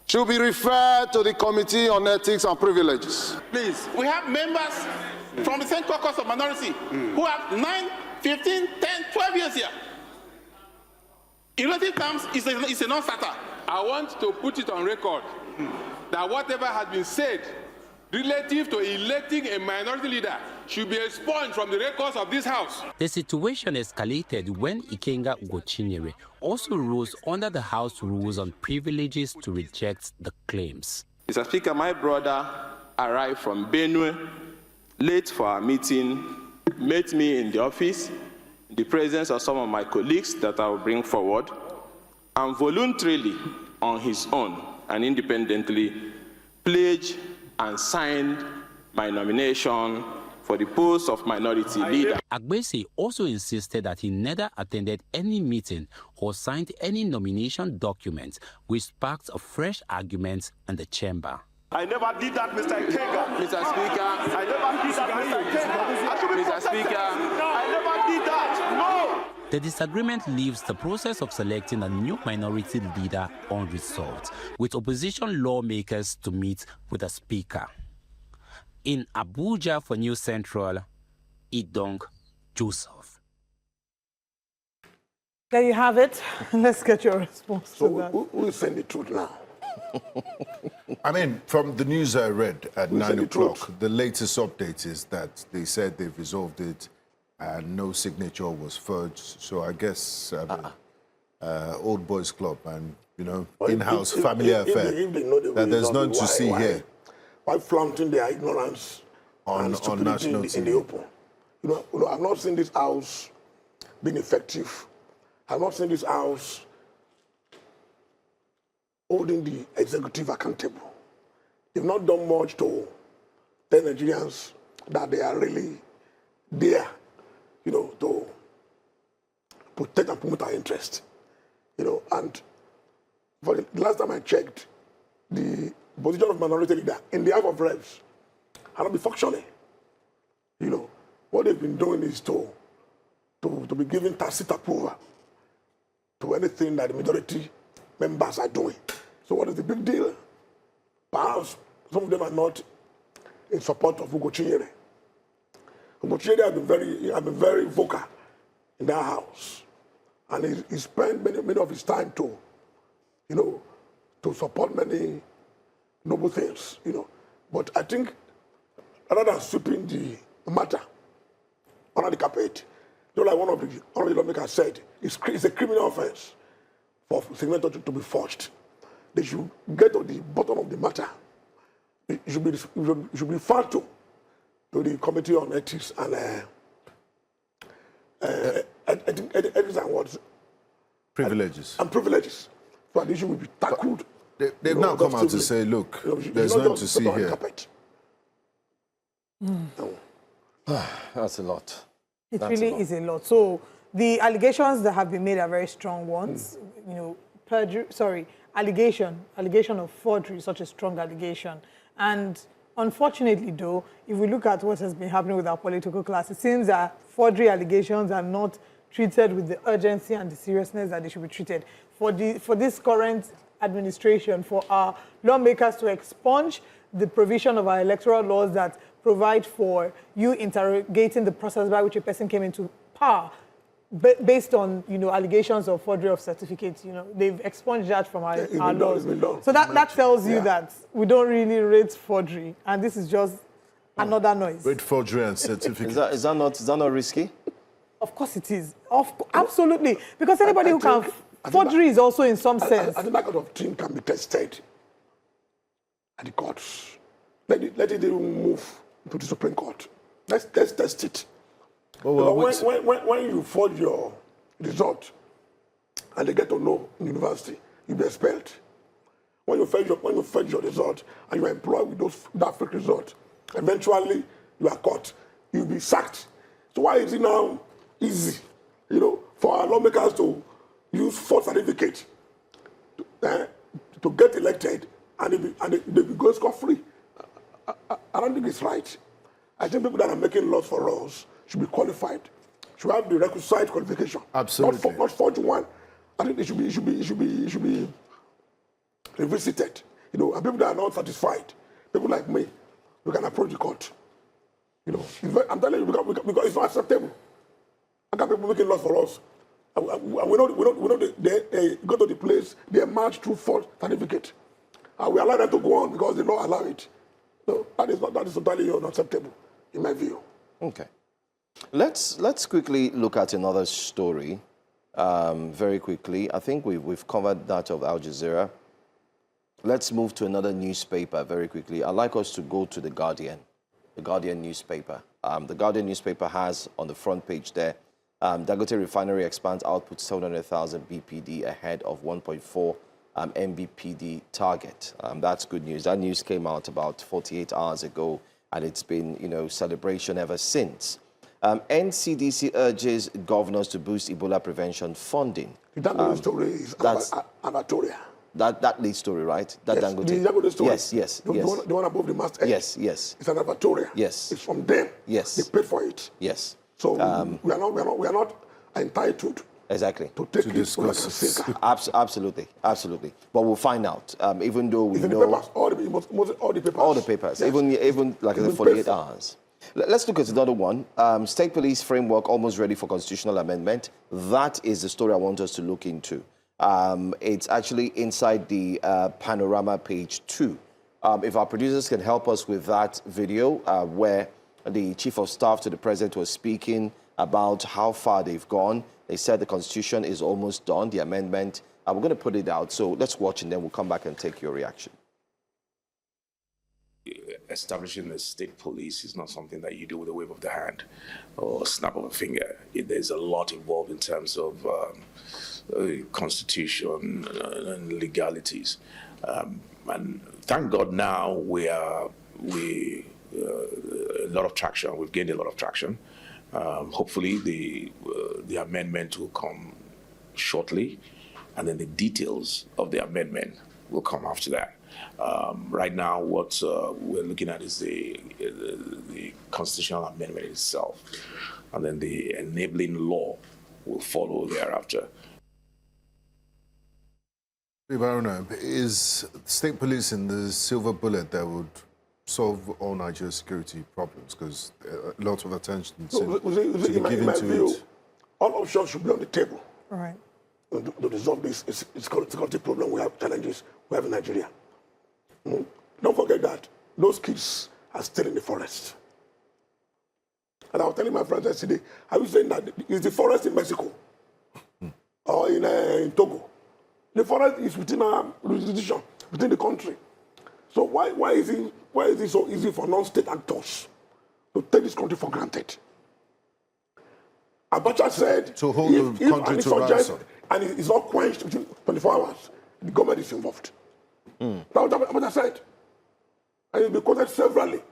should be referred to the Committee on Ethics and Privileges. Please, we have members from the same caucus of minority who have 9, 15, 10, 12 years here. In relative terms, it's a non-starter. I want to put it on record that whatever has been said relative to electing a minority leader should be expunged from the records of this House. The situation escalated when Ikenga Ugochinyere also rose under the House rules on privileges to reject the claims. Mr. Speaker, my brother arrived from Benue late for our meeting, met me in the office, in the presence of some of my colleagues that I will bring forward, and voluntarily, on his own and independently, pledged and signed my nomination for the post of minority leader. Agbese also insisted that he neither attended any meeting or signed any nomination documents, which sparked a fresh argument in the chamber. I never did that, Mr. Ikenga. Mr. Speaker, I never did that, Mr. Ikenga. I should be Mr. Speaker, I never did that. No. The disagreement leaves the process of selecting a new minority leader unresolved, with opposition lawmakers to meet with the Speaker. In Abuja for News Central, Idong Joseph. There you have it. Let's get your response to that. Who is saying the truth now? I mean, from the news I read at 9 o'clock, the latest update is that they said they've resolved it and no signature was forged. So I guess old boys club and, you know, in-house family affair. If they know that there's nothing to see here. Why flaunting their ignorance on national in the open? You know, I've not seen this house being effective. I've not seen this house holding the executive accountable. They've not done much to tell Nigerians that they are really there, you know, to protect and promote our interest. You know, and for the last time I checked, the position of minority leader in the House of Reps has not been functioning. You know, what they've been doing is to be giving tacit approval to anything that the majority members are doing. So what is the big deal? Perhaps some of them are not in support of Ugochinyere. Ugochinyere has been very vocal in that house. And he spent many of his time to, you know, to support many noble things, you know. But I think rather than sweeping the matter under the carpet, just like one of the lawmakers said, it's a criminal offense for signature to be forged. They should get to the bottom of the matter. It should be referred to the Committee on Ethics and Ethics and what? Privileges. And privileges. So the issue will be tackled. They've now come out to say, look, there's nothing to see here. That's a lot. It really is a lot. So the allegations that have been made are very strong ones. You know, allegation of forgery is such a strong allegation. And unfortunately, though, if we look at what has been happening with our political class, it seems that forgery allegations are not treated with the urgency and the seriousness that they should be treated. For this current administration, for our lawmakers to expunge the provision of our electoral laws that provide for you interrogating the process by which a person came into power based on, you know, allegations of forgery of certificates. You know, they've expunged that from our laws. So that tells you that we don't really rate forgery, and this is just another noise. Rate forgery and certificates. Is that not risky? Of course it is. Absolutely. Because anybody who can... Forgery is also in some sense. I think that kind of thing can be tested at the courts. Let it move to the Supreme Court. Let's test it. When you forge your result and they get to know in university, you'll be expelled. When you forge your result and you are employed with that fake result, eventually you are caught, you'll be sacked. So why is it now easy, you know, for our lawmakers to use false certificate to get elected and they be going scot-free? I don't think it's right. I think people that are making laws for us should be qualified, should have the requisite qualification. Absolutely. Not forge one. I think it should be revisited. You know, and people that are not satisfied, people like me, we can approach the court. You know, I'm telling you, because it's not acceptable. I got people making laws for us. We know they go to the place, they march through false certificate. And we allow them to go on because they don't allow it. So that is totally unacceptable, in my view. Okay. Let's quickly look at another story very quickly. I think we've covered that of Al Jazeera. Let's move to another newspaper very quickly. I'd like us to go to The Guardian newspaper. The Guardian newspaper has on the front page there, Dangote Refinery expands output 700,000 BPD ahead of 1.4 MBPD target. That's good news. That news came out about 48 hours ago, and it's been, celebration ever since. NCDC urges governors to boost Ebola prevention funding. The Dangote story is Anatolia. That lead story, right? That Yes, Dangote. the Dangote story. Yes. The one above the mast edge. Yes. It's an Anatolia. Yes. It's from them. Yes. They paid for it. Yes. So we are not entitled exactly to take it like a sinker. Absolutely. But we'll find out. Even though we It's in know the papers, all the papers. all the papers, Yes. even like I said, 48 hours. Let's look at another one. State police framework almost ready for constitutional amendment. That is the story I want us to look into. It's actually inside the panorama page 2. If our producers can help us with that video where the chief of staff to the president was speaking about how far they've gone. They said the constitution is almost done, the amendment. We're going to put it out. So let's watch and then we'll come back and take your reaction. Establishing a state police is not something that you do with a wave of the hand or snap of a finger. There's a lot involved in terms of constitution and legalities. And thank God now a lot of traction. We've gained a lot of traction. Hopefully the amendment will come shortly, and then the details of the amendment will come after that. Right now, what we're looking at is the constitutional amendment itself, and then the enabling law will follow thereafter. Ibaruna, is state police in the silver bullet that would solve all Nigeria's security problems? Because a lot of attention seems to be given to it. All options should be on the table. All right. To resolve this security problem we have, challenges we have in Nigeria. Don't forget that those kids are still in the forest. And I was telling my friends yesterday, I was saying that it's the forest in Mexico or in Togo. The forest is within our jurisdiction, within the country. So why is it so easy for non-state actors to take this country for granted? Abacha said, to hold the country to ransom, and it's not quenched within 24 hours, the government is involved. That's what Abacha said. And it's been quoted severally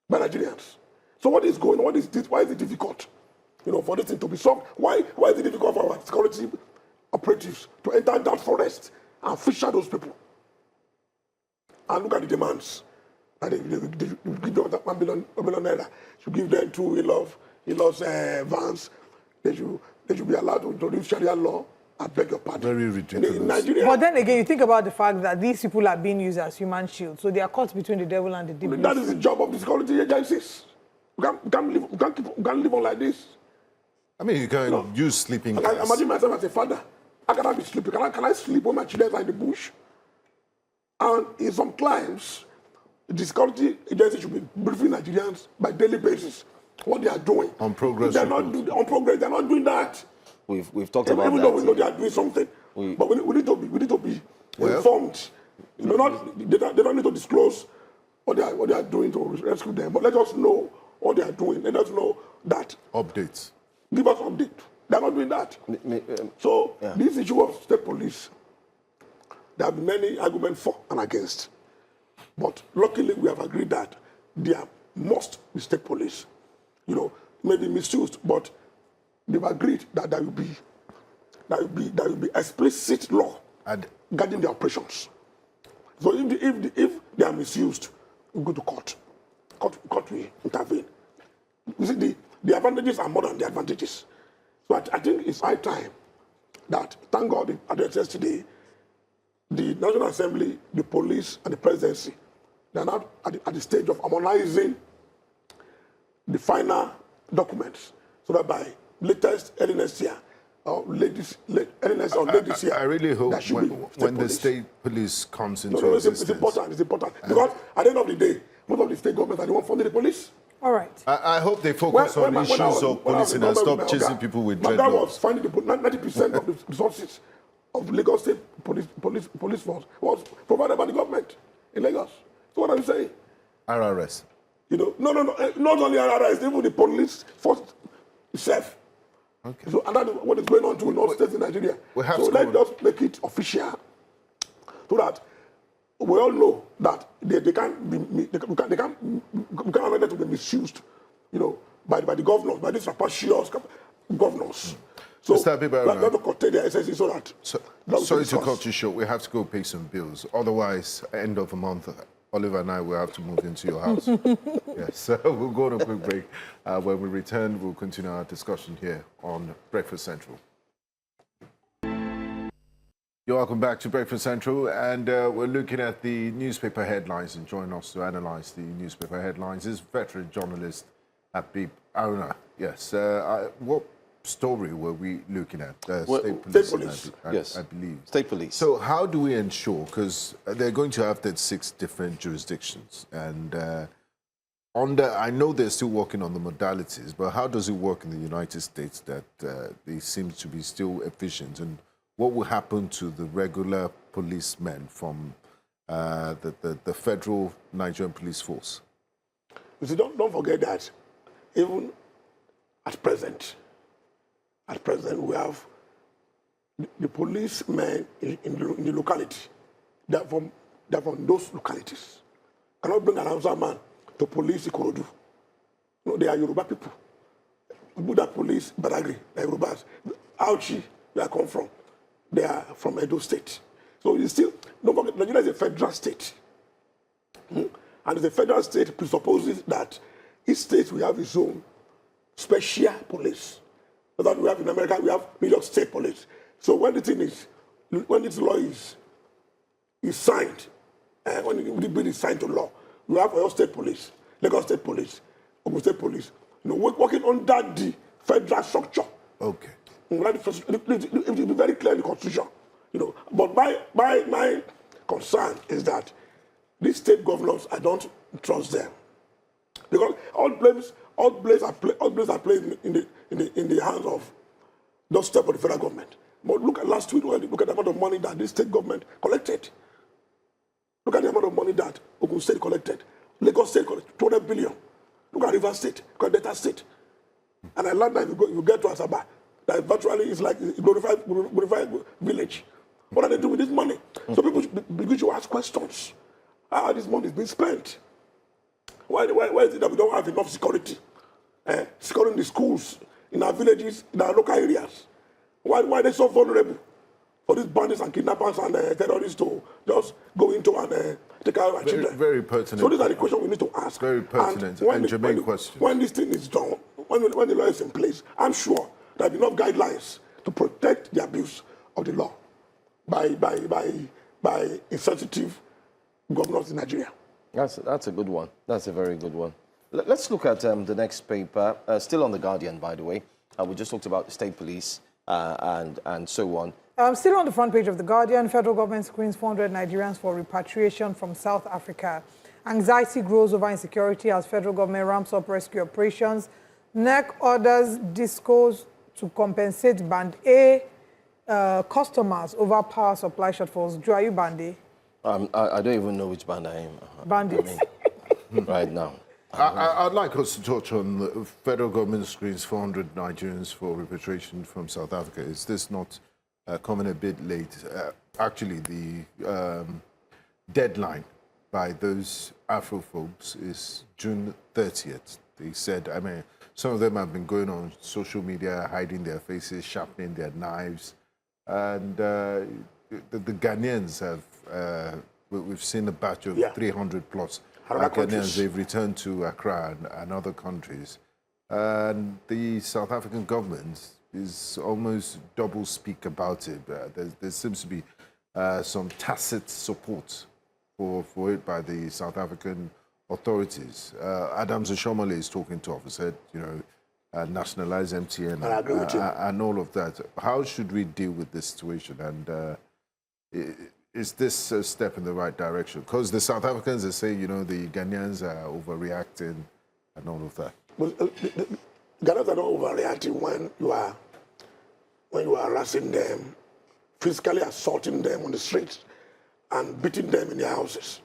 by Nigerians. So what is going on? What is this? Why is it difficult? For this thing to be solved. Why is it difficult for our security operatives to enter that forest and fish out those people? And look at the demands. And they give them that 1 billion naira. Should give them 2 in-laws vans. They should be allowed to introduce Sharia law. I beg your pardon. Very ridiculous. In Nigeria, But then again, you think about the fact that these people are being used as human shields. So they are caught between the devil and the devil. that is the job of the security agencies. We can't live on like this. I mean, you can use sleeping I gas. imagine myself as a father. I cannot be sleeping. Can I sleep when my children are in the bush? And in some climes, the security agency should be briefing Nigerians by daily basis what they are doing. On progress. They're not doing that. We've talked about even that. though we know they are doing something, but we need to be informed. They don't need to disclose what they are doing to rescue them. But let us know what they are doing. Let us know that. Updates. Give us update. They're not doing that. This issue of state police, there have been many arguments for and against. But luckily, we have agreed that there must be state police. Maybe misused, but they've agreed that there will be explicit law guarding the operations. So if they are misused, we go to court. Court we intervene. You see, the advantages are more than the advantages. So I think it's high time that, thank God, at the today, the National Assembly, the police, and the presidency, they are now at the stage of harmonizing the final documents, so that by latest early next year, or early next or late this year, I really hope when the state police comes into existence. It's important. Because at the end of the day, most of the state governments are the one funding the police. All right. I hope they focus on issues of policing and stop chasing people with dreadlocks. That was finding 90% of the resources of Lagos State police force was provided by the government in Lagos. So what are you saying? RRS. You know, no, not only RRS, even the police force itself. Okay. So and that is what is going on in all states in Nigeria. So let's just make it official, so that we all know that they can't allow them to be misused, you know, by the governors, by these rapacious governors. So let's not curtail their SSC so that. Sorry to cut you short. We have to go pay some bills. Otherwise, end of the month, Oliver and I will have to move into your house. Yes, so we'll go on a quick break. When we return, we'll continue our discussion here on Breakfast Central. You're welcome back to Breakfast Central, and we're looking at the newspaper headlines, and joining us to analyze the newspaper headlines is veteran journalist Habib Haruna. Yes, what story were we looking at? State police. I believe. State police. So how do we ensure, because they're going to have 36 different jurisdictions, and I know they're still working on the modalities, but how does it work in the United States that they seem to be still efficient, and what will happen to the regular policemen from the federal Nigerian police force? You see, don't forget that even at present, we have the policemen in the locality. They're from those localities. Cannot bring an Hausa man to police Ikorodu. No, they are Yoruba people. Buddha police, Badagry, they are Yorubas. Auchi, where I come from, they are from Edo State. So you still, don't forget, Nigeria is a federal state. And the federal state presupposes that each state will have its own special police. So that we have in America, we have New York State Police. So when this law is signed, when the bill is signed to law, we have Oyo State Police, Lagos State Police, Oyo State Police, you know, working under the federal structure. Okay. It will be very clear in the Constitution, you know. But my concern is that these state governors, I don't trust them, because all blames are placed in the hands of those steps of the federal government. But look at last week, look at the amount of money that this state government collected. Look at the amount of money that Ogun State collected. Lagos State collected 200 billion. Look at River State, look at Delta State. And I learned that if you get to Asaba, that virtually is like a glorified village. What are they doing with this money? So people begin to ask questions. How this money is being spent? Why is it that we don't have enough security? Securing the schools in our villages, in our local areas. Why are they so vulnerable for these bandits and kidnappers and terrorists to just go into and take care of our children? Very pertinent. So these are the questions we need to ask. Very pertinent and germane questions. When this thing is done, when the law is in place, I'm sure there are enough guidelines to protect the abuse of the law by insensitive governors in Nigeria. That's a good one. That's a very good one. Let's look at the next paper, still on The Guardian, by the way. We just talked about the state police and so on. Still on the front page of The Guardian, federal government screens 400 Nigerians for repatriation from South Africa. Anxiety grows over insecurity as federal government ramps up rescue operations. INEC orders discos to compensate Band A customers over power supply shortfalls. Joe, are you Band A? I don't even know which band I am. Bandits. Right now. I'd like us to touch on the federal government screens 400 Nigerians for repatriation from South Africa. Is this not coming a bit late? Actually, the deadline by those Afrophobes is June 30th. They said, I mean, some of them have been going on social media, hiding their faces, sharpening their knives. And the Ghanaians have, we've seen a batch of 300 plus. Ghanaians, they've returned to Accra and other countries. And the South African government is almost double speak about it. There seems to be some tacit support for it by the South African authorities. Adams Oshomole is talking to us, said, nationalize MTN and all of that. How should we deal with this situation? And is this a step in the right direction? Because the South Africans are saying, the Ghanaians are overreacting and all of that. Well, Ghanaians are not overreacting when you are harassing them, physically assaulting them on the streets, and beating them in their houses.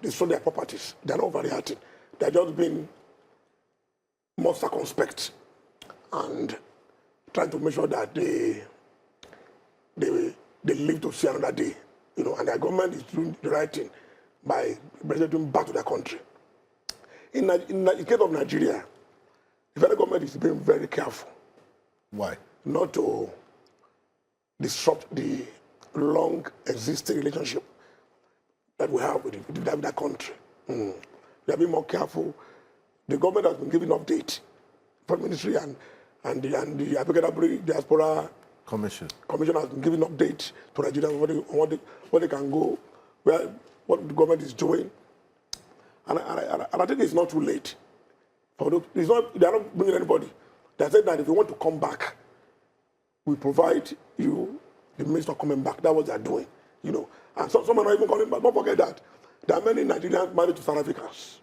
Destroy their properties. They're not overreacting. They're just being more circumspect and trying to make sure that they live to see another day. And their government is doing the right thing by bringing back to their country. In the case of Nigeria, the federal government is being very careful. Why? Not to disrupt the long existing relationship that we have with that country. We have been more careful. The government has been giving update for the ministry and the African Diaspora Commission has been giving update to Nigeria on where they can go, what the government is doing. And I think it's not too late. They are not bringing anybody. They said that if you want to come back, we provide you the means of coming back. That's what they are doing, And some are not even coming back. Don't forget that there are many Nigerians married to South Africans.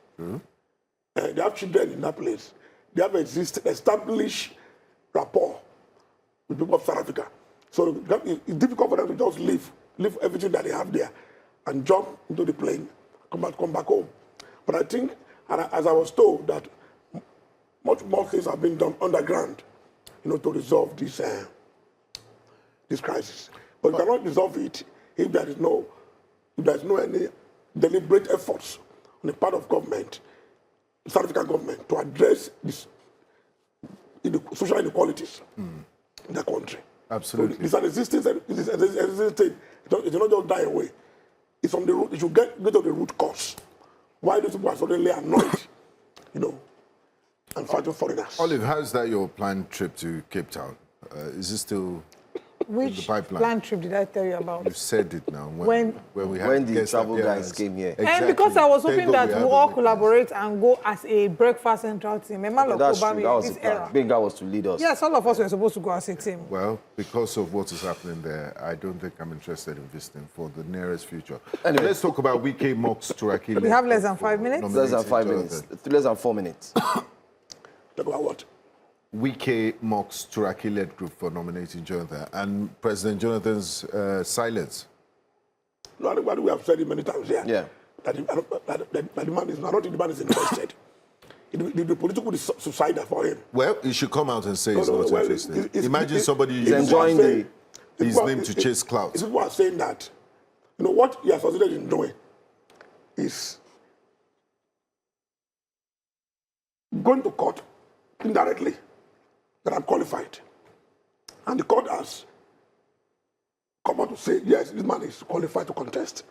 They have children in that place. They have established rapport with people of South Africa. So it's difficult for them to just leave everything that they have there and jump into the plane, come back home. But I think, as I was told, that much more things have been done underground, to resolve this crisis. But you cannot resolve it if there is no any deliberate efforts on the part of government, South African government, to address this social inequalities in the country. Absolutely. So it's an existing state. It will not just die away. It's from the root. It should get to the root cause. Why those people are suddenly annoyed, and fighting foreigners. Olive, how's that your planned trip to Cape Town? Is it still Which the pipeline? planned trip did I tell you about? You've said it now. When the travel guys came here. Exactly. And because I was hoping that we all collaborate and go as a breakfast central team. That's true. That was the plan. Benga was to lead us. Yes, all of us were supposed to go as a team. Well, because of what is happening there, I don't think I'm interested in visiting for the nearest future. Anyway. Let's talk about Wike Mox Turaki. We have less than 5 minutes? Less than 5 minutes. Less than 4 minutes. Talk about what? Wike Mox Turaki-led group for nominating Jonathan and President Jonathan's silence. No, what we have said it many times here. Yeah. That the man is, I don't think the man is interested. The political is suicidal for him. Well, he should come out and say he's not interested. Imagine somebody he's enjoying his name to chase clouds. People are saying that, what he has succeeded in doing is going to court indirectly that I'm qualified. And the court has come out to say, yes, this man is qualified to contest.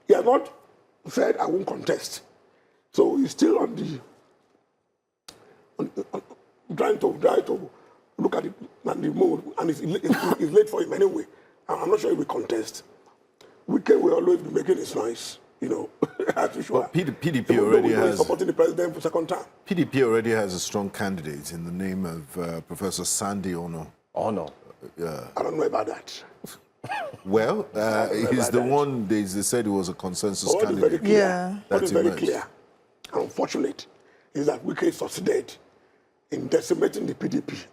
He has not said, I won't contest. So he's still on trying to look at it and the mood, and it's late for him anyway. I'm not sure he will contest. Wike will always be making his noise, as usual. Well, PDP already has supporting the president for second time. PDP already has a strong candidate in the name of Professor Sandy Ono. Ono. I don't know about that. Well, he's the one they said he was a consensus candidate. What is very clear and unfortunate is that Wike succeeded in decimating the PDP,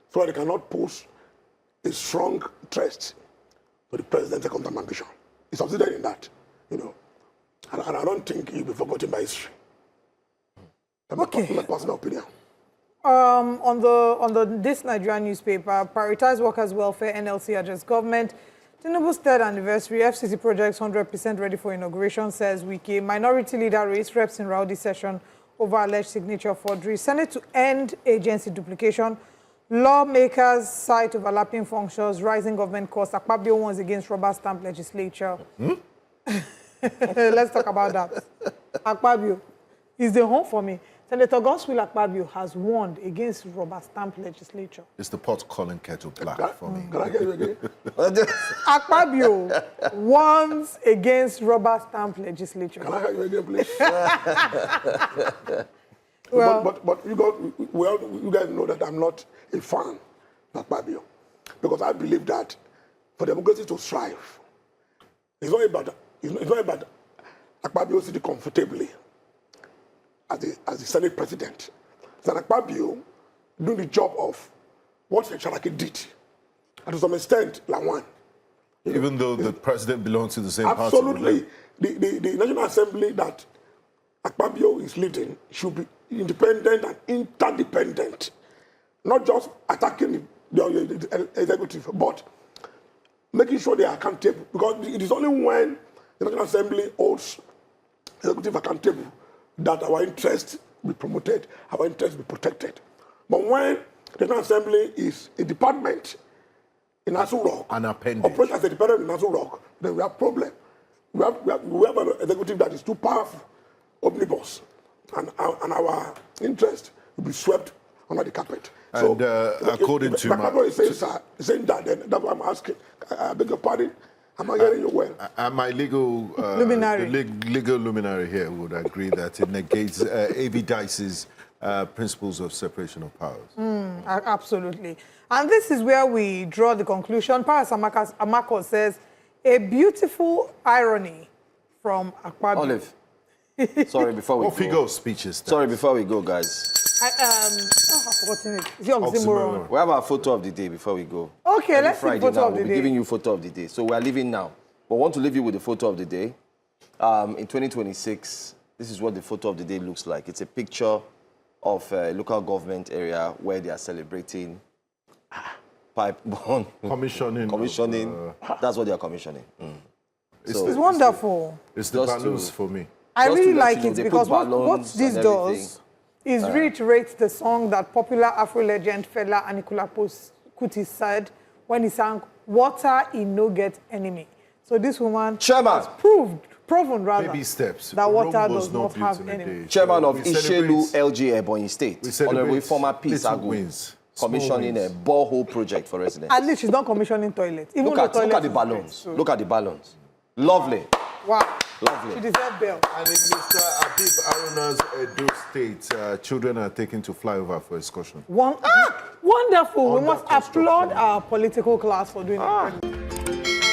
so they cannot pose a strong threat to the president's second term ambition. He succeeded in that, and I don't think he'll be forgotten by history. That's my personal opinion. On this Nigerian newspaper, prioritize workers' welfare, NLC address government. Tinubu's third anniversary, FCC projects 100% ready for inauguration, says Wike. Minority leader raised reps in rowdy session over alleged signature forgery. Senate to end agency duplication. Lawmakers cite overlapping functions, rising government costs. Akpabio warns against rubber stamp legislature. Let's talk about that. Akpabio is the home for me. Senator Godswill Akpabio has warned against rubber stamp legislature. It's the pot calling kettle black for me. Can I get you again? Akpabio warns against rubber stamp legislature. Can I have you again, please? Well, but you guys know that I'm not a fan of Akpabio, because I believe that for democracy to thrive, it's not about Akpabio sitting comfortably as the Senate president. It's an Akpabio doing the job of what Sharaki did, and to some extent, Lawan. Even though the president belongs to the same party. Absolutely. The National Assembly that Akpabio is leading should be independent and interdependent, not just attacking the executive, but making sure they are accountable. Because it is only when the National Assembly holds executive accountable that our interests be promoted, our interests be protected. But when the National Assembly is a department in Aso Rock, an appendage, operates as a department in Aso Rock, then we have problem. We have an executive that is too powerful, omnibus, and our interest will be swept under the carpet. And according to my... saying that, then that's why I'm asking. I beg your pardon. Am I hearing you well? My legal luminary. The legal luminary here would agree that it negates A.V. Dice's principles of separation of powers. Absolutely. And this is where we draw the conclusion. Paras Amako says, a beautiful irony from Akpabio. Olive, sorry, before we go. Figure speeches. Sorry, before we go, guys. I've forgotten it. Is it oxymoron? We have our photo of the day before we go. Okay, Every let's see Friday photo now, of the we'll day. be giving you photo of the day. So we are leaving now. But we want to leave you with the photo of the day. In 2026, this is what the photo of the day looks like. It's a picture of a local government area where they are celebrating pipe bomb. Commissioning. That's what they are commissioning. It's wonderful. It's the balloons for me. I really like it because what this does is reiterate the song that popular Afro legend Fela Anikulapo Kuti said when he sang, "Water in no get enemy." So this woman has proven Baby steps. that water Rome was does not not built have in a enemy. day. Chairman So of we Ishelu celebrate- LG Ebonyi State, we celebrate Honorable former Peace little Agu, wins, small commissioning wins. a borehole project for residents. At least she's not commissioning toilets. Even Look at the is balloons. great, so- Look at the balloons. Lovely. Wow. Lovely. She deserves bell. And in Mr. Abib Aruna's Oyo State, children are taken to fly over for excursion. Wonderful. We must applaud our political class for doing it.